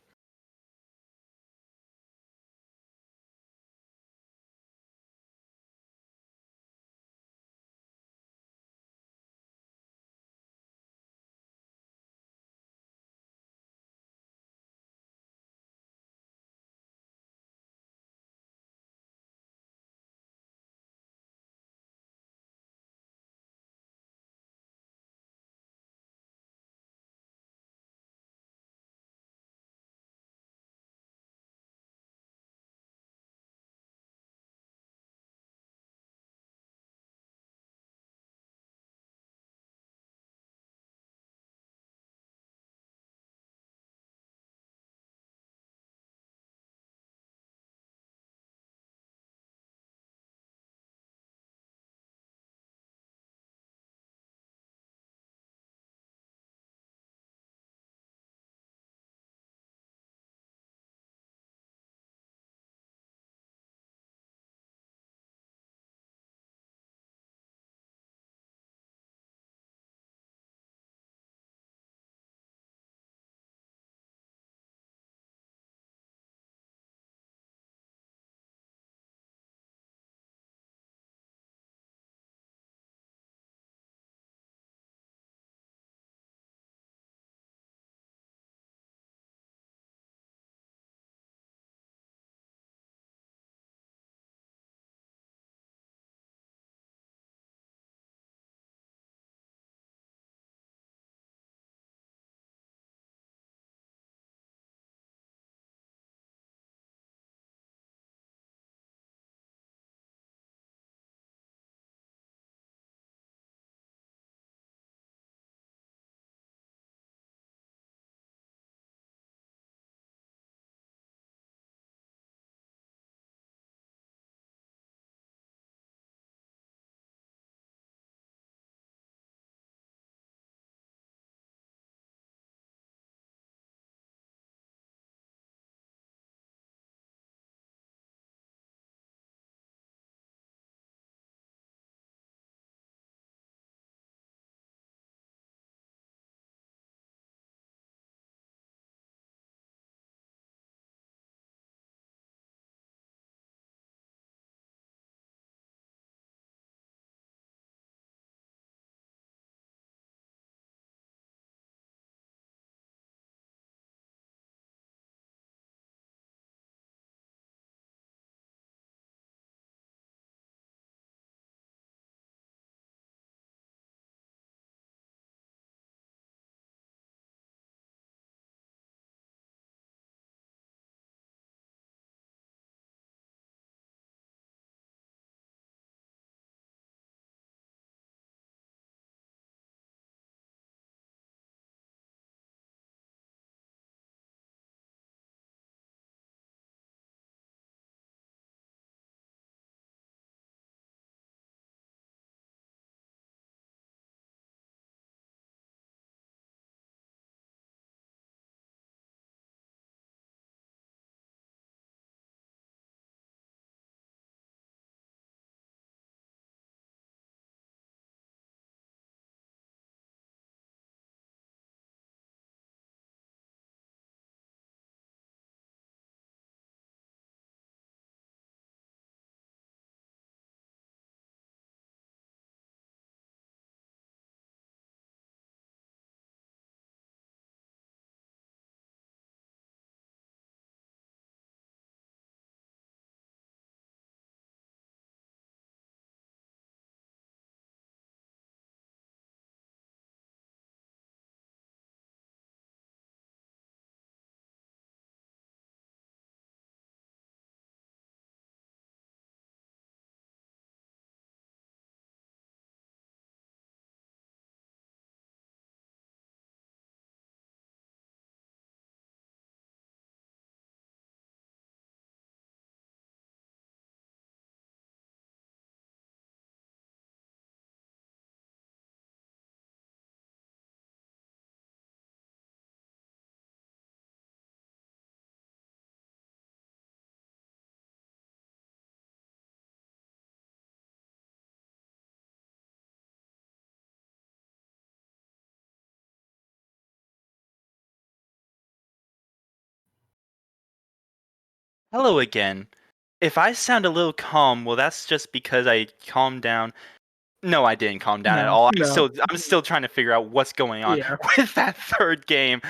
S4: Hello again. If I sound a little calm, well, that's just because I calmed down. No, I didn't calm down at
S2: No,
S4: all.
S2: no.
S4: I'm still trying to figure out what's going on
S2: Yeah.
S4: with that third game.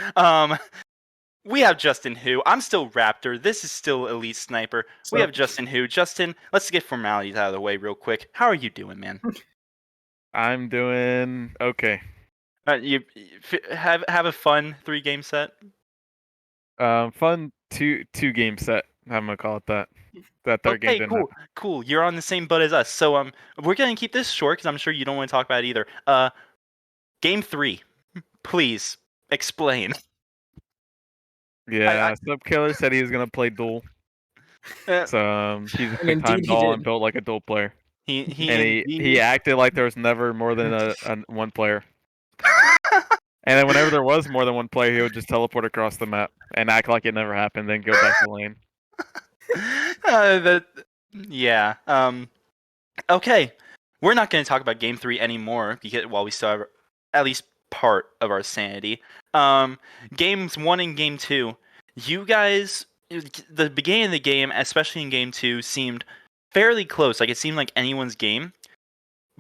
S4: We have Justin Who. I'm still Raptor. This is still Elite Sniper. We
S2: So
S4: have Justin Who. Justin, let's get formalities out of the way real quick. How are you doing, man?
S6: I'm doing okay.
S4: Have a fun 3-game set.
S6: Fun two game set. I'm gonna call it that. That third game
S4: Okay,
S6: didn't
S4: cool,
S6: happen.
S4: cool. You're on the same boat as us. So we're gonna keep this short because I'm sure you don't want to talk about it either. Game 3, please explain.
S6: Yeah, Sub Killer said he was gonna play duel. So he's a
S2: And
S6: big time
S2: indeed he
S6: doll
S2: did.
S6: and built like a duel player.
S4: he
S6: And
S4: indeed.
S6: he acted like there was never more than a one player. And then whenever there was more than one player, he would just teleport across the map and act like it never happened, then go back to lane.
S4: That, yeah. Okay, we're not going to talk about Game 3 anymore because while we still have at least part of our sanity. Games 1 and Game 2, you guys, the beginning of the game, especially in Game 2, seemed fairly close. Like it seemed like anyone's game.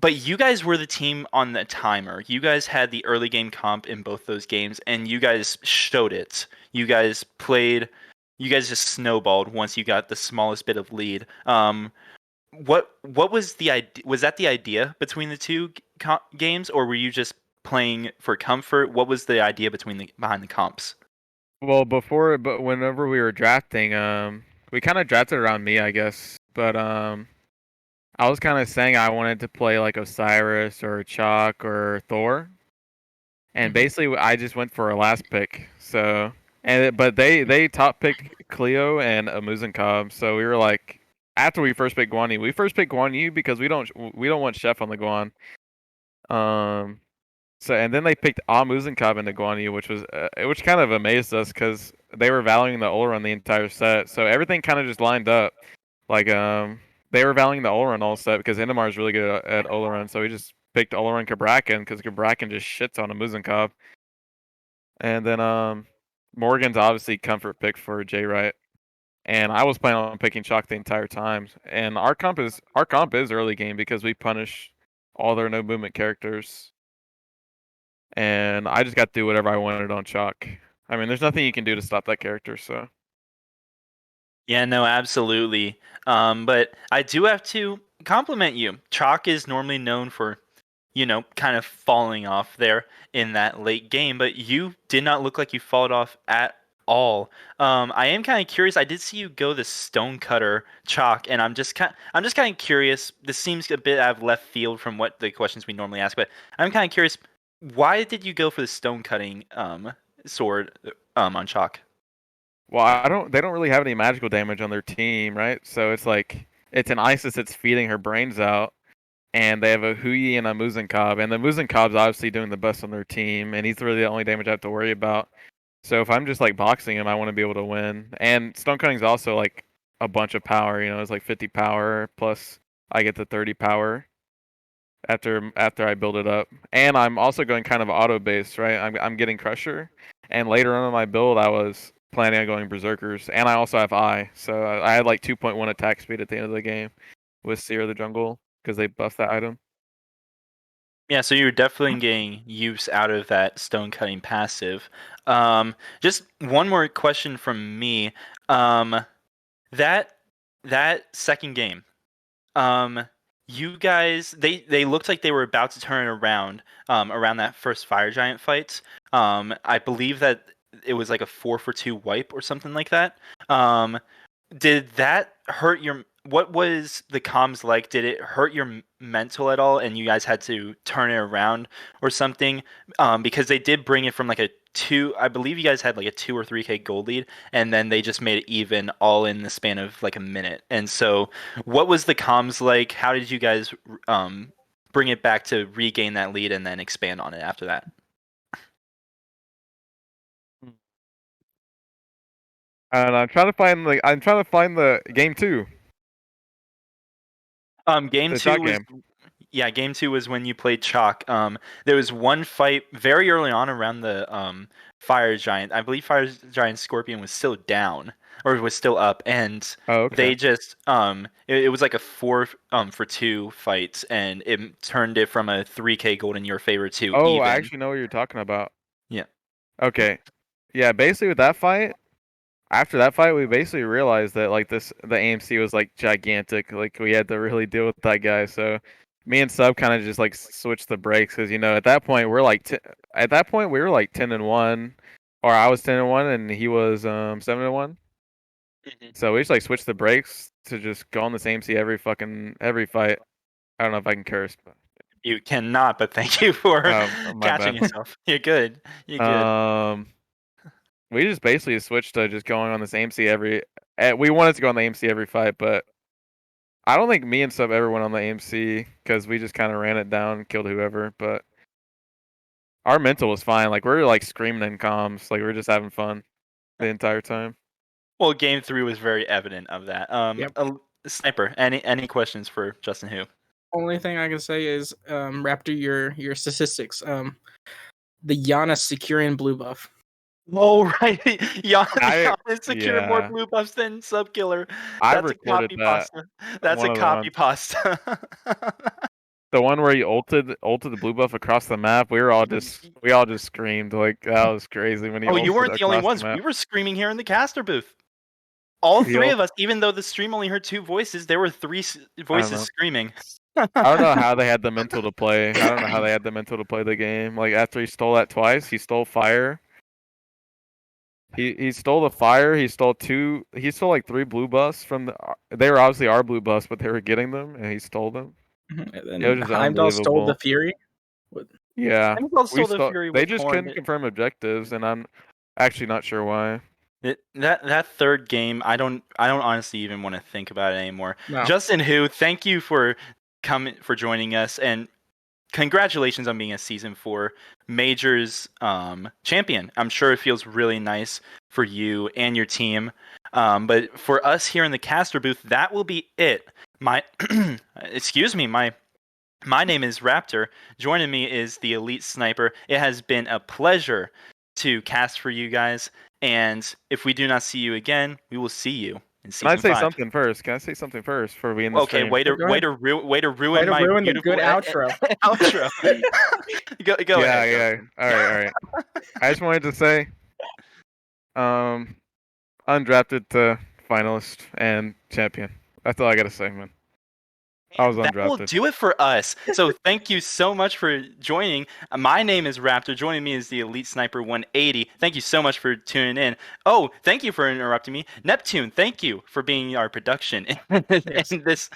S4: But you guys were the team on the timer. You guys had the early game comp in both those games, and you guys showed it. You guys played. You guys just snowballed once you got the smallest bit of lead. What was the idea? Was that the idea between the two games, or were you just playing for comfort? What was the idea behind the comps?
S6: Well, but whenever we were drafting, we kind of drafted around me, I guess. But I was kind of saying I wanted to play like Osiris or Chalk or Thor, and basically I just went for a last pick. So but they top picked Cleo and Amuzin Cobb. So we were like, after we first picked Guan Yu, we first picked Guan Yu because we don't want Chef on the Guan. Um, so and then they picked Amuzin Cobb into Guan Yu, which kind of amazed us because they were valuing the Olrun the entire set. So everything kind of just lined up. Like they were valuing the Olrun all set because Indamar is really good at Olrun, so we just picked Olrun Cabrakan because Cabrakan just shits on a Muzin Cobb. And then Morgan's obviously comfort pick for J Wright. And I was planning on picking Chalk the entire time. And our comp is early game because we punish all their no movement characters. And I just got to do whatever I wanted on Chalk. I mean, there's nothing you can do to stop that character, so.
S4: Yeah, no, absolutely. But I do have to compliment you. Chalk is normally known for, kind of falling off there in that late game, but you did not look like you fought off at all. I am kind of curious. I did see you go the Stonecutter Chalk, and I'm just kind of curious. This seems a bit out of left field from what the questions we normally ask, but I'm kind of curious. Why did you go for the stone cutting sword on Chalk?
S6: Well, they don't really have any magical damage on their team, right? So it's like it's an Isis that's feeding her brains out, and they have a Huyi and a Muzin Cobb, and the Muzin Cobb's obviously doing the best on their team, and he's really the only damage I have to worry about. So if I'm just like boxing him, I want to be able to win. And stone cutting's also like a bunch of power. It's like 50 power plus I get the 30 power after I build it up. And I'm also going kind of auto based, right? I'm getting Crusher, and later on in my build, I was planning on going Berserkers, and I also have Eye, so I had like 2.1 attack speed at the end of the game with Seer of the Jungle because they buffed that item.
S4: Yeah, so you're definitely getting use out of that stone cutting passive. Just one more question from me. That second game, you guys they looked like they were about to turn it around that first fire giant fight. I believe that it was like a 4-for-2 wipe or something like that. Did that hurt your? What was the comms like? Did it hurt your mental at all, and you guys had to turn it around or something? Because they did bring it from like a 2. I believe you guys had like a 2 or 3K gold lead, and then they just made it even all in the span of like a minute. And so, what was the comms like? How did you guys bring it back to regain that lead and then expand on it after that?
S6: And I'm trying to find the game 2.
S4: Game
S6: The
S4: 2
S6: shot
S4: was
S6: game.
S4: Game 2 was when you played Chalk. There was one fight very early on around the Fire Giant. I believe Fire Giant Scorpion was still down or was still up, and they just it was like a 4 for 2 fight, and it turned it from a 3K gold in your favor to even.
S6: I actually know what you're talking about.
S4: Yeah.
S6: Okay. Yeah, basically with that fight, after that fight, we basically realized that like the AMC was like gigantic. Like we had to really deal with that guy. So me and Sub kind of just like switched the breaks because at that point we were like 10-1, or I was 10-1 and he was 7-1. So we just like switched the breaks to just go on this AMC every fight. I don't know if I can curse, but
S4: You cannot, but thank you for catching yourself. You're good. You're good.
S6: We just basically switched to just going on this AMC every. We wanted to go on the AMC every fight, but I don't think me and Sub ever went on the AMC because we just kind of ran it down, killed whoever. But our mental was fine. Like we were like screaming in comms, like we were just having fun the entire time.
S4: Well, game 3 was very evident of that. Sniper, any questions for Justin Hu?
S2: Only thing I can say is, Raptor, your statistics. The Yana securing blue buff.
S4: Oh right, Yana secured more blue buffs than Subkiller. That's a copy pasta. That's a copy pasta.
S6: The one where he ulted the blue buff across the map, we all just screamed. Like that was crazy when he.
S4: Oh, you weren't the only ones. We were screaming here in the caster booth. All 3 of us, even though the stream only heard 2 voices, there were 3 voices screaming.
S6: I don't know how they had the mental to play. I don't know how they had the mental to play the game. Like after he stole that twice, he stole fire. He stole the fire. He stole like 3 blue buffs from the. They were obviously our blue buffs, but they were getting them, and he stole them.
S2: And then Heimdall stole the Fury.
S6: Yeah,
S4: they
S6: just couldn't confirm objectives, and I'm actually not sure why.
S4: That third game, I don't honestly even want to think about it anymore.
S2: No.
S4: Justin Hu, thank you for joining us, and congratulations on being a Season 4 Majors champion. I'm sure it feels really nice for you and your team. But for us here in the caster booth, that will be it. Excuse me, my name is Raptor. Joining me is the Elite Sniper. It has been a pleasure to cast for you guys. And if we do not see you again, we will see you in Season 5.
S6: Can I say something first? Before we end the stream?
S4: Way to ruin my
S2: the good outro.
S4: Go ahead.
S6: Yeah. All right. I just wanted to say, undrafted to finalist and champion. That's all I gotta say, man. I was undrafted.
S4: That will do it for us. So thank you so much for joining. My name is Raptor. Joining me is the Elite Sniper 180. Thank you so much for tuning in. Oh, thank you for interrupting me. Neptune, thank you for being our production.
S2: Yes.
S4: And this,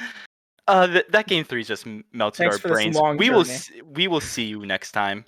S4: that game 3 just melted our brains.
S2: We
S4: will see you next time.